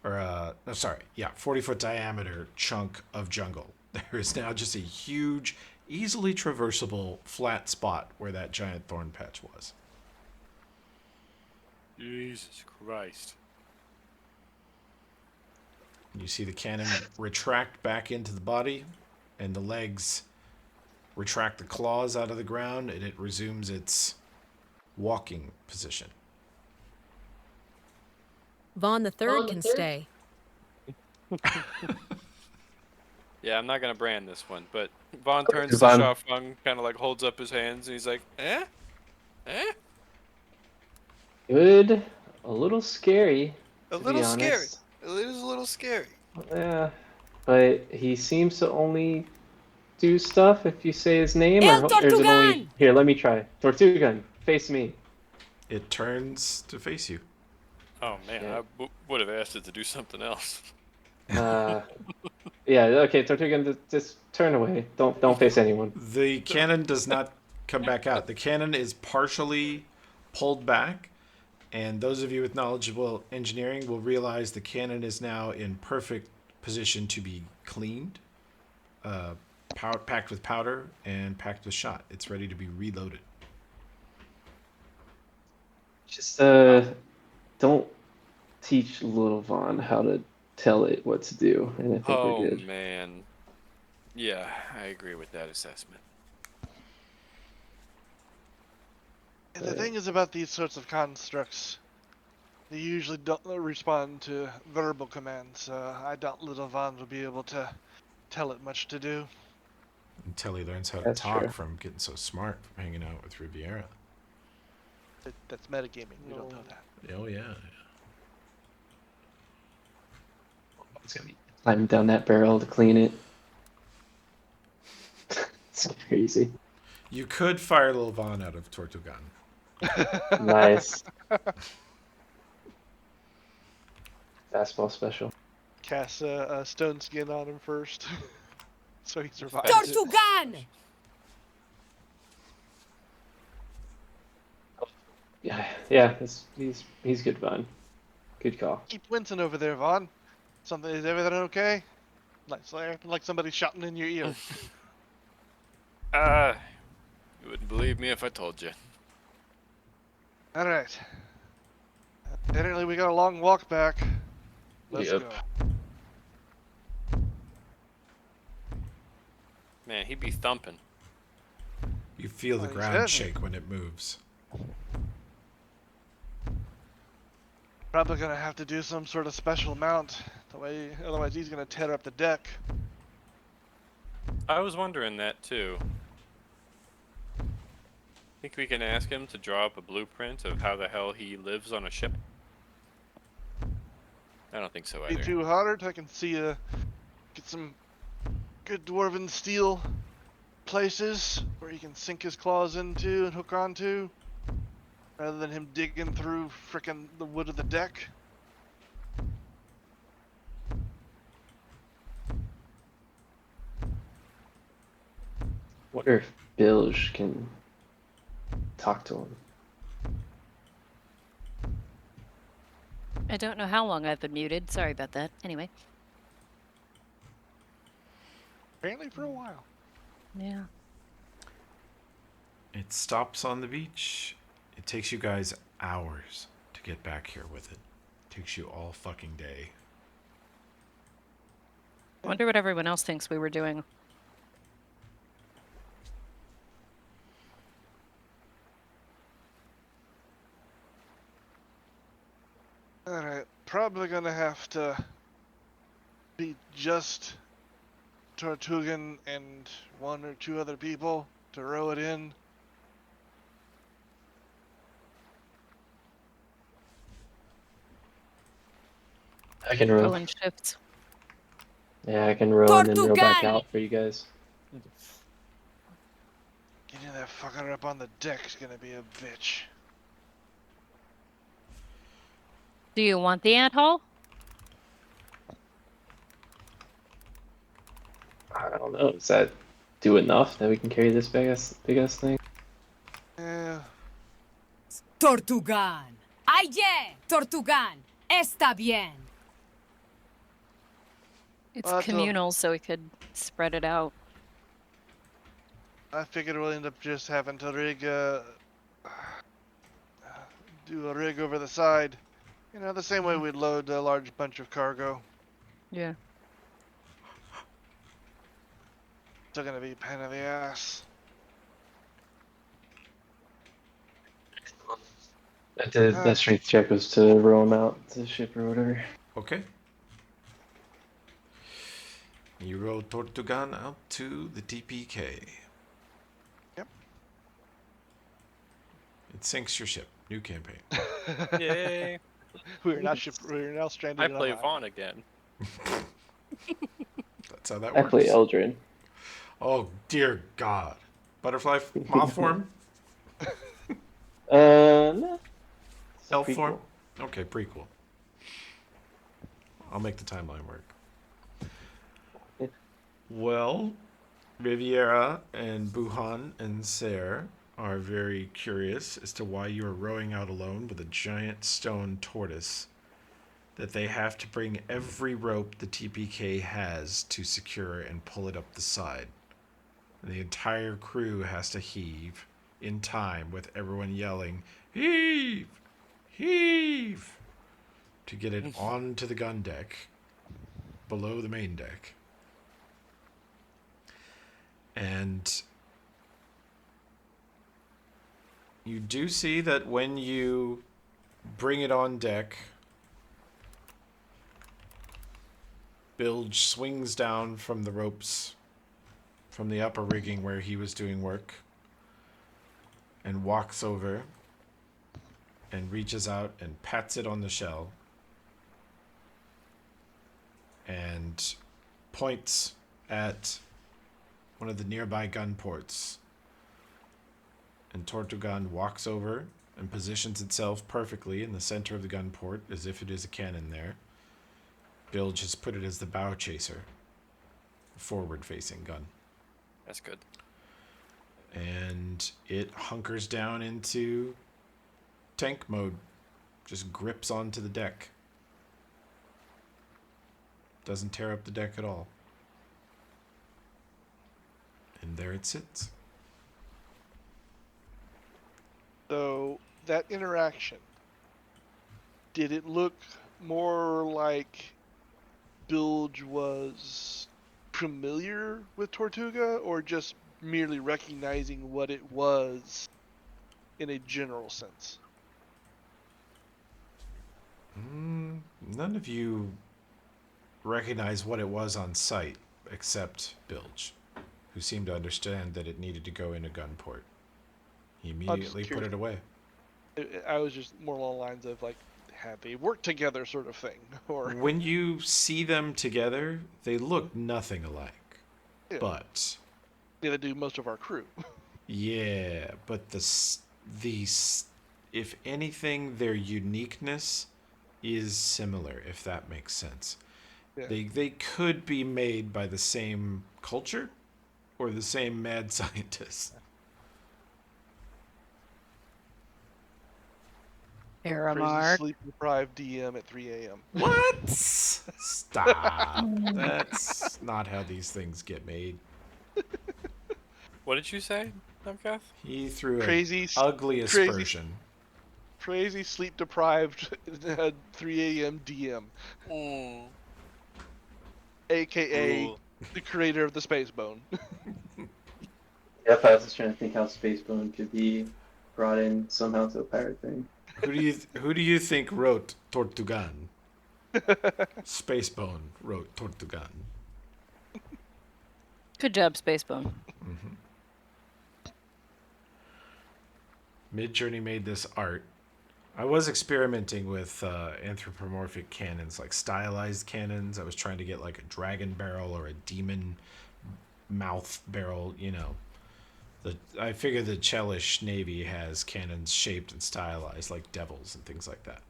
or 40-foot diameter chunk of jungle. There is now just a huge, easily traversable flat spot where that giant thorn patch was. Jesus Christ. You see the cannon retract back into the body, and the legs retract the claws out of the ground, and it resumes its walking position. Vaughn the Third can stay. Yeah, I'm not gonna brand this one, but Vaughn turns to Vaughn. Shafeng, kind of like holds up his hands, and he's like, "Eh, eh." Good. A little scary. A to little be scary. honest. It is a little scary. Yeah, but he seems to only do stuff if you say his name, El or is it only... Tortugan! Here, let me try. Tortugan, face me. It turns to face you. Oh man, Yeah. I would have asked it to do something else. Yeah, okay, Tortugan, just turn away. Don't face anyone. The cannon does not come back out. The cannon is partially pulled back, and those of you with knowledgeable engineering will realize the cannon is now in perfect position to be cleaned, packed with powder, and packed with shot. It's ready to be reloaded. Just don't teach little Vaughn how to tell it what to do, and I think Oh we're good. man. Yeah, I agree with that assessment. And the thing is about these sorts of constructs, they usually don't respond to verbal commands. I doubt little Vaughn will be able to tell it much to do. Until he learns how to That's talk true. from getting so smart from hanging out with Riviera. That's metagaming. We don't know that. Oh, yeah. It's gonna be climbing down that barrel to clean it. It's crazy. You could fire Lil Vaughn out of Tortugan. Nice. Fastball special. Cast a stone skin on him first, so he survives it. Tortugan! Yeah. He's good fun. Good call. Keep wincing over there, Vaughn. Is everything okay? Like somebody's shouting in your ear. You wouldn't believe me if I told you. All right. Apparently, we got a long walk back. Let's Yep. go. Man, he'd be thumping. You feel the he's ground heavy. shake when it moves. Probably gonna have to do some sort of special mount. Otherwise he's gonna tear up the deck. I was wondering that too. Think we can ask him to draw up a blueprint of how the hell he lives on a ship? I don't think so Be either. too hard. I can see get some good dwarven steel places where he can sink his claws into and hook onto, rather than him digging through frickin' the wood of the deck. Wonder if Bilge can talk to him. I don't know how long I've been muted. Sorry about that. Anyway. Apparently for a while. Yeah. It stops on the beach. It takes you guys hours to get back here with it. Takes you all fucking day. I wonder what everyone else thinks we were doing. Alright, probably gonna have to be just Tortugan and one or two other people to row it in. I can row. Go in shifts. Yeah, I can row and then row back Tortugan! out for you guys. Getting that fucker up on the deck's gonna be a bitch. Do you want the ant-hole? I don't know. Does that do enough that we can carry this big ass thing? Yeah. Tortugan! Aye, Tortugan! Está bien! It's Well, communal, so we could spread it out. I figured we'll end up just having to rig do a rig over the side. You know, the same way we'd load a large bunch of cargo. Yeah. Still gonna be a pain in the ass. That strength check was to row him out to the ship or whatever. Okay. You roll Tortugan out to the TPK. Yep. It sinks your ship. New campaign. Yay! We're now stranded. I on play an island. Vaughn again. That's how that I works. play Eldrin. Oh, dear God. Butterfly moth form? No. Elf Prequel. form? Okay, prequel. I'll make the timeline work. Well, Riviera and Buhan and Ser are very curious as to why you are rowing out alone with a giant stone tortoise that they have to bring every rope the TPK has to secure and pull it up the side. And the entire crew has to heave in time with everyone yelling, "Heave! Heave!" to get it onto the gun deck below the main deck. And you do see that when you bring it on deck, Bilge swings down from the ropes from the upper rigging where he was doing work and walks over and reaches out and pats it on the shell and points at one of the nearby gun ports. And Tortugan walks over and positions itself perfectly in the center of the gun port as if it is a cannon there Bilge has put it as the bow chaser. Forward-facing gun. That's good. And it hunkers down into tank mode. Just grips onto the deck. Doesn't tear up the deck at all. And there it sits. So that interaction, did it look more like Bilge was familiar with Tortuga, or just merely recognizing what it was in a general sense? None of you recognize what it was on sight, except Bilge, who seemed to understand that it needed to go in a gun port. He immediately put it away. I was just more along the lines of, like, had they worked together sort of thing. Or when you see them together, they look nothing alike. Yeah. But yeah, they do most of our crew. yeah, but if anything, their uniqueness is similar, if that makes sense. Yeah. They could be made by the same culture or the same mad scientist. Aramark. Sleep deprived DM at 3 a.m. What? Stop. That's not how these things get made. What did you say, Novkath? He threw Crazy, an ugly aspersion. Crazy sleep deprived 3 a.m. DM. AKA Ooh. the creator of the Space Bone. Yep, I was just trying to think how Spacebone could be brought in somehow to a pirate thing. Who do you think wrote Tortugan? Spacebone wrote Tortugan. Good job, Spacebone. Mm-hmm. Midjourney made this art. I was experimenting with anthropomorphic cannons, like stylized cannons. I was trying to get like a dragon barrel or a demon mouth barrel, you know. I figure the Chelish Navy has cannons shaped and stylized like devils and things like that.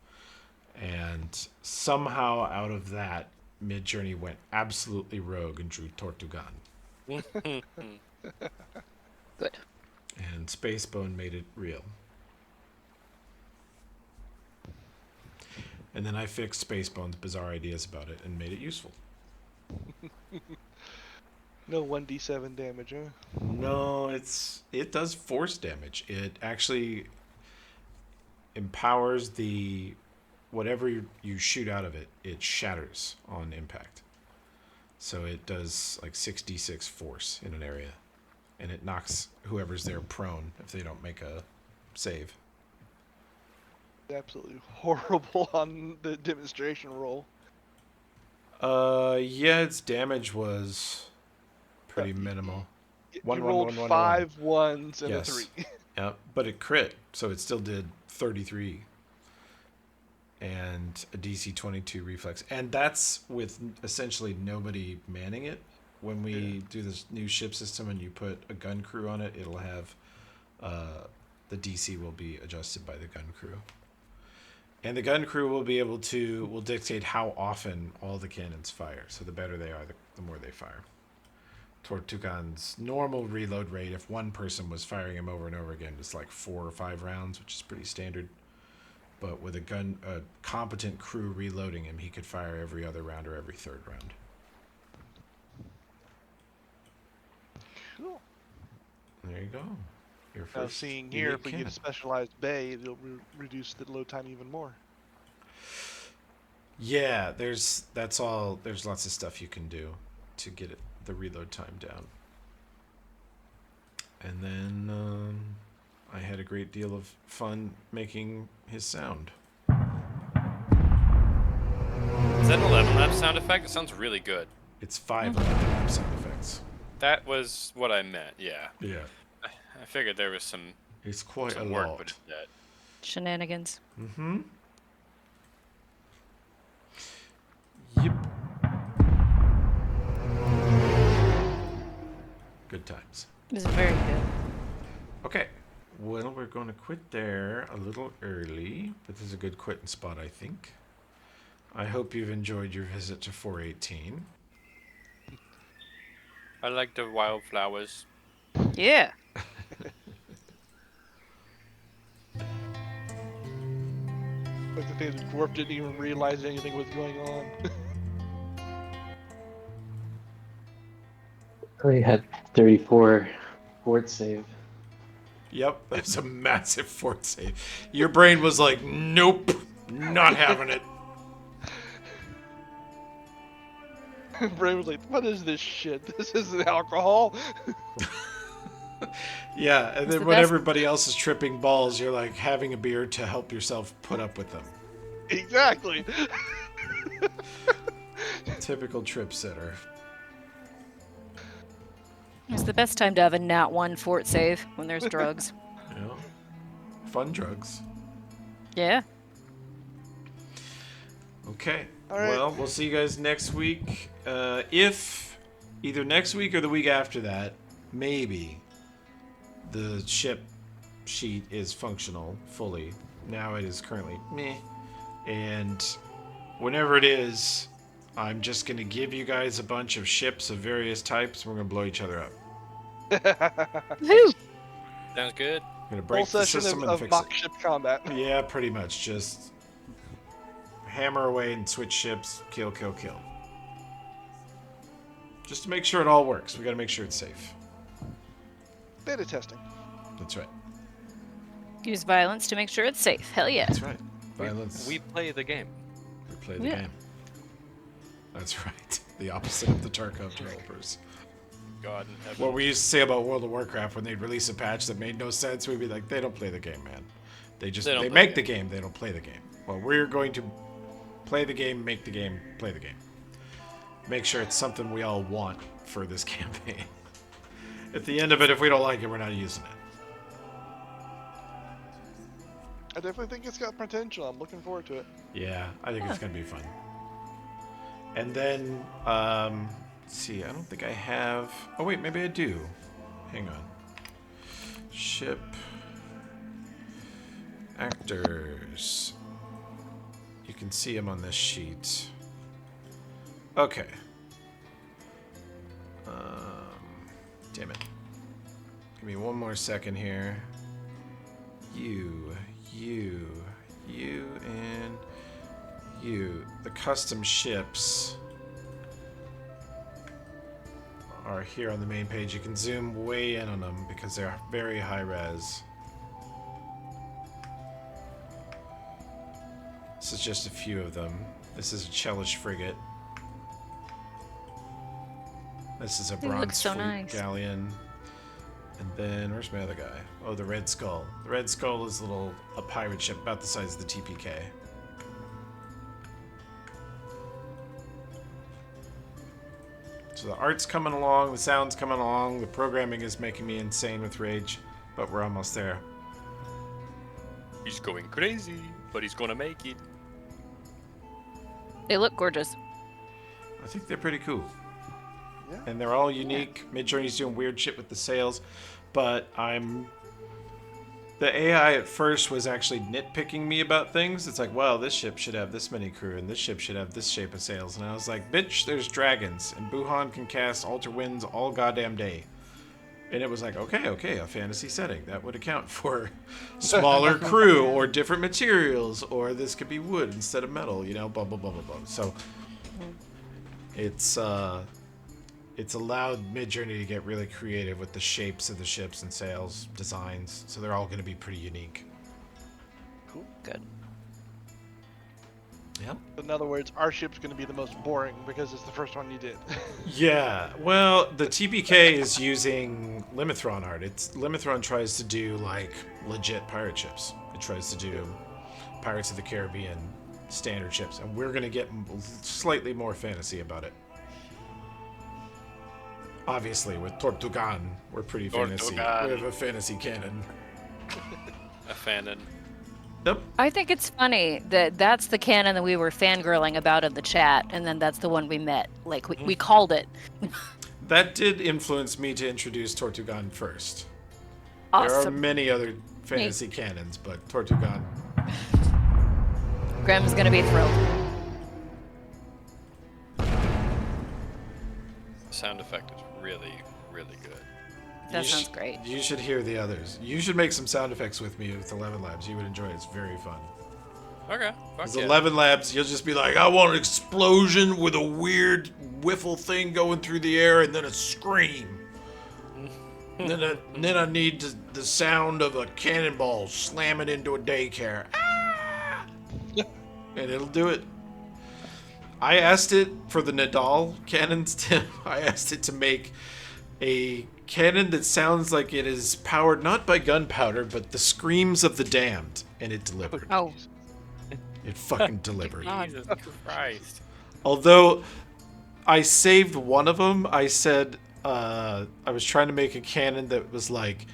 And somehow out of that, Midjourney went absolutely rogue and drew Tortugan. Good. And Spacebone made it real. And then I fixed Spacebone's bizarre ideas about it and made it useful. No 1d7 damage, huh? No, it does force damage. It actually empowers whatever you shoot out of it, it shatters on impact. So it does like 6d6 force in an area. And it knocks whoever's there prone if they don't make a save. Absolutely horrible on the demonstration roll. Yeah, its damage was pretty minimal. You rolled 5 1s and a 3. Yeah, but it crit, so it still did 33. And a DC 22 reflex. And that's with essentially nobody manning it. When we do this new ship system and you put a gun crew on it, it'll have the DC will be adjusted by the gun crew. And the gun crew will dictate how often all the cannons fire. So the better they are, the more they fire. Tortugan's normal reload rate, if one person was firing him over and over again, is like 4 or 5 rounds, which is pretty standard. But with a competent crew reloading him, he could fire every other round or every third round. Cool. There you go. Your Now, first seeing here, elite if we cannon. get a specialized bay, it'll reduce the load time even more. Yeah, there's lots of stuff you can do to get the reload time down. And then I had a great deal of fun making his sound. Is that an 11 lap sound effect? It sounds really good. It's 5 lap sound effects. That was what I meant, yeah. Yeah. I figured there was some. It's quite some a work lot. put into that. Shenanigans. Mm-hmm. Yep. Good times. It was very good. Okay. Well, we're going to quit there a little early, but this is a good quitting spot, I think. I hope you've enjoyed your visit to 418. I like the wildflowers. Yeah. Like the thing the dwarf didn't even realize anything was going on. I had 34 fort save. Yep, that's a massive fort save. Your brain was like, nope, not having it. Brain was like, what is this shit? This isn't alcohol. Yeah, and then the when best- everybody else is tripping balls, you're like having a beer to help yourself put up with them. Exactly. Typical trip sitter. It's the best time to have a nat 1 fort save when there's drugs. You know? Fun drugs. Yeah. Okay. All right. Well, we'll see you guys next week. If either next week or the week after that, maybe the ship sheet is functional fully. Now it is currently meh. And whenever it is, I'm just going to give you guys a bunch of ships of various types, and we're going to blow each other up. Woo! Sounds good. I'm going to Whole break the session system and of fix mock it. ship combat. Yeah, pretty much. Just hammer away and switch ships, kill, kill, kill. Just to make sure it all works. We got to make sure it's safe. Beta testing. That's right. Use violence to make sure it's safe. Hell yeah. That's right. Violence. We play the game. We play the Yeah. game. That's right. The opposite of the Tarkov developers. God in heaven. What we used to say about World of Warcraft when they'd release a patch that made no sense, we'd be like, they don't play the game, man. They They don't they play make the the game, they don't play the game. Well, we're going to play the game, make the game, play the game. Make sure it's something we all want for this campaign. At the end of it, if we don't like it, we're not using it. I definitely think it's got potential. I'm looking forward to it. Yeah, I think it's going to be fun. And then, let's see, I don't think I have... Oh, wait, maybe I do. Hang on. Ship. Actors. You can see them on this sheet. Okay. Damn it. Give me one more second here. You, and you. The custom ships are here on the main page. You can zoom way in on them because they're very high res. This is just a few of them. This is a Chelish frigate. This is a They look Bronze so Fleet nice. galleon. And then, where's my other guy? Oh, the Red Skull. The Red Skull is a pirate ship about the size of the TPK. So the art's coming along, the sound's coming along, the programming is making me insane with rage, but we're almost there. He's going crazy, but he's gonna make it. They look gorgeous. I think they're pretty cool. Yeah. And they're all unique. Midjourney's doing weird shit with the sails, but the AI at first was actually nitpicking me about things. It's like, well, this ship should have this many crew, and this ship should have this shape of sails. And I was like, bitch, there's dragons, and Buhan can cast Alter Winds all goddamn day. And it was like, okay, a fantasy setting. That would account for smaller crew, or different materials, or this could be wood instead of metal, you know, blah, blah, blah, blah, blah. So, it's allowed Midjourney to get really creative with the shapes of the ships and sails, designs, so they're all going to be pretty unique. Cool. Good. Yep. In other words, our ship's going to be the most boring because it's the first one you did. Yeah, well, the TPK is using Limithron art. Limithron tries to do, like, legit pirate ships. It tries to do Pirates of the Caribbean standard ships, and we're going to get slightly more fantasy about it. Obviously, with Tortugan, we're pretty fantasy. Tortugan. We have a fantasy canon. A fanon. Yep. I think it's funny that that's the canon that we were fangirling about in the chat, and then that's the one we met. Like, we called it. That did influence me to introduce Tortugan first. There are Awesome. many other fantasy canons, but Tortugan. Graham's gonna be thrilled. sound effect is really, really good. That sounds great. You should hear the others. You should make some sound effects with me with 11 Labs. You would enjoy it. It's very fun. Okay. Because 11 Labs, you'll just be like, I want an explosion with a weird wiffle thing going through the air and then a scream. And then I need the sound of a cannonball slamming into a daycare. Ah! And it'll do it. I asked it for the Nadal cannons, Tim. I asked it to make a cannon that sounds like it is powered not by gunpowder, but the screams of the damned. And it delivered. Oh. It fucking delivered. Jesus Christ. Although I saved one of them, I said I was trying to make a cannon that was like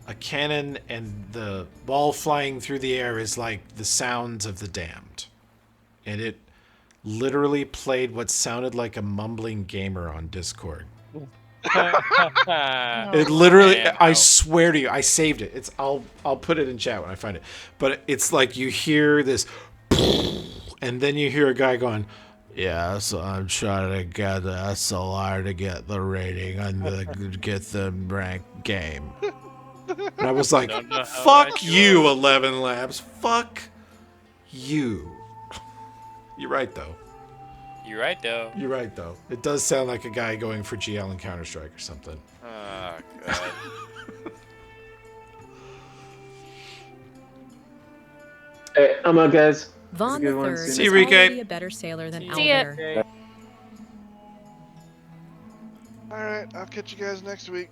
a cannon and the ball flying through the air is like the sounds of the damned. And it literally played what sounded like a mumbling gamer on Discord. It literally, I swear to you, I saved it. I'll put it in chat when I find it. But it's like you hear this and then you hear a guy going, yeah, so I'm trying to get the SLR to get the rating and get the rank game. And I was like, fuck you, 11 Labs. Fuck you. You're right, though. You're right, though. You're right, though. It does sound like a guy going for GL in Counter-Strike or something. Oh, God. Hey, I'm out, guys. Vaughn the Third is See you, Rike. already a better sailor than See ya. Albert. All right, I'll catch you guys next week.